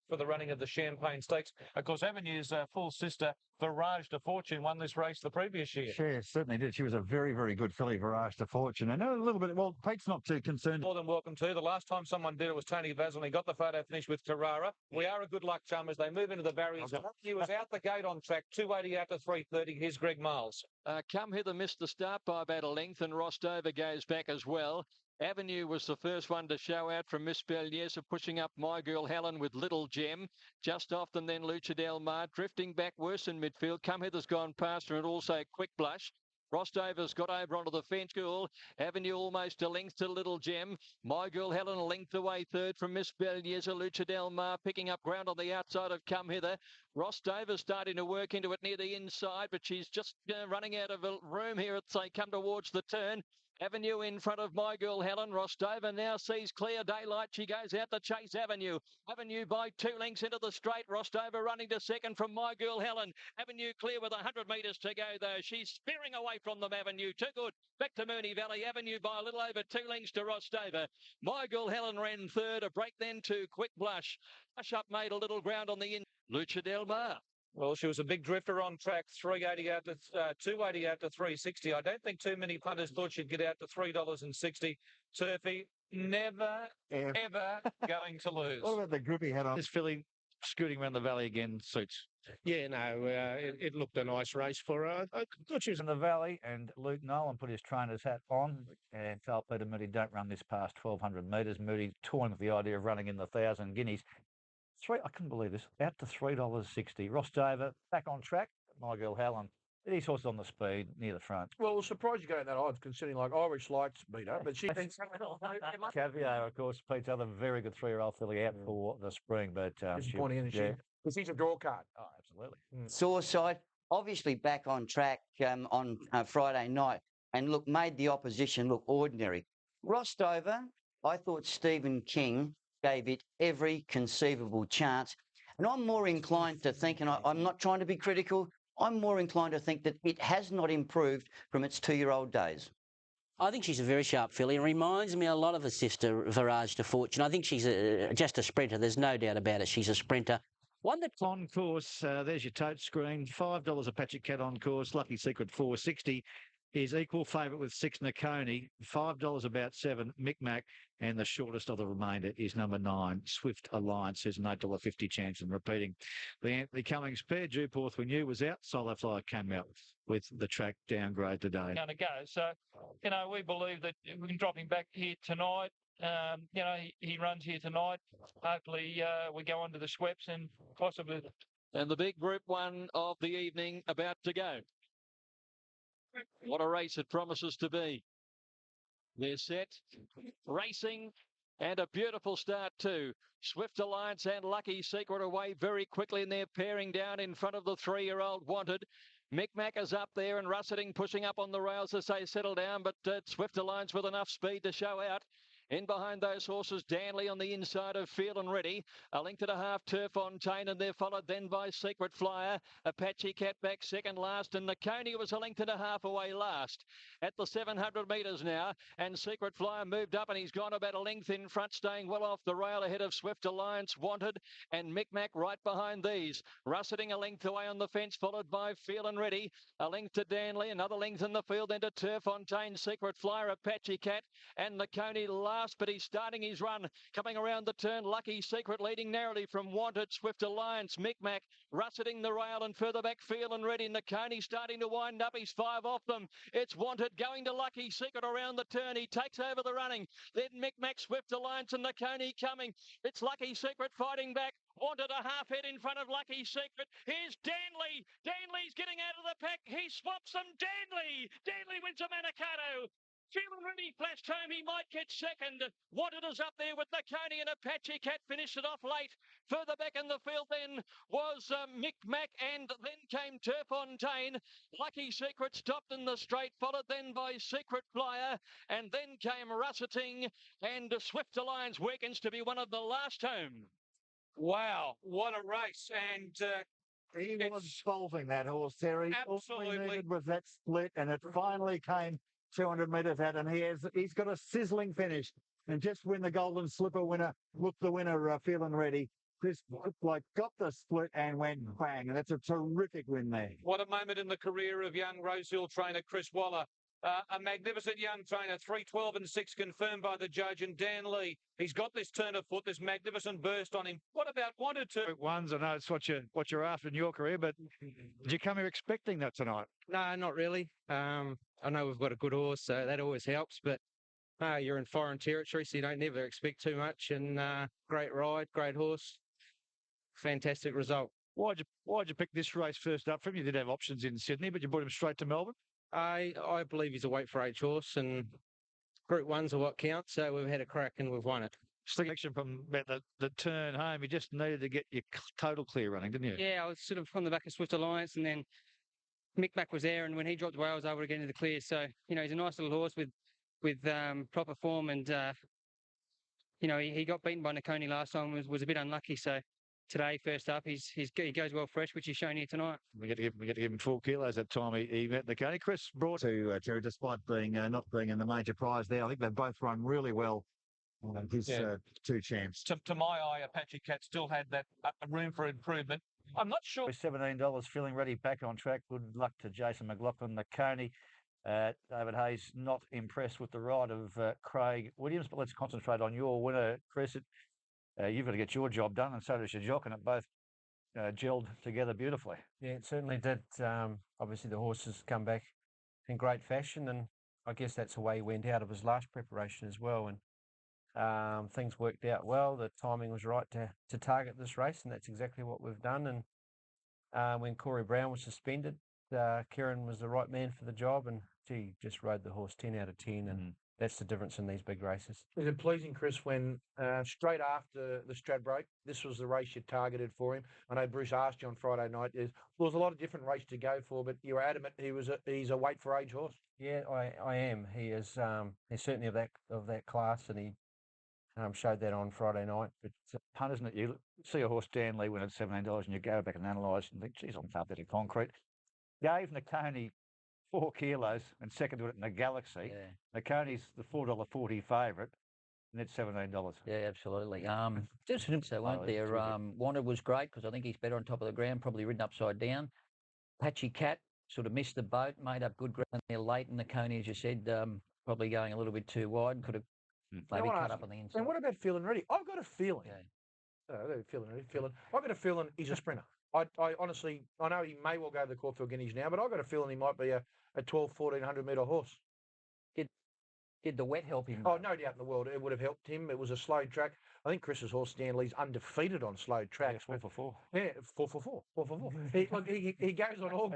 For the running of the Champagne Stakes. Of course, Avenue's full sister, Virage de Fortune, won this race the previous year. She certainly did. She was a very, very good filly, Virage de Fortune. And a little bit, well, Pete's not too concerned. More than welcome to. The last time someone did it was Tony Basil. He got the photo finished with Carrara. We are a good luck chum as they move into the barriers. He was out the gate on track, 280 out to 330. Here's Greg Miles. Come Hither missed the start by about a length, and Rostover goes back as well. Avenue was the first one to show out from Miss Belliesa, pushing up My Girl Helen with Little Gem. Just off them then Lucha Del Mar, drifting back worse in midfield. Come Hither's gone past her, and also Quick Blush. Rostover's got over onto the fence. Girl. Avenue almost a length to Little Gem. My Girl Helen a length away third from Miss Belliesa. Lucha Del Mar picking up ground on the outside of Come Hither. Rostover's starting to work into it near the inside, but she's just running out of room here as they come towards the turn. Avenue in front of My Girl Helen. Rostover now sees clear daylight. She goes out to chase Avenue. Avenue by 2 lengths into the straight. Rostover running to second from My Girl Helen. Avenue clear with 100 metres to go though. She's spearing away from them, Avenue. Too good. Back to Moonee Valley. Avenue by a little over 2 lengths to Rostover. My Girl Helen ran third. A break then to Quick Blush. Blush up made a little ground on the in. Lucha Del Mar. Well, she was a big drifter on track, 380 out to 280 out to 360. I don't think too many punters thought she'd get out to $3.60. Turfy, never, ever going to lose. What about the grip he had on this filly scooting around the valley again suits? Yeah, no, it looked a nice race for her. I thought she was in the valley, and Luke Nolan put his trainer's hat on and told Peter Moody, don't run this past 1,200 metres. Moody toying with the idea of running in the 1,000 guineas. I couldn't believe this. Out to $3.60. Rostover back on track. My Girl Helen. These horses on the speed near the front. Well, I was surprised you got that odds, considering like Irish Lights beat her, but she thinks. Caviar, of course, Pete's other very good 3-year-old filly out for the spring, but disappointing, isn't she? Because she's a draw card. Oh, absolutely. Sawside, obviously back on track on Friday night, and look, made the opposition look ordinary. Rostover, I thought Stephen King gave it every conceivable chance. And I'm more inclined to think, and I'm not trying to be critical, I'm more inclined to think that it has not improved from its 2-year-old days. I think she's a very sharp filly and reminds me a lot of her sister, Virage de Fortune. I think she's just a sprinter. There's no doubt about it. She's a sprinter. One that on course, there's your tote screen. $5 Apache Cat on course. Lucky Secret 460 is equal favourite with 6 Nakoni. $5 about 7 Micmac, and the shortest of the remainder is number 9 Swift Alliance. There's an $8.50 chance in repeating. The Anthony Cummings pair, Dewporth we knew was out. Solo Flyer came out with the track downgrade today. Going to go. So, you know, we believe that we can drop him back here tonight. You know, he runs here tonight. Hopefully, we go on to the Schweppes and possibly. And the big Group 1 of the evening about to go. What a race it promises to be. They're set, racing, and a beautiful start too. Swift Alliance and Lucky Secret away very quickly, and they're pairing down in front of the 3-year-old Wanted. Micmac is up there and Russetting pushing up on the rails as they settle down, but Swift Alliance with enough speed to show out. In behind those horses, Danley on the inside of Feel and Ready. A length and a half, Turf Fontaine, and they're followed then by Secret Flyer. Apache Cat back second last, and Nakoni was a length and a half away last. At the 700 metres now, and Secret Flyer moved up, and he's gone about a length in front, staying well off the rail ahead of Swift Alliance, Wanted, and Micmac right behind these. Russetting a length away on the fence, followed by Feel and Ready. A length to Danley, another length in the field, then to Turf Fontaine, Secret Flyer, Apache Cat, and Nakoni last, but he's starting his run. Coming around the turn, Lucky Secret leading narrowly from Wanted, Swift Alliance, Micmac, Russetting the rail, and further back Feel and Ready. Nakoni starting to wind up. He's 5 off them. It's Wanted going to Lucky Secret around the turn. He takes over the running. Then Micmac, Swift Alliance, and Nakoni coming. It's Lucky Secret fighting back. Wanted a half head in front of Lucky Secret. Here's Danley. Danley's getting out of the pack. He swaps them. Danley wins a Manikato. Feeling Ready flashed home, he might get second. Wanted is up there with Nakoni, and Apache Cat finished it off late. Further back in the field then was Micmac, and then came Turf Fontaine. Lucky Secret stopped in the straight, followed then by Secret Flyer, and then came Russetting, and Swift Alliance Wiggins to be one of the last home. Wow, what a race. And he was solving that horse, Terry. Absolutely. All we needed was that split, and it finally came 200 metres out, and he's got a sizzling finish. And just when the Golden Slipper winner, the winner, Feeling Ready, just got the split and went bang. And that's a terrific win there. What a moment in the career of young Rosehill trainer Chris Waller. A magnificent young trainer, 3:12 and 6 confirmed by the judge, and Dan Lee. He's got this turn of foot, this magnificent burst on him. What about Wanted to? Ones, I know it's what you're after in your career, but did you come here expecting that tonight? No, not really. I know we've got a good horse, so that always helps, but you're in foreign territory, so you don't never expect too much, and great ride, great horse, fantastic result. Why'd you pick this race first up from? You did have options in Sydney, but you brought him straight to Melbourne? I believe he's a weight for H horse, and Group 1's are what counts, so we've had a crack and we've won it. Selection from about the turn home, you just needed to get your total clear running, didn't you? Yeah, I was sort of from the back of Swift Alliance, and then Micmac was there, and when he dropped away, I was able to get into the clear. So, you know, he's a nice little horse with proper form, and, you know, he got beaten by Nakoni last time, was a bit unlucky, so today, first up, he goes well fresh, which he's shown here tonight. We got to give him 4 kilos that time he met Nakoni. Chris brought to Jerry, despite being not being in the major prize there. I think they've both run really well. His 2 champs. To my eye, Apache Cat still had that room for improvement. I'm not sure. $17, Feeling Ready back on track. Good luck to Jason McLaughlin. Nakoni. David Hayes not impressed with the ride of Craig Williams, but let's concentrate on your winner, Chris. You've got to get your job done, and so does your jock, and it both gelled together beautifully. Yeah, it certainly did. Obviously, the horses come back in great fashion, and I guess that's the way he went out of his last preparation as well. And things worked out well. The timing was right to target this race, and that's exactly what we've done. And when Corey Brown was suspended, Kieran was the right man for the job, and he just rode the horse 10 out of 10, and that's the difference in these big races. Is it pleasing, Chris, when straight after the Stradbroke, this was the race you targeted for him? I know Bruce asked you on Friday night. There was a lot of different races to go for, but you were adamant he's a weight for age horse. Yeah, I am. He is. He's certainly of that class, and he Showed that on Friday night. But it's a punt, isn't it? You see a horse Stanley when it's $17 and you go back and analyse and think, geez, I'm a bit of concrete. Gave Nakoni 4 kilos and second to it in the Galaxy. Yeah. Nakoni's the $4.40 favourite, and it's $17. Yeah, absolutely. Just so weren't there. Wanted was great because I think he's better on top of the ground, probably ridden upside down. Patchy Cat sort of missed the boat, made up good ground there late in the Coney, as you said, probably going a little bit too wide. Could have maybe cut up on the inside. And what about Feeling Ready? I've got a feeling. I've got a feeling he's a sprinter. I honestly, I know he may well go to the Caulfield Guineas now, but I've got a feeling he might be a 1,200-1,400 metre horse. Did the wet help him? Oh, no doubt in the world. It would have helped him. It was a slow track. I think Chris's horse Stanley's undefeated on slow tracks. 4 for 4. Yeah, 4 for 4. 4 for 4. He goes on all.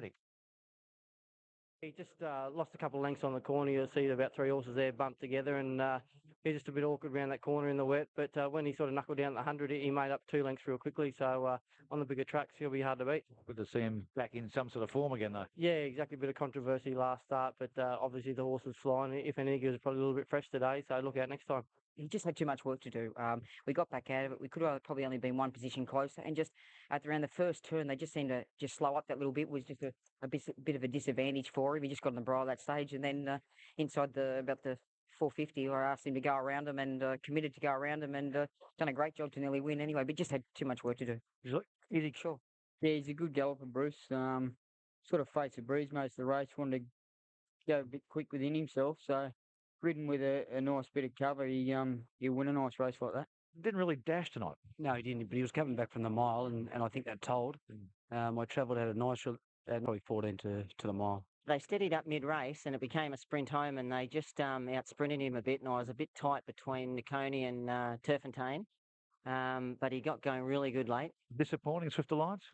He just lost a couple of lengths on the corner. You'll see about 3 horses there bumped together, and he's just a bit awkward around that corner in the wet. But when he sort of knuckled down at the 100, he made up 2 lengths real quickly. So on the bigger tracks, he'll be hard to beat. Good to see him back in some sort of form again, though. Yeah, exactly. A bit of controversy last start, but obviously the horse was flying. If anything, he was probably a little bit fresh today. So look out next time. He just had too much work to do. We got back out of it. We could have probably only been 1 position closer, and just at around the first turn, they just seemed to just slow up that little bit. Was just a bit of a disadvantage for him. He just got on the bridle that stage, and then inside about the 450, I asked him to go around him and committed to go around him, and done a great job to nearly win anyway. But just had too much work to do. Is he sure? Yeah, he's a good galloper, Bruce. Sort of faced the breeze most of the race. Wanted to go a bit quick within himself, so. Ridden with a nice bit of cover, he'll win a nice race like that. Didn't really dash tonight. No, he didn't, but he was coming back from the mile, and I think that told. I travelled at a nice, probably 14 to the mile. They steadied up mid-race, and it became a sprint home, and they just out-sprinted him a bit, and I was a bit tight between Nakoni and Turfentine, but he got going really good late. Disappointing, Swift Alliance?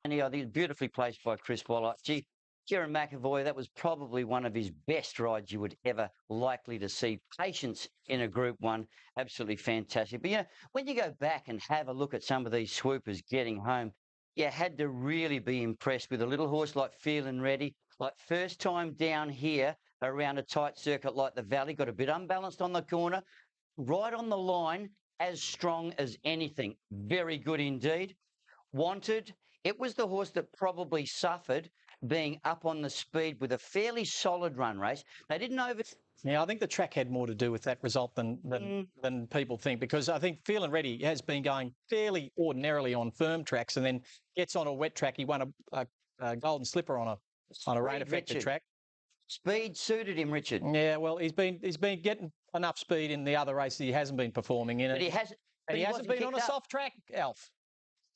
And yeah, I think beautifully placed by Chris Waller. Gee, Kieran McAvoy, that was probably one of his best rides you would ever likely to see. Patience in a Group 1, absolutely fantastic. But, when you go back and have a look at some of these swoopers getting home, you had to really be impressed with a little horse like Feeling Ready, like first time down here around a tight circuit like the Valley, got a bit unbalanced on the corner, right on the line, as strong as anything. Very good indeed. Wanted, it was the horse that probably suffered being up on the speed with a fairly solid run race. They didn't over... Yeah, I think the track had more to do with that result than people think, because I think Feeling Ready has been going fairly ordinarily on firm tracks, and then gets on a wet track. He won a golden slipper on a rain-affected track. Speed suited him, Richard. Yeah, well, he's been getting enough speed in the other races he hasn't been performing in. But he hasn't been on a soft track, Alf.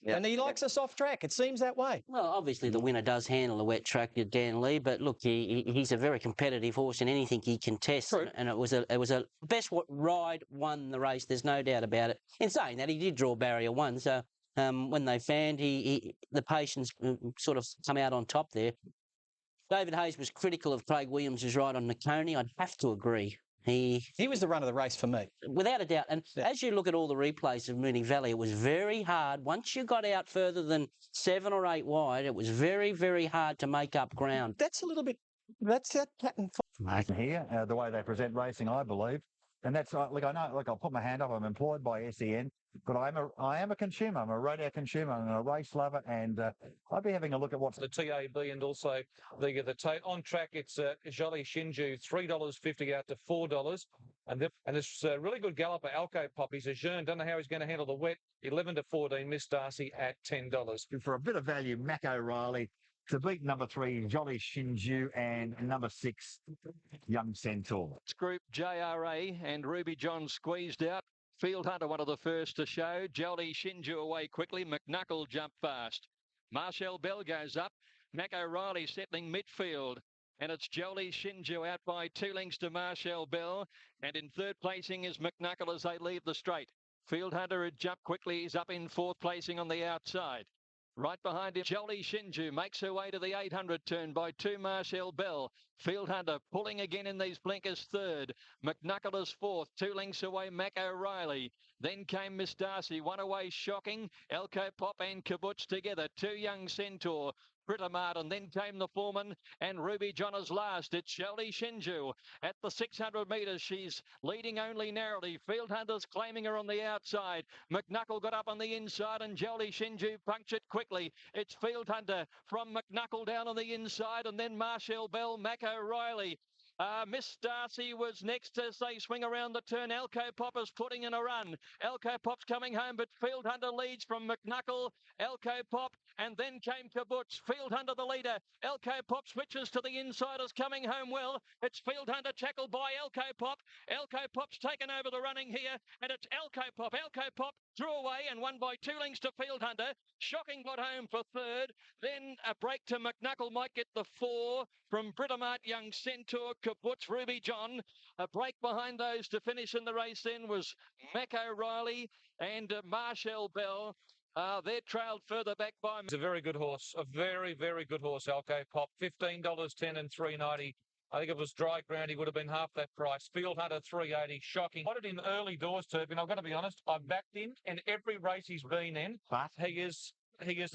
Yep. And he likes a soft track. It seems that way. Well, obviously the winner does handle a wet track, Dan Lee, but look, he's a very competitive horse in anything he contests. True. And it was a best ride won the race. There's no doubt about it. In saying that, he did draw barrier 1, so when they fanned, the patience sort of come out on top there. David Hayes was critical of Craig Williams' ride on Nakoni. I'd have to agree. He was the run of the race for me. Without a doubt. And as you look at all the replays of Moonee Valley, it was very hard. Once you got out further than 7 or 8 wide, it was very, very hard to make up ground. That's a little bit... That's that pattern. Here, the way they present racing, I believe. And that's, look, I know, look, I'll put my hand up. I'm employed by SEN, but I am a consumer. I'm a radio consumer. I'm a race lover, and I'll be having a look at what's the TAB, and also the on track. It's Jolly Shinju, $3.50 out to $4, and this really good galloper Alco Pop. He's a Jeune. Don't know how he's going to handle the wet. 11 to 14. Miss Darcy at $10. For a bit of value, Mac O'Reilly to beat number 3, Jolly Shinju, and number 6, Young Centaur. Group JRA and Ruby John squeezed out. Field Hunter, one of the first to show. Jolly Shinju away quickly. McNuckle jumped fast. Marshall Bell goes up. Mac O'Reilly settling midfield. And it's Jolly Shinju out by 2 lengths to Marshall Bell. And in third placing is McNuckle as they leave the straight. Field Hunter had jumped quickly. He's up in 4th placing on the outside. Right behind him, Jolly Shinju makes her way to the 800 turn by 2 Marshall Bell. Field Hunter pulling again in these blinkers 3rd. McNuckle is 4th, 2 lengths away Mac O'Reilly. Then came Miss Darcy, one away Shocking. Elko Pop and Kibbutz together. 2 Young Centaur. Britomart, and then came the Foreman and Ruby John is last. It's Jolly Shinju at the 600 metres. She's leading only narrowly. Field Hunters claiming her on the outside. McNuckle got up on the inside and Jolly Shinju punctured quickly. It's Field Hunter from McNuckle down on the inside, and then Marshall Bell, Mac O'Reilly. Miss Darcy was next as they swing around the turn. Elko Pop is putting in a run. Elko Pop's coming home, but Field Hunter leads from McNuckle, Elko Pop, and then came Kibbutz. Field Hunter the leader. Elko Pop switches to the insiders, coming home well. It's Field Hunter tackled by Elko Pop. Elko Pop's taken over the running here, and it's Elko Pop. Elko Pop drew away and won by 2 lengths to Field Hunter. Shocking got home for third. Then a break to McNuckle might get the 4 from Britomart, Young Centaur, Kibbutz, Ruby John. A break behind those to finish in the race then was Mac O'Reilly and Marshall Bell. They're trailed further back by... It's a very good horse, a very, very good horse, Elko Pop. $15.10 and $3.90. I think if it was dry ground, he would have been half that price. Field Hunter, $3.80. Shocking. Wanted him early doors, Turpin. I've got to be honest. I've backed him in every race he's been in. But he is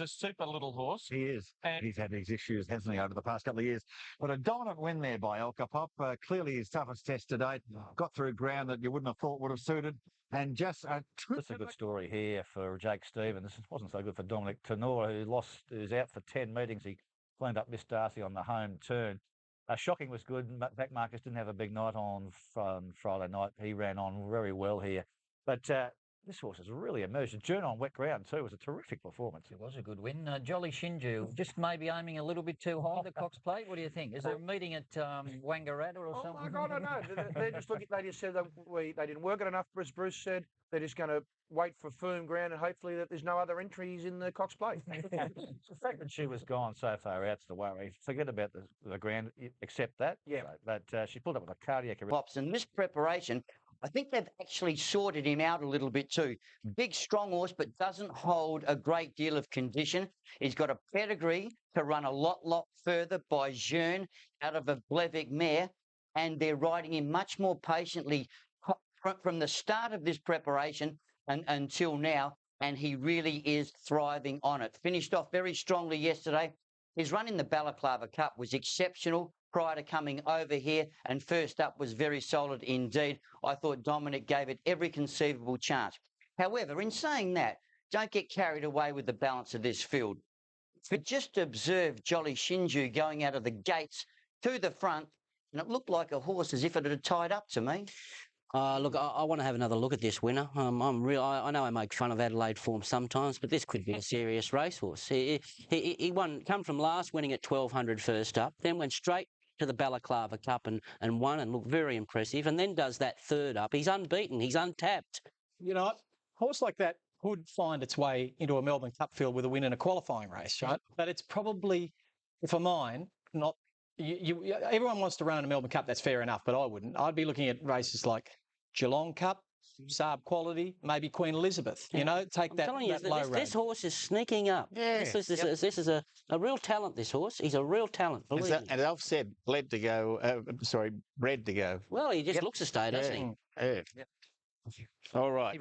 a super little horse. He is. And he's had these issues, hasn't he, over the past couple of years. But a dominant win there by Elka Pop. Clearly his toughest test to date. Got through ground that you wouldn't have thought would have suited. And just a good story here for Jake Stevens. This wasn't so good for Dominic Tenor, who's out for 10 meetings. He cleaned up Miss Darcy on the home turn. Shocking was good. Back Marcus didn't have a big night on Friday night. He ran on very well here. But this horse has really emerged. A journey on wet ground too. It was a terrific performance. It was a good win. Jolly Shinju, just maybe aiming a little bit too high, the Cox Plate. What do you think? Is there a meeting at Wangaratta or something? I don't know. They're just looking. They just said that they didn't work it enough, as Bruce said. They're just going to wait for firm ground and hopefully that there's no other entries in the Cox Plate. The fact that she was gone so far out's the worry. Forget about the ground, accept that. Yeah. But she pulled up with a cardiac arrest. Pops, and this preparation, I think they've actually sorted him out a little bit too. Big, strong horse, but doesn't hold a great deal of condition. He's got a pedigree to run a lot further by Jeune out of a Blevik mare, and they're riding him much more patiently from the start of this preparation until now, and he really is thriving on it. Finished off very strongly yesterday. His run in the Balaclava Cup was exceptional prior to coming over here, and first up was very solid indeed. I thought Dominic gave it every conceivable chance. However, in saying that, don't get carried away with the balance of this field. But just observe Jolly Shinju going out of the gates to the front, and it looked like a horse as if it had tied up to me. Look, I want to have another look at this winner. I know I make fun of Adelaide form sometimes, but this could be a serious racehorse. He come from last, winning at 1200 first up, then went straight to the Balaclava Cup and won and looked very impressive, and then does that third up. He's unbeaten. He's untapped. You know, a horse like that could find its way into a Melbourne Cup field with a win in a qualifying race, right? But it's probably, for mine, not... everyone wants to run in a Melbourne Cup, that's fair enough, but I wouldn't. I'd be looking at races like Geelong Cup, Saab Quality, maybe Queen Elizabeth. You know, take that low rate. This horse is sneaking up. Yeah. This is a real talent, this horse. He's a real talent, believe me. And I've said bred to go. Well, he just looks a stay, doesn't he? Yeah. All right.